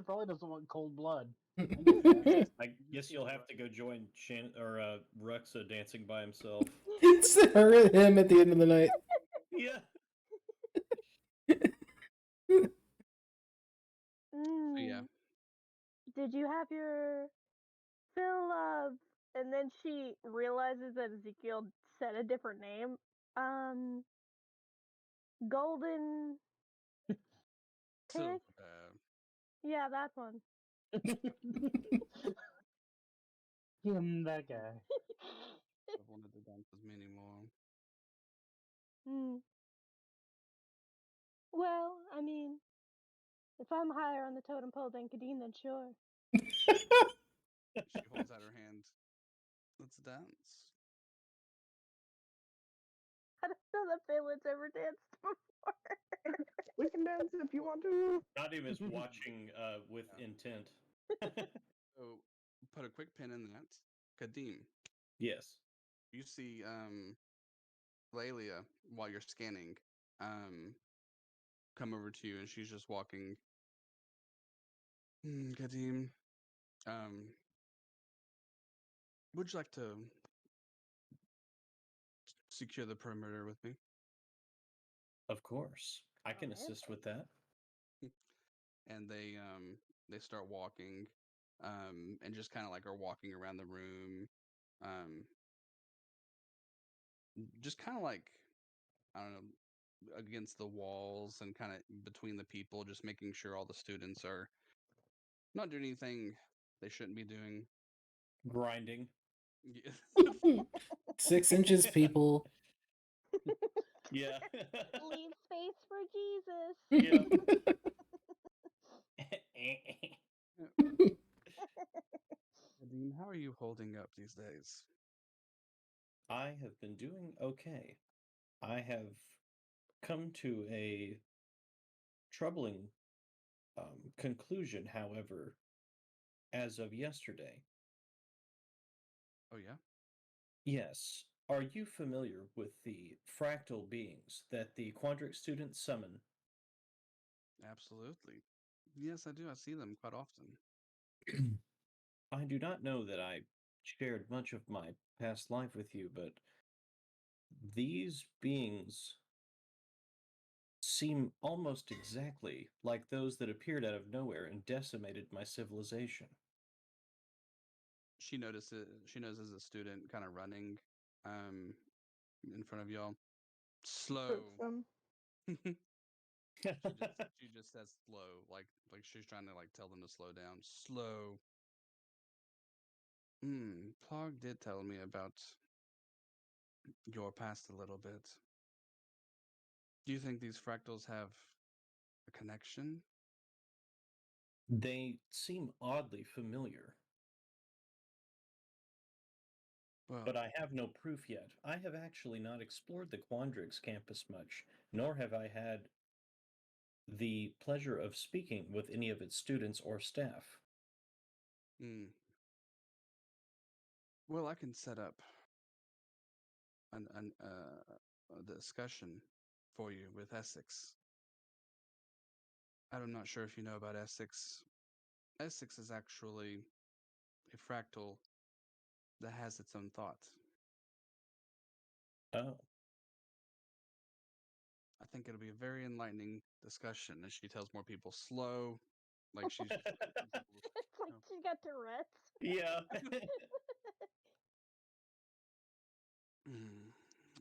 Probably doesn't want cold blood. I get that. I guess you'll have to go join Ruxa dancing by himself. It's her and him at the end of the night. Yeah. So yeah, Mm. Did you have your fill of? And then she realizes that Ezekiel said a different name. Golden so Pig. Yeah, that one. That guy. I wanted to dance with me anymore. Hmm. Well, I mean, if I'm higher on the totem pole than Kadeen, then sure. She holds out her hand. Let's dance. I don't know that Phelan's ever danced before. We can dance if you want to. Nadim is watching with intent. So put a quick pin in that. Kadim, Yes. you see Lelia while you're scanning come over to you, and she's just walking. Kadim, would you like to secure the perimeter with me? Of course. I can man. assist with that. And they start walking, and just kind of like are walking around the room, just kind of like, I don't know, against the walls and kind of between the people, just making sure all the students are not doing anything they shouldn't be doing. Grinding. Yeah. 6 inches, people. Yeah. Leave space for Jesus. Yeah. Kadim, how are you holding up these days? I have been doing okay. I have come to a troubling conclusion, however, as of yesterday. Oh yeah. Yes. Are you familiar with the fractal beings that the Quandrix students summon? Absolutely. Yes, I do. I see them quite often. I do not know that I shared much of my past life with you, but these beings seem almost exactly like those that appeared out of nowhere and decimated my civilization. She notices. She knows as a student, kind of running, in front of y'all. Slow. Hurts them. She just says slow, like she's trying to like tell them to slow down. Slow. Plog did tell me about your past a little bit. Do you think these fractals have a connection? They seem oddly familiar, Well, but I have no proof yet. I have actually not explored the Quandrix campus much, nor have I had the pleasure of speaking with any of its students or staff. hmm. Well, I can set up a discussion for you with Essex. I'm not sure if you know about Essex. Essex is actually a fractal that has its own thought. Oh. I think it'll be a very enlightening discussion as she tells more people slow, like she's just It's like she's got Tourette's. Yeah.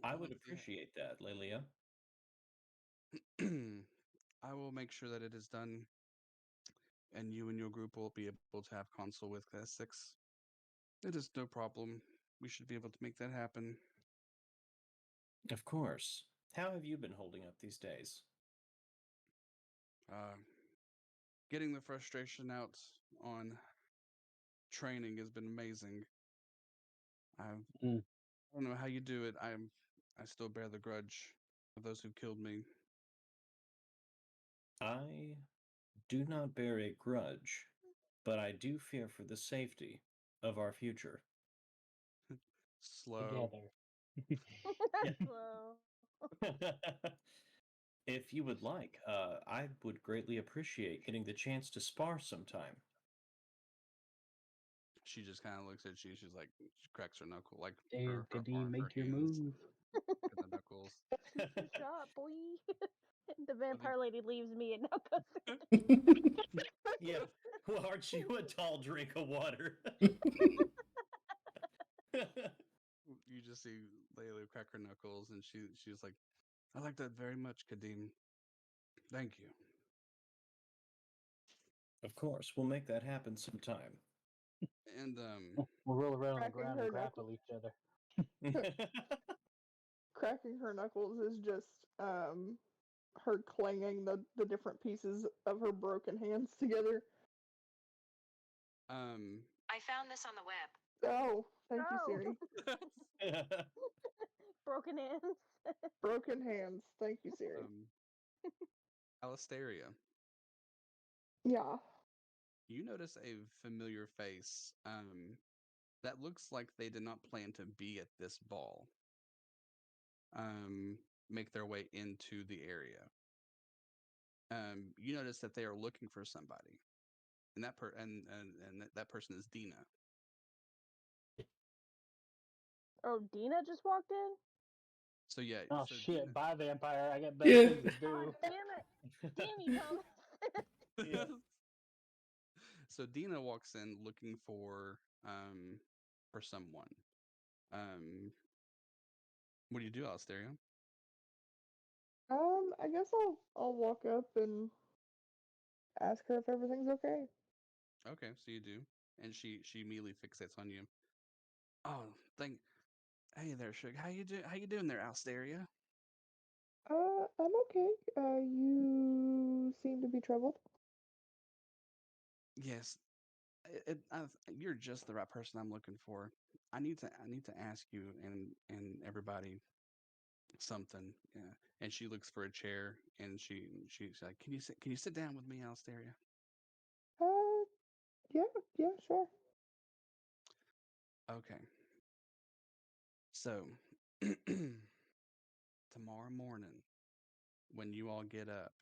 I would Well, appreciate that, Lelia. I will make sure that it is done, and you and your group will be able to have console with S6. It is no problem. We should be able to make that happen. Of course. How have you been holding up these days? Uh, Getting the frustration out on training has been amazing. I Mm. don't know how you do it. I still bear the grudge. of those who killed me. I do not bear a grudge, but I do fear for the safety of our future. Slow. Together. Yeah. Slow. If you would like, I would greatly appreciate getting the chance to spar sometime. She just kind of looks at you. She's like, she cracks her knuckle, like Damn, Kadeem, her make your hands move. to the knuckles. Shoot your shot, boy. The vampire think- lady leaves me and now goes. Yeah, well, aren't you a tall drink of water? You just see Layla crack her knuckles, and she's like, I like that very much, Kadeem. Thank you. Of course, we'll make that happen sometime. And We'll roll around on the Cracking ground her and grapple each other. Cracking her knuckles is just her clanging the different pieces of her broken hands together. I found this on the web. Oh, thank you, Oh. Siri. Broken hands. Broken hands. Thank you, Siri. Alisteria, Yeah. you notice a familiar face that looks like they did not plan to be at this ball make their way into the area. You notice that they are looking for somebody, and that person is Dina. Oh, Dina just walked in? So yeah. Oh so shit, Dina, bye vampire. I got better Yeah. things to God do. damn it. Damn you, Thomas. Yeah. So Dina walks in looking for someone. What do you do, Alisteria? I guess I'll walk up and ask her if everything's okay. Okay, so you do, and she immediately fixates on you. Oh, hey there, Sugar. How you doing there, Alisteria? I'm okay. You seem to be troubled. Yes, you're just the right person I'm looking for. I need to ask you and everybody something. Yeah. And she looks for a chair, and she's like, can you sit down with me, Alisteria? Yeah, sure. Okay. So tomorrow morning, when you all get up,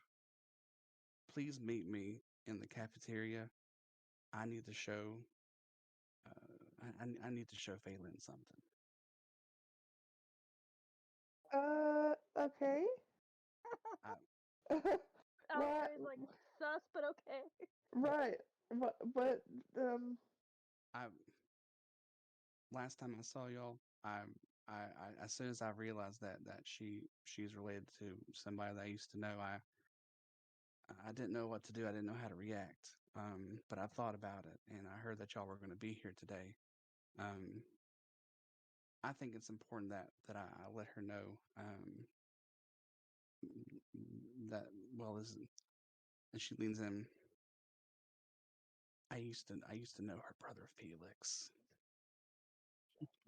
please meet me in the cafeteria. I need to show. I need to show Phelan something. Okay. I, Alistair's like, sus, but okay. Right. But I last time I saw y'all, as soon as I realized that she's related to somebody that I used to know, I didn't know what to do. I didn't know how to react. But I thought about it, and I heard that y'all were going to be here today. I think it's important that I let her know that this is, and she leans in. I used to know her brother Felix.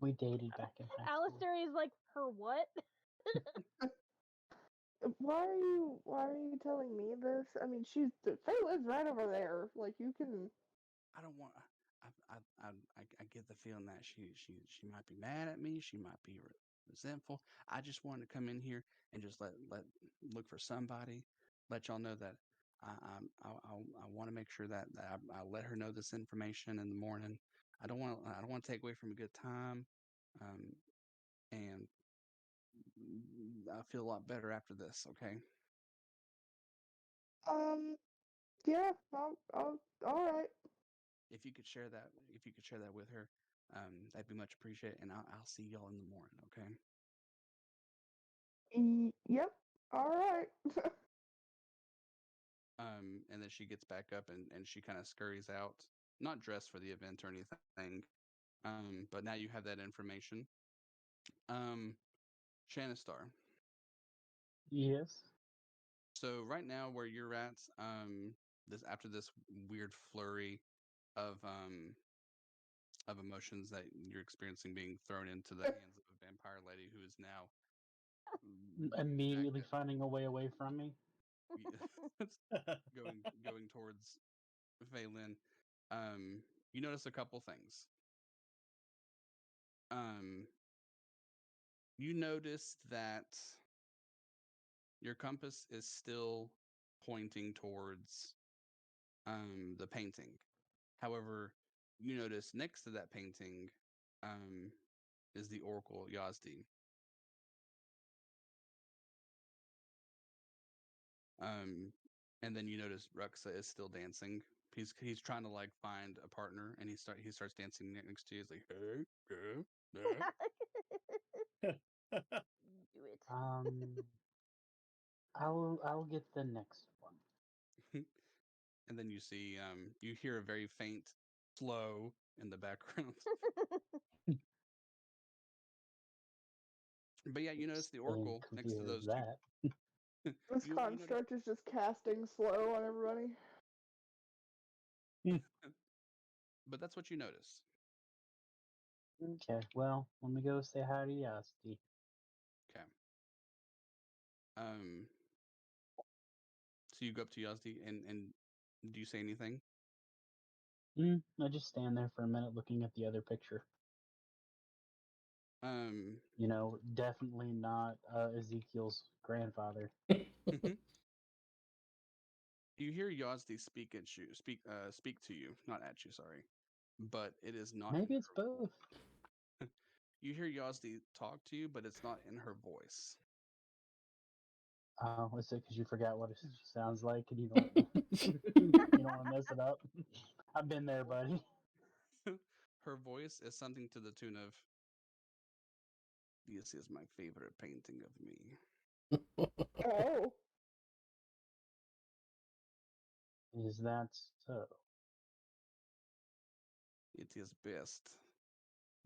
We dated back in high school. Alistair is like, her what? why are you telling me this? I mean, Faye lives right over there. Like you can. I don't want. I get the feeling that she might be mad at me. She might be resentful. I just wanted to come in here and just let look for somebody. Let y'all know that I want to make sure that I let her know this information in the morning. I don't want to take away from a good time, and I feel a lot better after this. Okay. Yeah. All right. If you could share that, with her, that'd be much appreciated. And I'll see y'all in the morning. Okay. Yep. All right. And then she gets back up and she kind of scurries out, not dressed for the event or anything. But now you have that information. Shannistar. Yes. So right now where you're at, after this weird flurry of emotions that you're experiencing being thrown into the hands of a vampire lady who is now Immediately Jack, finding a way away from me. going towards Valen. You notice a couple things. You notice that your compass is still pointing towards the painting. However, you notice next to that painting is the Oracle Yazdi. And then you notice Ruxa is still dancing. He's trying to like find a partner, and he starts dancing next to you. He's like, hey, Do it. I'll get the next one. And then you see you hear a very faint flow in the background. But yeah, you notice the Getting Oracle next to confused those with two. that. This You notice, construct is just casting slow on everybody. but that's what you notice. Okay, well, let me go say hi to Yasti. Okay. So you go up to Yazdi and do you say anything? I just stand there for a minute looking at the other picture. You know, definitely not Ezekiel's grandfather. You hear Yazdi speak at you, speak to you, not at you, sorry. But it is not. Maybe it's both. You hear Yazdi talk to you, but it's not in her voice. Oh, is it because you forgot what it sounds like and you don't you don't want to mess it up? I've been there, buddy. Her voice is something to the tune of, "This is my favorite painting of me." Oh. Is that so? It is best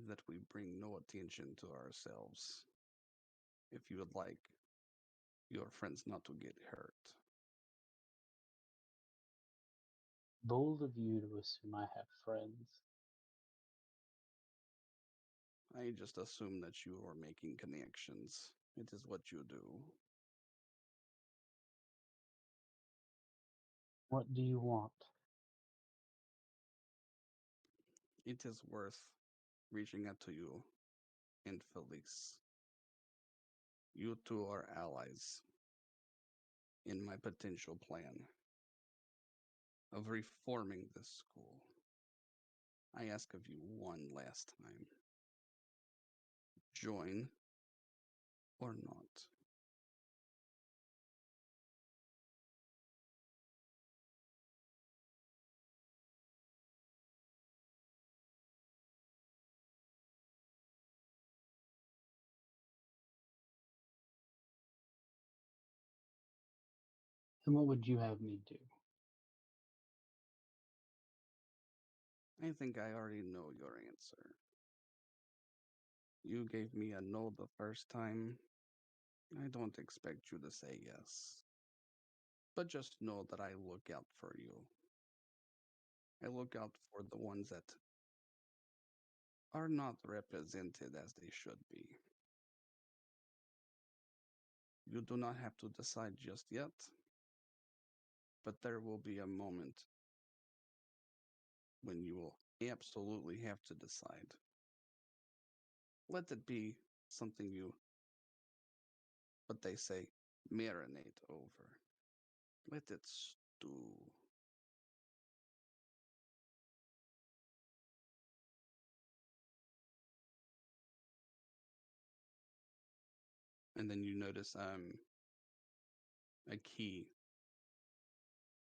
that we bring no attention to ourselves. If you would like your friends not to get hurt. Bold of you to assume I have friends. I just assume that you are making connections. It is what you do. What do you want? It is worth reaching out to you and Felice. You two are allies in my potential plan of reforming this school. I ask of you one last time. Join or not. And what would you have me do? I think I already know your answer. You gave me a no the first time. I don't expect you to say yes. But just know that I look out for you. I look out for the ones that are not represented as they should be. You do not have to decide just yet, but there will be a moment when you will absolutely have to decide. Let it be something you, what they say, marinate over. Let it stew. And then you notice a key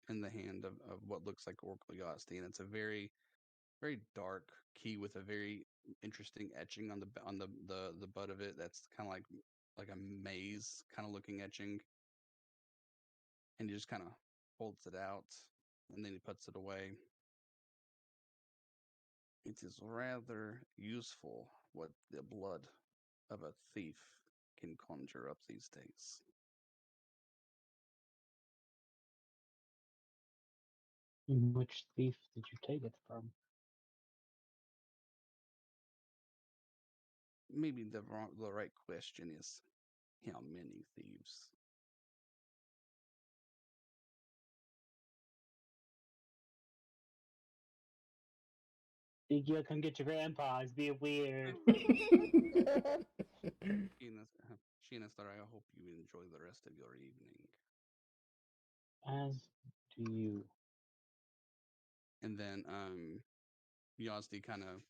in the hand of what looks like Oracle Yasti, and it's a very, very dark key with a very interesting etching on the butt of it. That's kind of like a maze kind of looking etching, and he just kind of holds it out, and then he puts it away. It is rather useful what the blood of a thief can conjure up these days. Which thief did you take it from? Maybe the right question is, How many thieves? Ezekiel, come get your grandpa. He's being weird. Shinastar, I hope you enjoy the rest of your evening. As do you. And then Yazdi kind of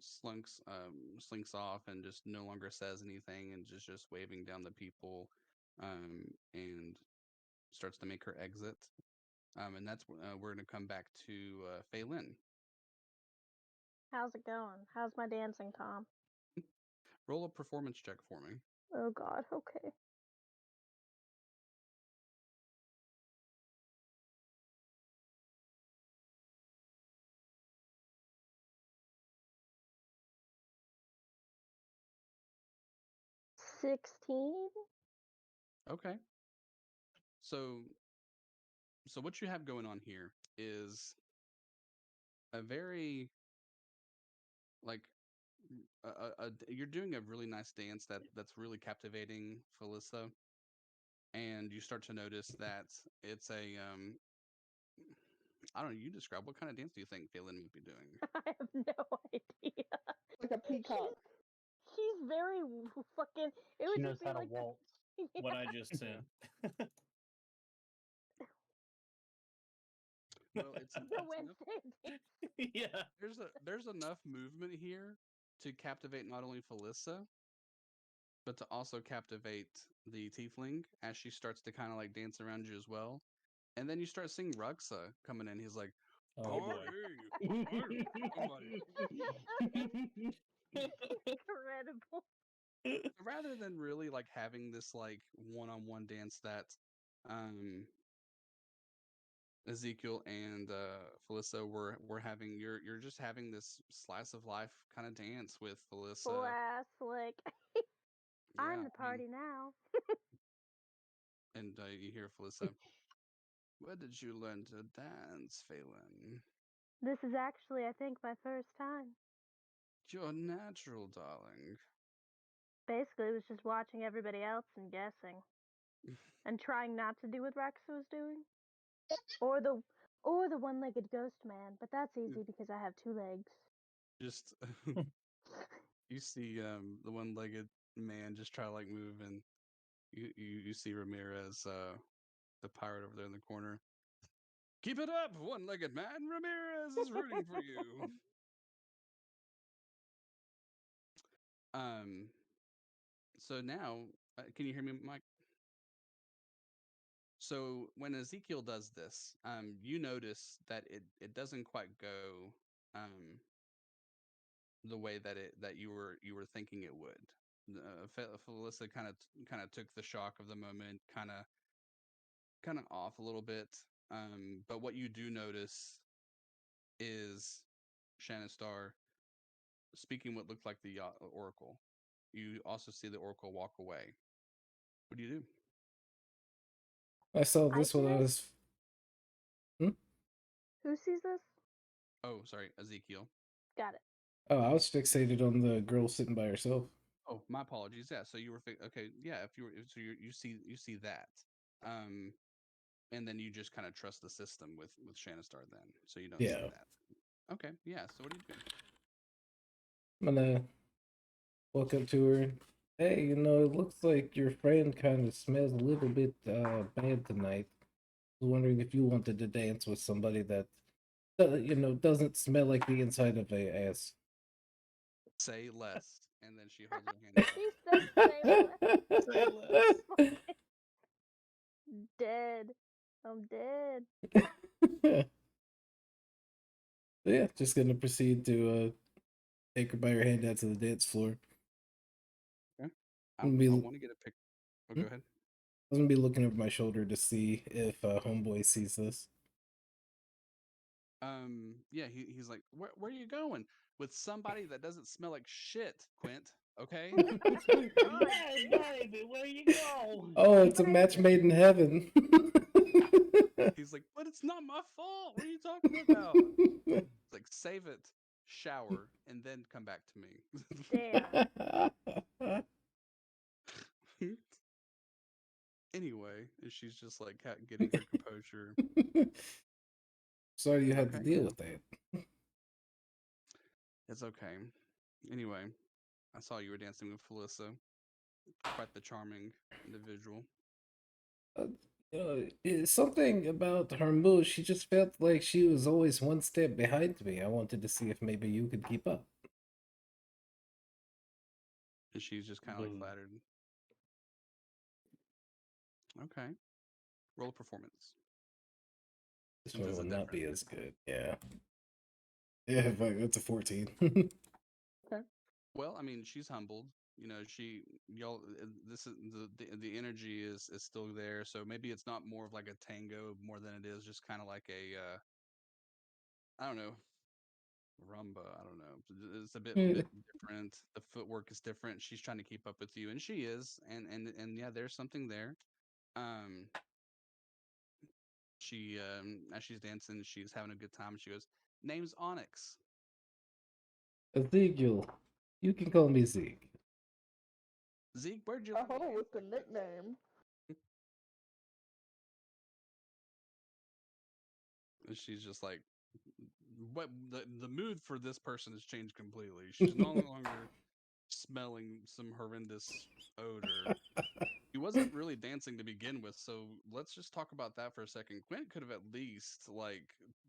slinks off and just no longer says anything and just waving down the people, and starts to make her exit. And that's we're gonna come back to Phelan. How's it going? How's my dancing, Tom? Roll a performance check for me. Oh God. Okay. $16. Okay. So what you have going on here is a very like you're doing a really nice dance that's really captivating Felissa, and you start to notice that it's a I don't know, you describe what kind of dance do you think Phelan would be doing? I have no idea. Like a peacock. She's very fucking. It She would knows just be how to like the- waltz. What I just said. Well, it's the enough, Wednesday dance. Yeah. there's enough movement here to captivate not only Felissa, but to also captivate the tiefling as she starts to kind of like dance around you as well. And then you start seeing Ruxa coming in. He's like, Oh boy. Incredible. rather than really like having this like one-on-one dance that Ezekiel and Felissa were having, you're just having this slice of life kind of dance with Felissa. Full ass like. Yeah, I'm the party now. and you hear Felissa. Where did you learn to dance, Phelan? This is actually, I think, my first time. You're natural, darling. Basically, it was just watching everybody else and guessing, and trying not to do what Rex was doing, or the one-legged ghost man. But that's easy because I have 2 legs. Just you see the one-legged man just try to like move, and you see Ramirez, the pirate over there in the corner. Keep it up, one-legged man. Ramirez is rooting for you. So now, can you hear me, Mike? So when Ezekiel does this, you notice that it doesn't quite go the way that you were thinking it would. Felissa kind of took the shock of the moment, kind of off a little bit. But what you do notice is Shannistar speaking what looked like the oracle. You also see the oracle walk away. What do you do? I saw this when I Isolate? was. Who sees this? Oh, sorry, Ezekiel. Got it. Oh, I was fixated on the girl sitting by herself. Oh, my apologies. Yeah, so you were okay. Yeah, if you were, so you see that, and then you just kind of trust the system with Shannistar. Then, so you don't see Yeah. that. Okay, yeah. So what are you doing? I'm gonna walk up to her. Hey, it looks like your friend kind of smells a little bit bad tonight. I was wondering if you wanted to dance with somebody that, doesn't smell like the inside of a ass. Say less, and then she holds her hand. He said, "Say less." Say less. Dead. I'm dead. Yeah, just gonna proceed to take her by her hand out to the dance floor. I Be- want to get a pic. Oh, go ahead. I was gonna be looking over my shoulder to see if homeboy sees this. Yeah, he's like, where are you going? With somebody that doesn't smell like shit, Quint. Okay. Hey, baby, where you go? Oh, it's a match made in heaven. He's like, but it's not my fault. What are you talking about? It's like, save it, shower, and then come back to me. Damn. Anyway, and she's just like getting her composure. Sorry you had to Okay. deal with that. It's okay. Anyway, I saw you were dancing with Felissa. Quite the charming individual. Uh, it's something about her moves. She just felt like she was always one step behind me. I wanted to see if maybe you could keep up. And she's just kind of like Boom. flattered. Okay. Roll a performance. This Since one it's a will not be different. as good. Yeah. Yeah, but it's a 14. Okay. Well, I mean, she's humbled. Y'all. This is the energy is still there. So maybe it's not more of like a tango more than it is just kind of like a I don't know, rumba. I don't know. It's a bit different. The footwork is different. She's trying to keep up with you, and she is. And yeah, there's something there. Um, she as she's dancing, she's having a good time. She goes, "Name's Onyx." Ezekiel. You can call me Zeke. Zeke, where'd you learn to Oh, dance with the like this? nickname. And she's just like, what the mood for this person has changed completely. She's no longer smelling some horrendous odor. He wasn't really dancing to begin with, so let's just talk about that for a second. Quint could have at least like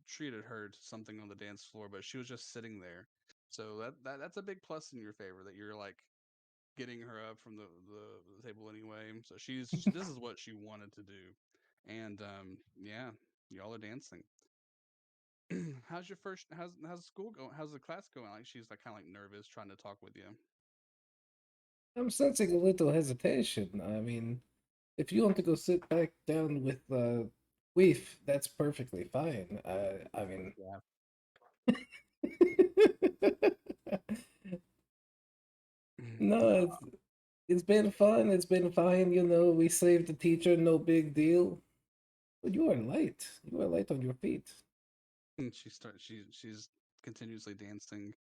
treated her to something on the dance floor, but she was just sitting there. So that's a big plus in your favor that you're like getting her up from the table anyway. So this is what she wanted to do, and yeah, y'all are dancing. How's school going? How's the class going? Like she's like kind of like nervous, trying to talk with you. I'm sensing a little hesitation. I mean, if you want to go sit back down with Weef, that's perfectly fine. I mean, Yeah. no, it's been fun. It's been fine. You know, we saved the teacher. No big deal. But you are light. You are light on your feet. And she's continuously dancing,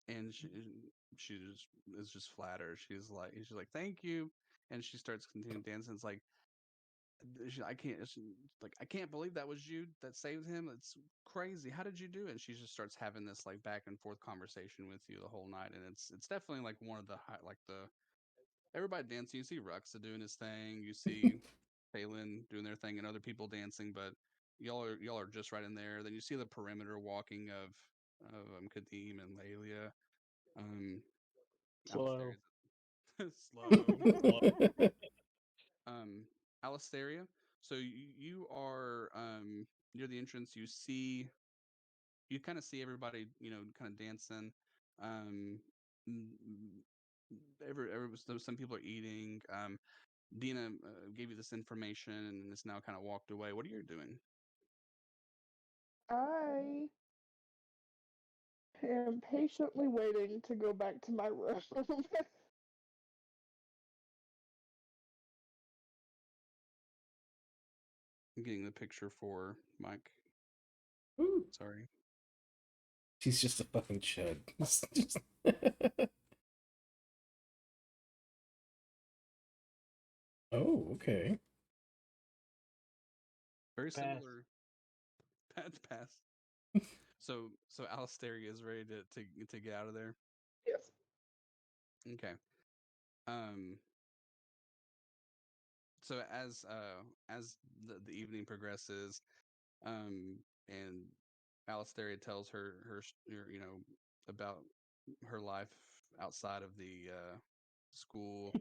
and she just is just flattered. She's like thank you, and she starts continuing dancing. It's like I can't like I can't believe that was you that saved him. It's crazy. How did you do it? And she just starts having this like back and forth conversation with you the whole night, and it's definitely like one of the like the everybody dancing. You see Ruxa doing his thing. You see Phelan doing their thing, and other people dancing. But y'all are just right in there. Then you see the perimeter walking of Kadeem and Lelia. Um, Slow. Alistair slow. Slow. um, Alisteria. So you are near the entrance. You kind of see everybody, kind of dancing. Um, some people are eating. Dina gave you this information and is now kind of walked away. What are you doing? I am patiently waiting to go back to my room. I'm getting the picture for Mike. Sorry. She's just a fucking chud. Oh, okay. Very Pass. similar. Pass. So Alisteria is ready to get out of there. Yes. Okay. Um. So as the evening progresses, and Alisteria tells her about her life outside of the school.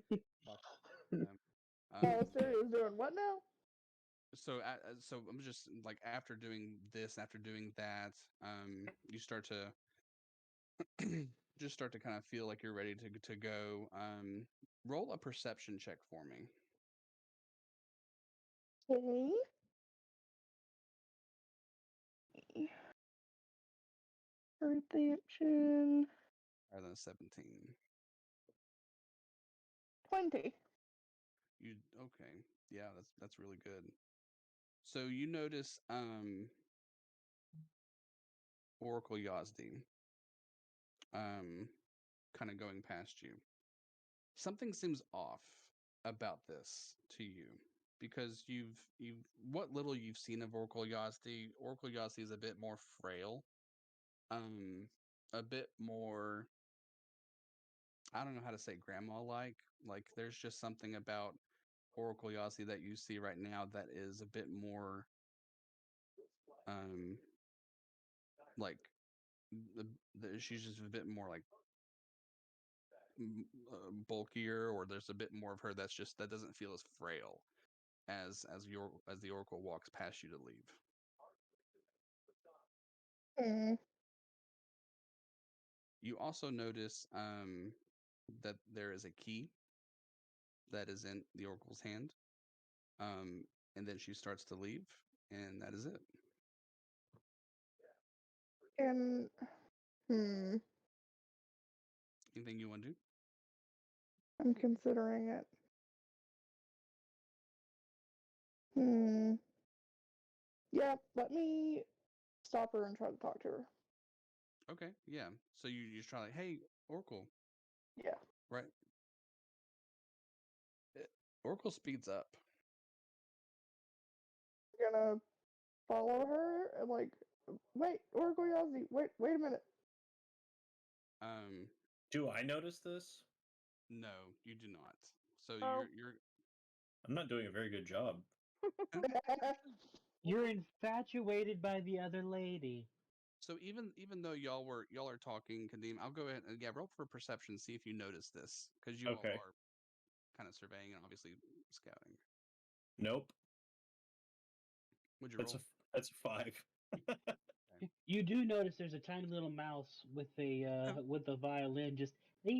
Alistair is doing what now? So I'm just like after doing this, after doing that, you start to just start to kind of feel like you're ready to go. Roll a perception check for me. Okay. Redemption. Rather than a 17. 20. You okay? Yeah, that's really good. So you notice Oracle Yazdi kind of going past you. Something seems off. about this to you because you've what little you've seen of Oracle Yasti is a bit more frail, a bit more, I don't know how to say grandma like. Like there's just something about Oracle Yasti that you see right now that is a bit more um like she's just a bit more like bulkier, or there's a bit more of her that doesn't feel as frail as the Oracle walks past you to leave. Hmm. You also notice that there is a key that is in the Oracle's hand. And then she starts to leave, and that is it. And Anything you want to do? I'm considering it. Yeah, let me stop her and try to talk to her. Okay, yeah. So you just try like, hey, Oracle, Yeah. right? Oracle speeds up. I'm gonna follow her and like, wait, Oracle Yazzie, wait a minute. Do I notice this? No, you do not. So Oh. you're I'm not doing a very good job. You're infatuated by the other lady. So even though y'all are talking, Kadeem, I'll go ahead and roll for perception, see if you notice this, because you all Okay. are kind of surveying and obviously scouting. Nope. Would you That's roll? that's a 5. You do notice there's a tiny little mouse with a violin just this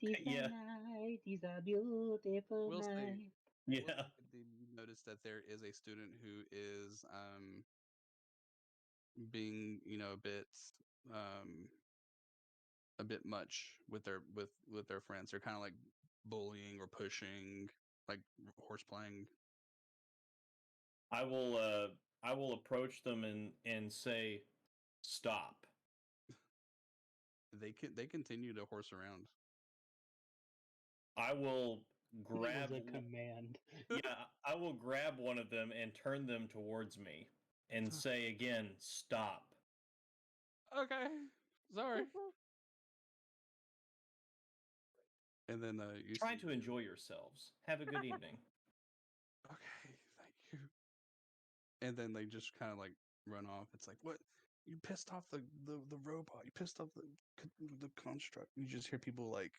is Yeah. the night, is a beautiful We'll say, night. Yeah. you notice that there is a student who is being a bit much with their friends. They're kind of like bullying or pushing, like horse playing. I will approach them and say, stop. They continue to horse around. I will grab It was a command. yeah, I will grab one of them and turn them towards me and say again, stop. Okay, sorry. And then you Try see to enjoy yourselves. Have a good evening. Okay, thank you. And then they just kind of like run off. It's like, what? You pissed off the robot. You pissed off the construct. You just hear people like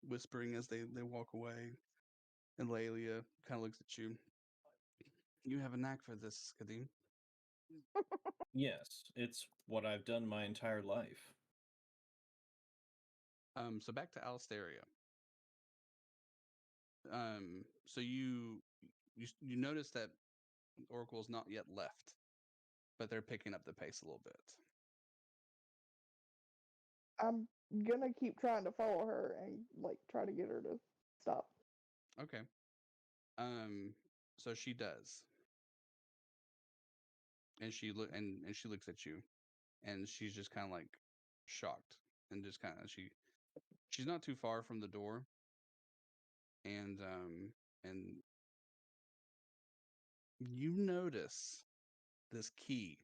whispering as they walk away. And Lelia kind of looks at you. You have a knack for this, Kadeem. Yes, it's what I've done my entire life. So back to Alistaria. So you notice that Oracle's not yet left, but they're picking up the pace a little bit. I'm gonna keep trying to follow her and like try to get her to stop. Okay. So she does. And she looks at you, and she's just kind of like shocked, and just kind of she's not too far from the door, and you notice this key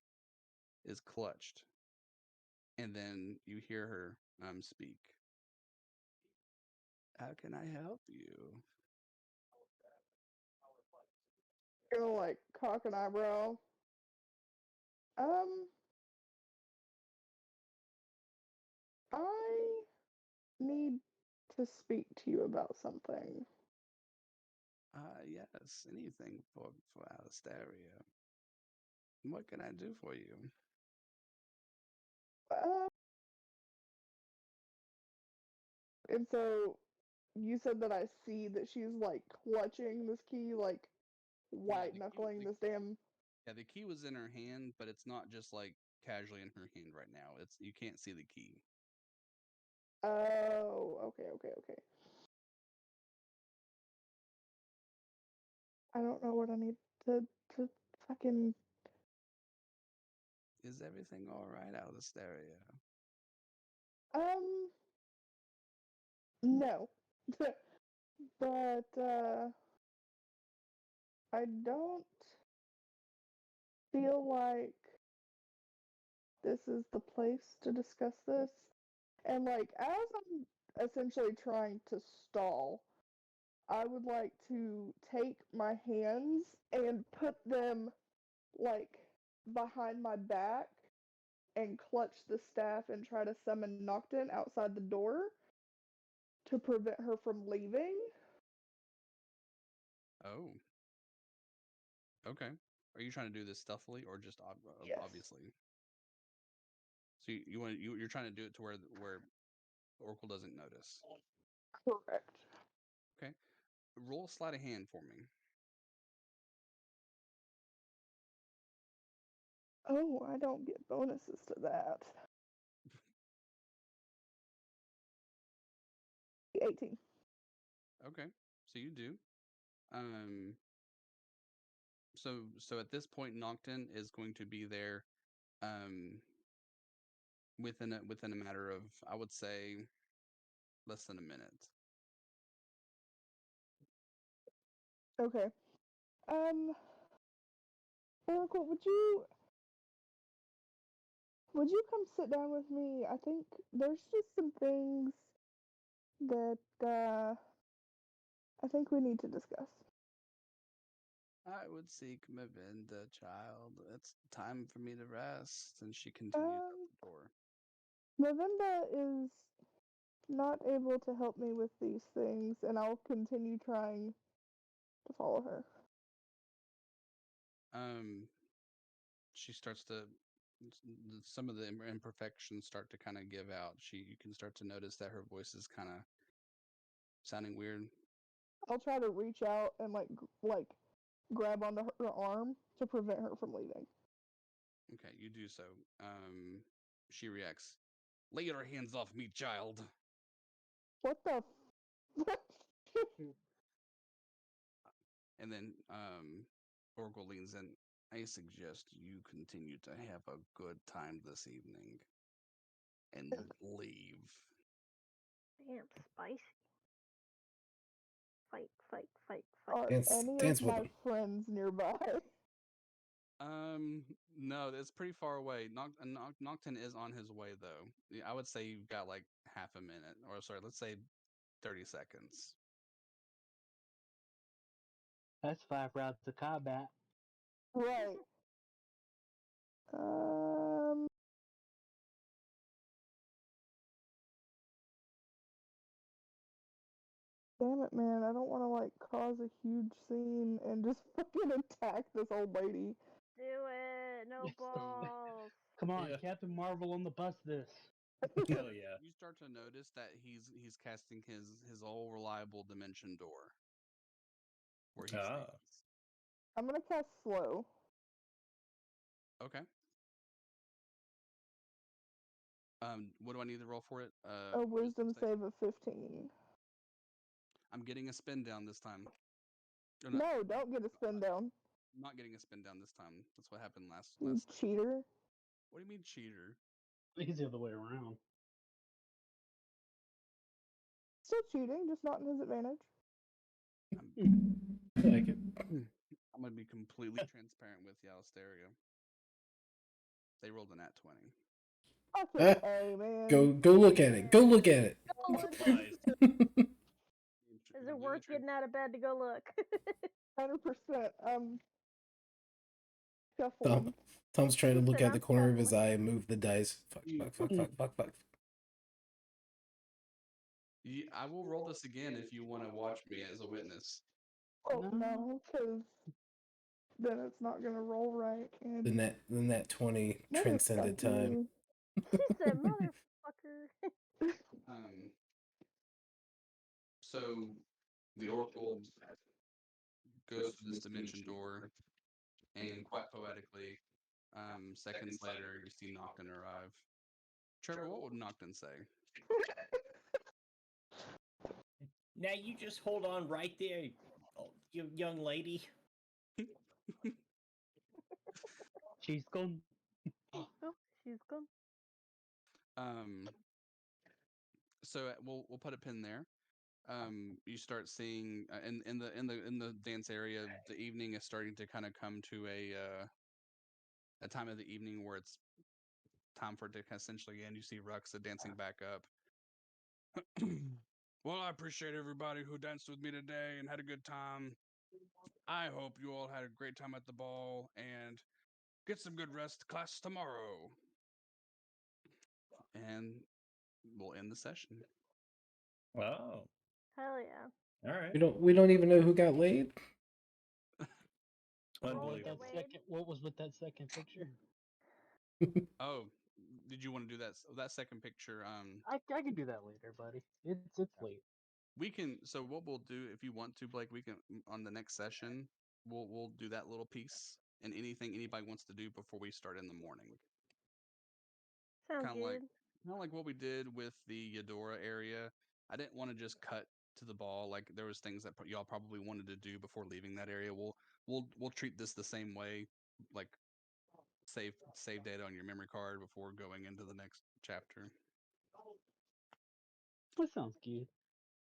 is clutched, and then you hear her speak. How can I help you? Gonna like cock an eyebrow. I need to speak to you about something. Yes, anything for Alistaria. What can I do for you? And so you said that I see that she's like clutching this key, like white knuckling this damn. Yeah, the key was in her hand, but it's not just like casually in her hand right now. It's you can't see the key. Oh, okay. I don't know what I need to fucking. Is everything all right, Alistaria? No. But I don't feel like this is the place to discuss this. And like as I'm essentially trying to stall, I would like to take my hands and put them like behind my back and clutch the staff and try to summon Nocton outside the door to prevent her from leaving. Oh. Okay. Are you trying to do this stealthily or just Yes. obviously? So you're trying to do it to where Oracle doesn't notice. Correct. Okay. Roll sleight of hand for me. Oh, I don't get bonuses to that. 18. Okay. So you do. So at this point Nocton is going to be there within a matter of, I would say, less than a minute. Okay. Oracle, would you come sit down with me? I think there's just some things that I think we need to discuss. I would seek Mavinda, child. It's time for me to rest. And she continues out the door. Mavinda is not able to help me with these things, and I'll continue trying to follow her. She starts to, some of the imperfections start to kind of give out. You can start to notice that her voice is kind of sounding weird. I'll try to reach out and like grab onto her arm to prevent her from leaving. Okay, you do so. She reacts. Lay your hands off me, child. What the? And then Oracle leans in. I suggest you continue to have a good time this evening and leave. Damn, spicy. Fight. Are Dance any with of my him. friends nearby? No, it's pretty far away. Nocton is on his way though. Yeah, I would say you've got like half a minute, or sorry, let's say 30 seconds. That's 5 rounds of combat. Right. Damn it, man. I don't want to like cause a huge scene and just fucking attack this old lady. Do it. No balls. Come on, Yeah. Captain Marvel on the bus this. Hell yeah. You start to notice that he's casting his old reliable dimension door where he Ah. stands. I'm gonna cast slow. Okay. What do I need to roll for it? A wisdom save of 15. I'm getting a spin down this time. Or No, don't get a spin down. I'm not getting a spin down this time. That's what happened last. You cheater. What do you mean cheater? I think it's the other way around. Still cheating, just not in his advantage. I like it. I'm gonna be completely transparent with you, Alistaria. They rolled an at 20. Okay, hey, man. Go look at it. Go look at it. Nice. Is it worth getting out of bed to go look? 100%. Shuffling. Tom's trying to He look said out the I'm corner of his shuffling. eye and move the dice. Fuck. I will roll this again if you want to watch me as a witness. Oh, no, because then it's not gonna roll right. And The net 20 transcended time. She said, motherfucker. So the Oracle goes through this dimension door, and quite poetically, seconds later, you see Nocton arrive. Trevor, what would Nocton say? Now you just hold on right there, you young lady. She's gone. Oh, she's gone. So we'll put a pin there. you start seeing in the dance area, the evening is starting to kind of come to a time of the evening where it's time for it to essentially end. You see Ruxa dancing back up. Well, I appreciate everybody who danced with me today and had a good time. I hope you all had a great time at the ball and get some good rest class tomorrow. And we'll end the session. Oh, Hell yeah. all right. We don't even know who got laid. Unbelievable. What was with that second picture? Oh, did you want to do that second picture? I can do that later, buddy. It's late. We can. So what we'll do, if you want to, Blake, we can on the next session. We'll do that little piece and anything anybody wants to do before we start in the morning. Sounds Kind of like good. what we did with the Eudora area. I didn't want to just cut to the ball. Like there was things that y'all probably wanted to do before leaving that area. We'll treat this the same way. Like save data on your memory card before going into the next chapter. That sounds good.